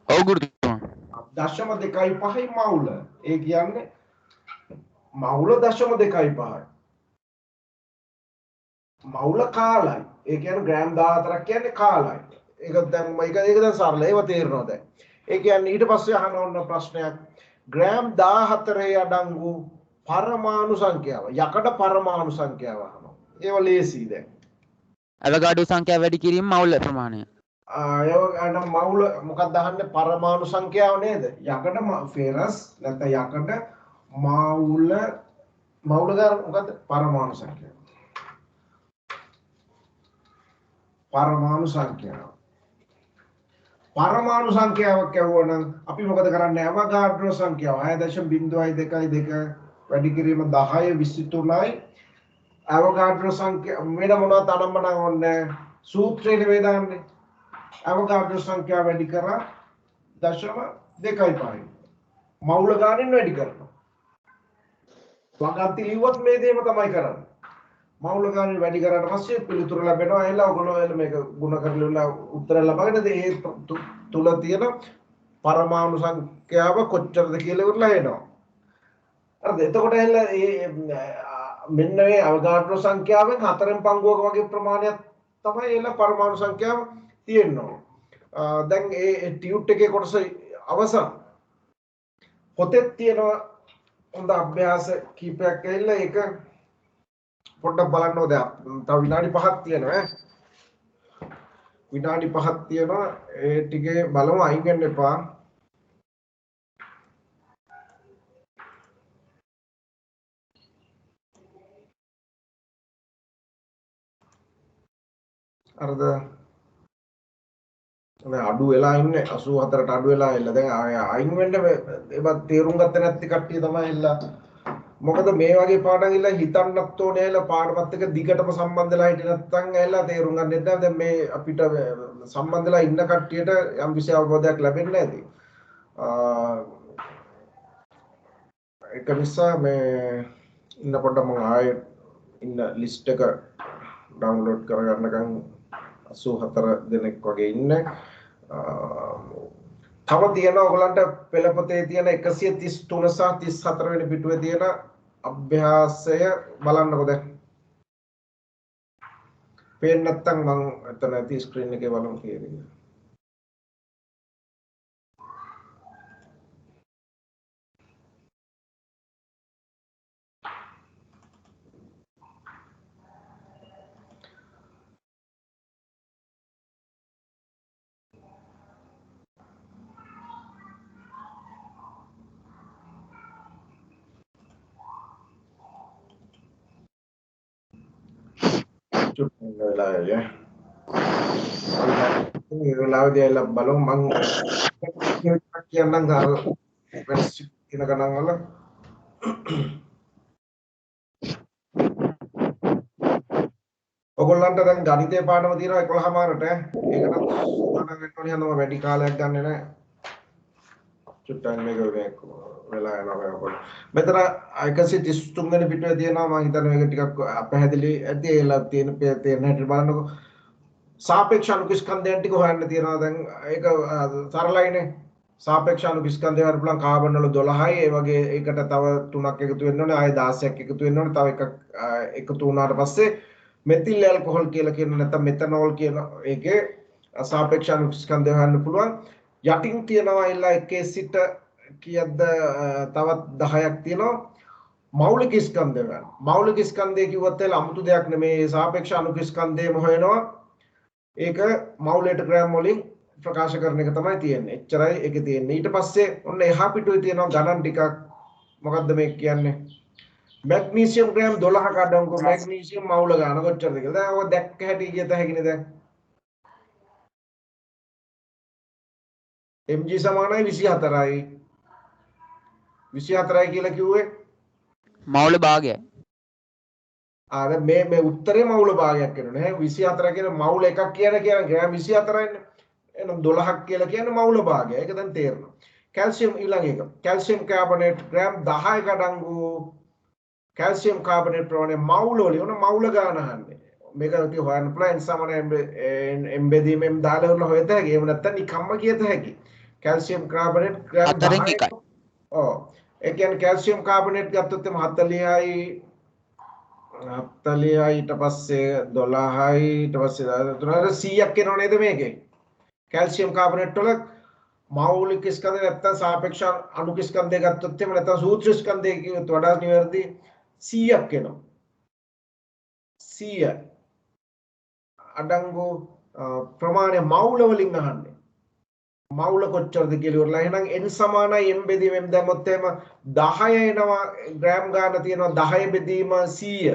ඔව් ගුරුතුමා. දශම 2.5යි මෞල. ඒ කියන්නේ මෞල දශම 2.5යි. මෞල කාලයි. ඒ කියන්නේ ග්‍රෑම් 14ක් කියන්නේ කාලයි. ඒක දැන් මේක දැන් සරල ඒව තේරෙනවා දැන්. ඒ කියන්නේ ඊට පස්සේ අහන ඕන ප්‍රශ්නයක් ග්‍රෑම් 14 අඩංගු පරමාණු සංඛ්‍යාව. යකඩ පරමාණු සංඛ්‍යාව අහනවා. ඒව ලේසි දැන්. අවගාඩෝ සංඛ්‍යාව වැඩි කිරීම මෞල ප්‍රමාණය. අය මෞල මොකක්ද අහන්නේ? පරමාණු සංඛ්‍යාව නේද? යකඩ ෆෙරස් නැත්නම් යකඩ මෞල ගාන මොකද්ද? පරමාණු සංඛ්‍යාව. පරමාණු සංඛ්‍යාව. පරමාණු සංඛ්‍යාවක් කියවනම් අපි මොකද කරන්නේ? අවගාඩ්‍රෝ සංඛ්‍යාව 6.022 වැඩි කිරීම 10 23යි. අවගාඩ්‍රෝ සංඛ්‍යාව වෙන මොනවද අනම්මනම් ඕනේ? සූත්‍රේ නෙවෙයි දාන්නේ. අවගාඩ්‍රෝ සංඛ්‍යාව වැඩි කරා 0.25යි. මෞල ගානින් වැඩි කරනවා. වගන්ති ලිව්වත් මේ දේම තමයි කරන්නේ. මෞල ගානින් වැඩි කරාට පස්සේ පිළිතුර ලැබෙනවා. එලා ඔයගොල්ලෝ මේක ගුණ කරලා උත්තර ලබාගෙන ඒ තුල තියෙන පරමාණු සංඛ්‍යාව කොච්චරද කියලා ඉවරලා එනවා. හරිද? එතකොට එලා මෙන්න මේ අවගාඩ්‍රෝ සංඛ්‍යාවෙන් 4න් පංගුවක වගේ ප්‍රමාණයක් තමයි එලා පරමාණු සංඛ්‍යාව තියෙනවා. දැන් ඒ ටියුට් එකේ කොටස අවසන් පොතේ තියෙන හොඳ අභ්‍යාස කීපයක් ඇවිල්ලා ඒක පොඩ්ඩක් බලන්න ඕනේ. තව විනාඩි 5ක් තියෙනවා ඈ. විනාඩි 5ක් තියෙනවා. ඒ ටිකේ බලමු අයින් වෙන්න එපා. අරද අඩු වෙලා ඉන්නේ 84ට අඩු වෙලා ඉන්න. දැන් අයින් වෙන්න ඒවත් තේරුම් ගත්තේ නැති කට්ටිය තමයි ඉල්ලා. මොකද මේ වගේ පාඩම් ඉල්ලා හිතන්නත් ඕනේ ඇයිලා පාඩමත් එක්ක දිගටම සම්බන්ධ වෙලා හිටිය නැත්නම් ඇයිලා තේරුම් ගන්න නැත්නම් දැන් මේ අපිට සම්බන්ධ වෙලා ඉන්න කට්ටියට යම් කිසි අවබෝධයක් ලැබෙන්නේ නැති. ඒක නිසා මේ ඉන්න පොඩ්ඩක් මම ආයේ ඉන්න ලිස්ට් එක ඩවුන්ලෝඩ් කරගන්නකම් 84 දෙනෙක් වගේ ඉන්නේ. තව තියෙන ඔයගලන්ට පෙළපොතේ තියෙන 133 සහ 34 වෙනි පිටුවේ තියෙන අභ්‍යාසය බලන්නකො දැන්. පේන්නේ නැත්නම් මම එතන ඇති ස්ක්‍රීන් එකේ බලමු කියලා. Chút người lời nhé. මේ වෙලාවේදී ඇවිල්ලා බලමු මං කියන්නම් අර වෙනස් කියන ගණන් වල ඔයගොල්ලන්ට දැන් ගණිතේ පාඩම තියෙනවා 11:00ට ඒකට සූදානම් වෙන්න ඕනේ හැමෝම වැඩි කාලයක් ගන්නෙ නැහැ චුට්ටක් මේක වෙලා යනවා ඔයගොල්ලෝ මෙතන 133 වෙනි පිටුවේ තියෙනවා මම හිතන්නේ මේක ටිකක් අපහැදිලි ඇති ඒලා තියෙන හැටි බලන්නකෝ සාපේක්ෂ අනුස්කන්ධයන් ටික හොයන්න තියෙනවා දැන් ඒක සරලයිනේ සාපේක්ෂ අනුස්කන්ධය වල පුළුවන් කාබන් වල 12යි ඒ වගේ ඒකට තව 3ක් එකතු වෙන්න ඕනේ ආයෙ 16ක් එකතු වෙන්න ඕනේ තව එකක් එකතු වුණාට පස්සේ මෙතිල් ඇල්කොහොල් කියලා කියන නැත්නම් මෙතනෝල් කියන එකේ සාපේක්ෂ අනුස්කන්ධය හොයන්න පුළුවන් යටින් තියෙනවා ඉල්ල එකේ සිට කීයක්ද තවත් 10ක් තියෙනවා මෞලික ස්කන්ධය ගන්න මෞලික ස්කන්ධය කිව්වත් එල 아무තු දෙයක් නෙමේ සාපේක්ෂ අනුස්කන්ධයම හොයනවා ඒක මෞලයට ග්‍රෑම් වලින් ප්‍රකාශ කරන එක තමයි තියෙන්නේ. එච්චරයි ඒකේ තියෙන්නේ. ඊට පස්සේ ඔන්න එහා පිටුවේ තියෙනවා ගණන් ටිකක්. මොකද්ද මේ කියන්නේ? මැග්නීසියම් ග්‍රෑම් 12ක අඩංගු මැග්නීසියම් මවුල ගන්න කොච්චරද කියලා. දැන් ඔය දැක්ක හැටි කියත හැකිනේ දැන්. mg සමානයි 24යි. 24යි කියලා කිව්වේ මවුල භාගයයි. ආර මේ උත්තරේ මවුල භාගයක් වෙනවා නේ 24 කියන මවුල එකක් කියන ග්‍රෑම් 24යිනේ එහෙනම් 12ක් කියලා කියන්නේ මවුල භාගය. ඒක දැන් තේරෙනවා. කැල්සියම් ඊළඟ එක. කැල්සියම් කාබනේට් ග්‍රෑම් 10ක අඩංගු කැල්සියම් කාබනේට් ප්‍රමාණය මවුල වලින් උන මවුල ගන්න අහන්නේ. මේක ඉතින් හොයන්න පුළුවන් සමාන එම්බෙදීමෙන් දාලා උන හොයත හැකි. එහෙම නැත්නම් නිකම්ම කියත හැකි. කැල්සියම් කාබනේට් ග්‍රෑම් 10යි. ඔව්. ඒ කියන්නේ කැල්සියම් කාබනේට් ගත්තොත් එම 40යි 40යි ඊට පස්සේ 12යි ඊට පස්සේ 100ක් එනව නේද මේකේ කැල්සියම් කාබනේට් වල මෞලික ස්කන්ධය නැත්තම් සාපේක්ෂ අණුක ස්කන්ධය ගත්තොත් එහෙම නැත්තම් සූත්‍ර ස්කන්ධය කියවත් වඩා නිවැරදි 100ක් එනවා 100 අඩංගු ප්‍රමාණය මෞල වලින් අහන්නේ මෞල කොච්චරද කියලා ඉවරලා එහෙනම් n සමානයි m බෙදීම m දැම්මොත් එහෙම 10 එනවා ග්‍රෑම් ගන්න තියෙනවා 10 බෙදීම 100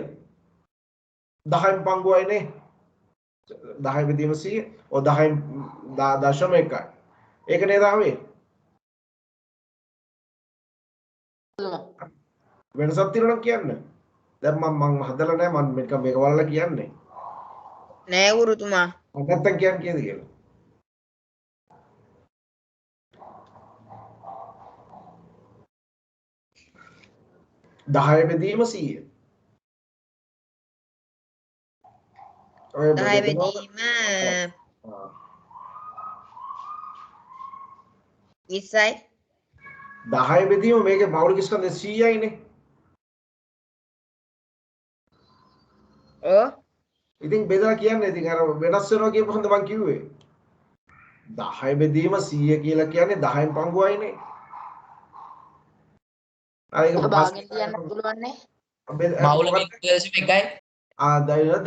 10න් පංගුවයිනේ 10 බෙදීම 100 ඔය 10න් 0.1යි ඒක නේද ආවේ වෙනසක් තියෙනවා නම් කියන්න දැන් මම හදලා නැහැ මම මේක වලලා කියන්නේ නෑ ගුරුතුමා. නැත්තම් කියන්න කීයද කියලා 10 බෙදීම 100 ඔය 10 බෙදීම 20යි. 10 බෙදීම මේකේ මෞලික ස්කන්ධය 100යිනේ ඔව්. ඉතින් බෙදලා කියන්නේ ඉතින් අර වෙනස් වෙනවා කියපු හන්ද මං කිව්වේ 10 බෙදීම 100 කියලා කියන්නේ 10න් පංගුවයිනේ අර ඒක භාගෙන් කියන්න පුළුවන් නේ. මවුල බින්දුව එකයි.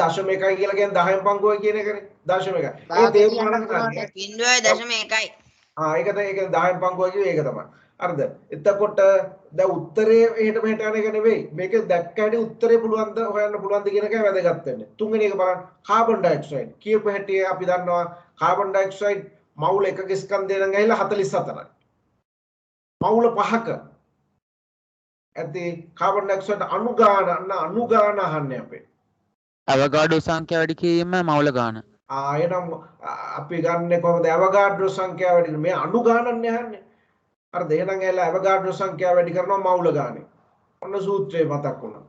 දශම එකයි කියලා කියන්නේ 10න් පංගුවයි කියන එකනේ දශම එකයි. ඒ භාගෙන් තේරුම කියන්න පුළුවන්. ගන්න. 0.1යි. ඒක 10න් පංගුවයි කිව්වේ ඒක තමයි. හරිද? එතකොට දැන් උත්තරේ එහෙට මෙහෙට යන එක නෙවෙයි. මේක දැක්ක හැටි උත්තරේ පුළුවන්ද හොයන්න පුළුවන්ද කියන එකයි වැදගත් වෙන්නේ. තුන්වෙනි එක බලන්න කාබන් ඩයොක්සයිඩ්. කියපු හැටි අපි දන්නවා කාබන් ඩයොක්සයිඩ් මවුල එකක ස්කන්ධය නම් ඇහිලා 44යි. මවුල 5ක ඇති කාබන් ඩයොක්සයිඩ් අණුගාන අහන්නේ අපේ. අවගාඩෝ සංඛ්‍යාව වැඩි කිරීම මවුල ගාන. එහෙනම් අපි ගන්නෙ කොහොමද අවගාඩ්‍රෝ සංඛ්‍යාව වැඩි මේ අණු ගානන්නේ අහන්නේ. හරිද? එහෙනම් ඇයිලා අවගාඩ්‍රෝ සංඛ්‍යාව වැඩි කරනවා මවුල ගානේ. ඔන්න සූත්‍රය මතක් වුණා.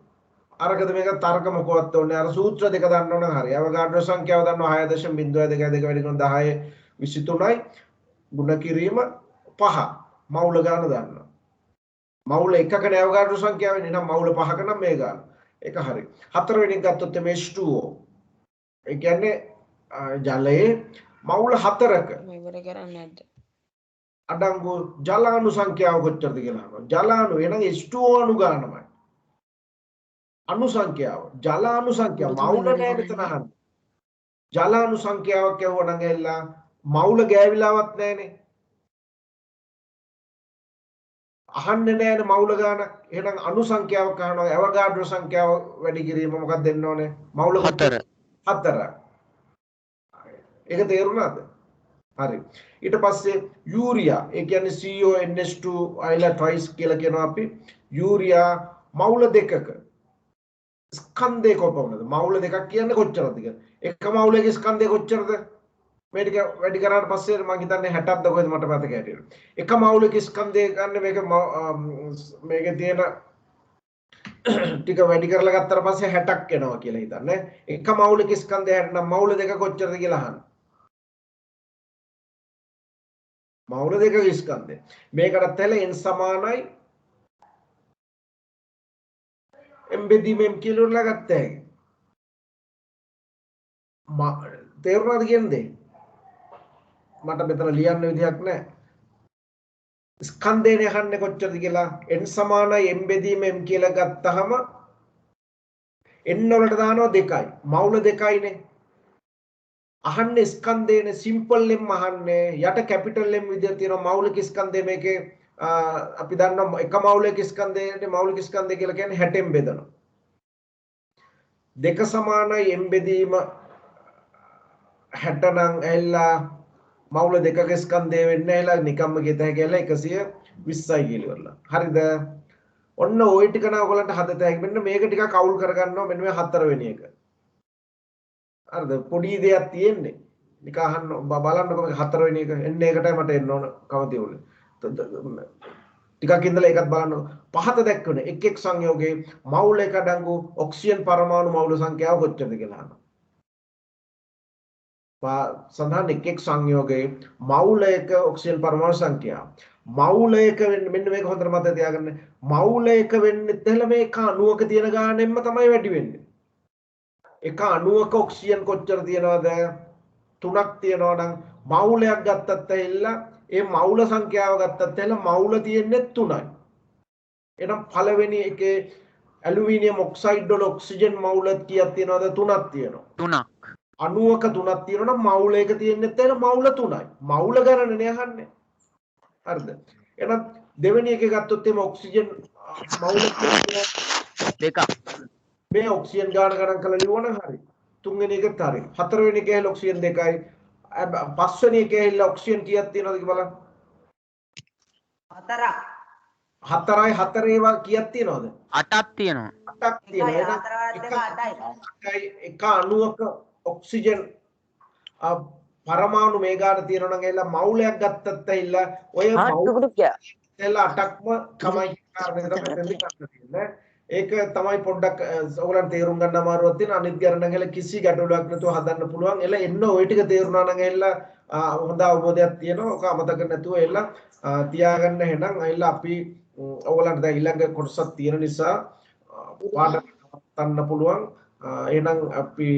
අරකද මේක තර්ක මොකවත් ඕනේ. අර සූත්‍ර දෙක දන්න ඕන හරි. අවගාඩ්‍රෝ සංඛ්‍යාව දන්නවා 6.02 වැඩි කරන 10 23යි ගුණ කිරීම 5 මවුල ගාන දන්නවා. මවුල එකකනේ අවගාඩ්‍රෝ සංඛ්‍යාව වෙන්නේ. එහෙනම් මවුල 5ක නම් මේ ගාන. ඒක හරි. හතරවෙනි එක ගත්තොත් මේ H2O. ඒ කියන්නේ ජලයේ මවුල 4ක ඉවර කරන්නේ නැද්ද? අඩංගු ජලාණු සංඛ්‍යාව කොච්චරද කියලා අහනවා. ජලාණු එහෙනම් H2O අණු ගන්නමයි. අණු සංඛ්‍යාව ජලාණු සංඛ්‍යාව මවුල නෑ මෙතන අහන්නේ. ජලාණු සංඛ්‍යාවක් කියවනම් ඇවිල්ලා මවුල ගෑවිලාවත් නෑනේ. අහන්නේ නෑනේ මවුල ගාන. එහෙනම් අණු සංඛ්‍යාවක් අහනවා. අවගාඩ්‍රෝ සංඛ්‍යාව වැඩි කිරීම මොකක්ද දෙන්න ඕනේ? මවුල 4. ඒක තේරුණාද? හරි. ඊට පස්සේ යූරියා ඒ කියන්නේ CONH2 අයිලා ට්වයිස් කියලා කියනවා අපි. යූරියා මවුල දෙකක ස්කන්ධය කොපමණද? මවුල දෙකක් කියන්නේ කොච්චරද කියලා. එක මවුලක ස්කන්ධය කොච්චරද? මේ ටික වැඩි කරාට පස්සේ මම හිතන්නේ 60ක්ද කොහෙද මට මතක හැටියට. එක මවුලක ස්කන්ධය ගන්න මේකේ තියෙන ටික වැඩි කරලා ගත්තට පස්සේ 60ක් එනවා කියලා හිතන්නේ. එක මවුලක ස්කන්ධය 60 නම් මවුල දෙක කොච්චරද කියලා අහන්න. මවුල දෙකක ස්කන්ධය. මේකට තැල n සමානයි m බෙදීම m කියලා උරලා ගත්ත හැකි. තේරුණාද කියන්නේ? මට මෙතන ලියන්න විදියක් නැහැ. ස්කන්ධයනේ අහන්නේ කොච්චරද කියලා n සමානයි m බෙදීම m කියලා ගත්තහම n වලට දානවා 2යි. මවුල 2යිනේ. අහන්නේ ස්කන්ධයනේ සිම්පල් m අහන්නේ. යට කැපිටල් m විදියට තියෙනවා මෞලික ස්කන්ධය මේකේ අපි දන්නවා එක මෞලික ස්කන්ධයනේ මෞලික ස්කන්ධය කියලා කියන්නේ 60න් බෙදනවා. 2 සමානයි m බෙදීම 60 නම් ඇවිල්ලා මවුල දෙකක ස්කන්ධය වෙන්නේ ඇවිල්ලා නිකම්ම ගෙත හැකියලා 120යි කියලා ඉවරලා. හරිද? ඔන්න ওই ටික නා ඔයගලන්ට හදත හැකි. මෙන්න මේක ටිකක් අවුල් කරගන්නවා මෙන්න මේ 4 වෙනි එක. හරිද? පොඩි දෙයක් තියෙන්නේ. නික අහන්න බලන්නකො මේක 4 වෙනි එක. එන්නේ ඒකටයි මට එන්න ඕන කවදේ උනේ. ටිකක් ඉඳලා ඒකත් බලන්න. පහත දැක්වන එක් එක් සංයෝගයේ මවුල එක අඩංගු ඔක්සිජන් පරමාණු මවුල සංඛ්‍යාව කොච්චරද කියලා අහනවා. සඳහන් එක් එක් සංයෝගයේ මවුල එක ඔක්සිජන් පරමාණු සංඛ්‍යාව. මවුල එක වෙන්නේ මෙන්න මේක හොඳට මතක තියාගන්න. මවුල එක වෙන්නේ තැල මේ 90ක තියෙන ගානෙන්ම තමයි වැඩි වෙන්නේ. එක 90ක ඔක්සිජන් කොච්චර තියනවද? 3ක් තියනවා නම් මවුලයක් ගත්තත් ඇවිල්ලා ඒ මවුල සංඛ්‍යාව ගත්තත් ඇවිල්ලා මවුල තියෙන්නේ 3යි. එහෙනම් පළවෙනි එකේ ඇලුමිනියම් ඔක්සයිඩ් වල ඔක්සිජන් මවුල කීයක් තියනවද? 3ක් තියෙනවා. 3ක්. 90ක 3ක් තියෙනවා නම් මවුල එක තියෙන්නේ නැත්නම් මවුල 3යි. මවුල ගණනනේ අහන්නේ. හරිද? එහෙනම් දෙවෙනි එකේ ගත්තොත් එimhe ඔක්සිජන් මවුල දෙකක්. මේ ඔක්සිජන් ගාන ගණන් කරලා ලියවනම් හරි. තුන්වෙනි එකත් හරි. හතරවෙනි එකේ ඔක්සිජන් 2යි. පස්වෙනි එකේ ඔක්සිජන් කීයක් තියෙනවද කියලා බලන්න. 4ක්. 4යි 4 ඒවා කීයක් තියෙනවද? 8ක් තියෙනවා. 8ක් තියෙනවා. එක 90ක ඔක්සිජන් පරමාණු මේ ගාන තියෙනවා නම් එලා මවුලයක් ගත්තත් ඇවිල්ලා ඔය මවුල එලා 8ක්ම තමයි කාරණේ තමයි දෙන්නේ තියෙන්නේ. ඒක තමයි පොඩ්ඩක් ඔයගලන් තේරුම් ගන්න අමාරුවක් තියෙන අනිත් ගණන් කිසි ගැටලුවක් නැතුව හදන්න පුළුවන්. එලා එන්න ওই ටික තේරුණා නම් එලා හොඳ අවබෝධයක් තියෙනවා. ඔක අමතක නැතුව එලා තියාගන්න එහෙනම් එලා අපි ඔයගලන්ට දැන් ඊළඟ කොටසක් තියෙන නිසා පාඩම ගන්න පුළුවන්. එහෙනම් අපි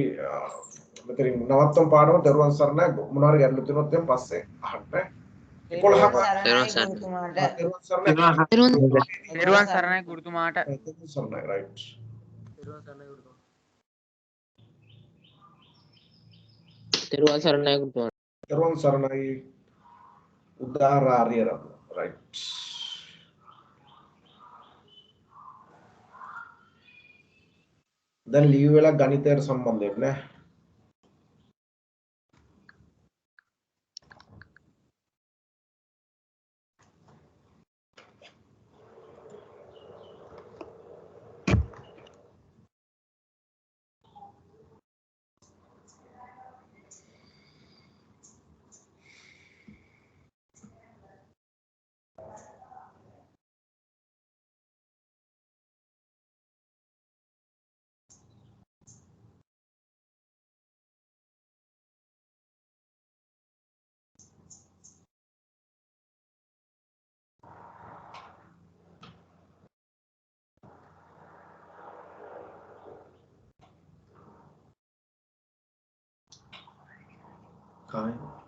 මෙතනින් නවත්තමු පාඩම. දරුවන් සරණයි. මොනවා හරි ගැටලු තියෙනොත් දැන් පස්සේ අහන්න. 11ක් නිර්වාණ සරණයි ගුරුතුමාට. සරණයි රයිට්. තෙරුවන් සරණයි ගුරුතුමා. දරුවන් සරණයි උදාාරාර්ය රත්න රයිට්. දැන් ලීව් වෙලා ගණිතයට සම්බන්ධ වෙන්නේ නැහැ. Kind.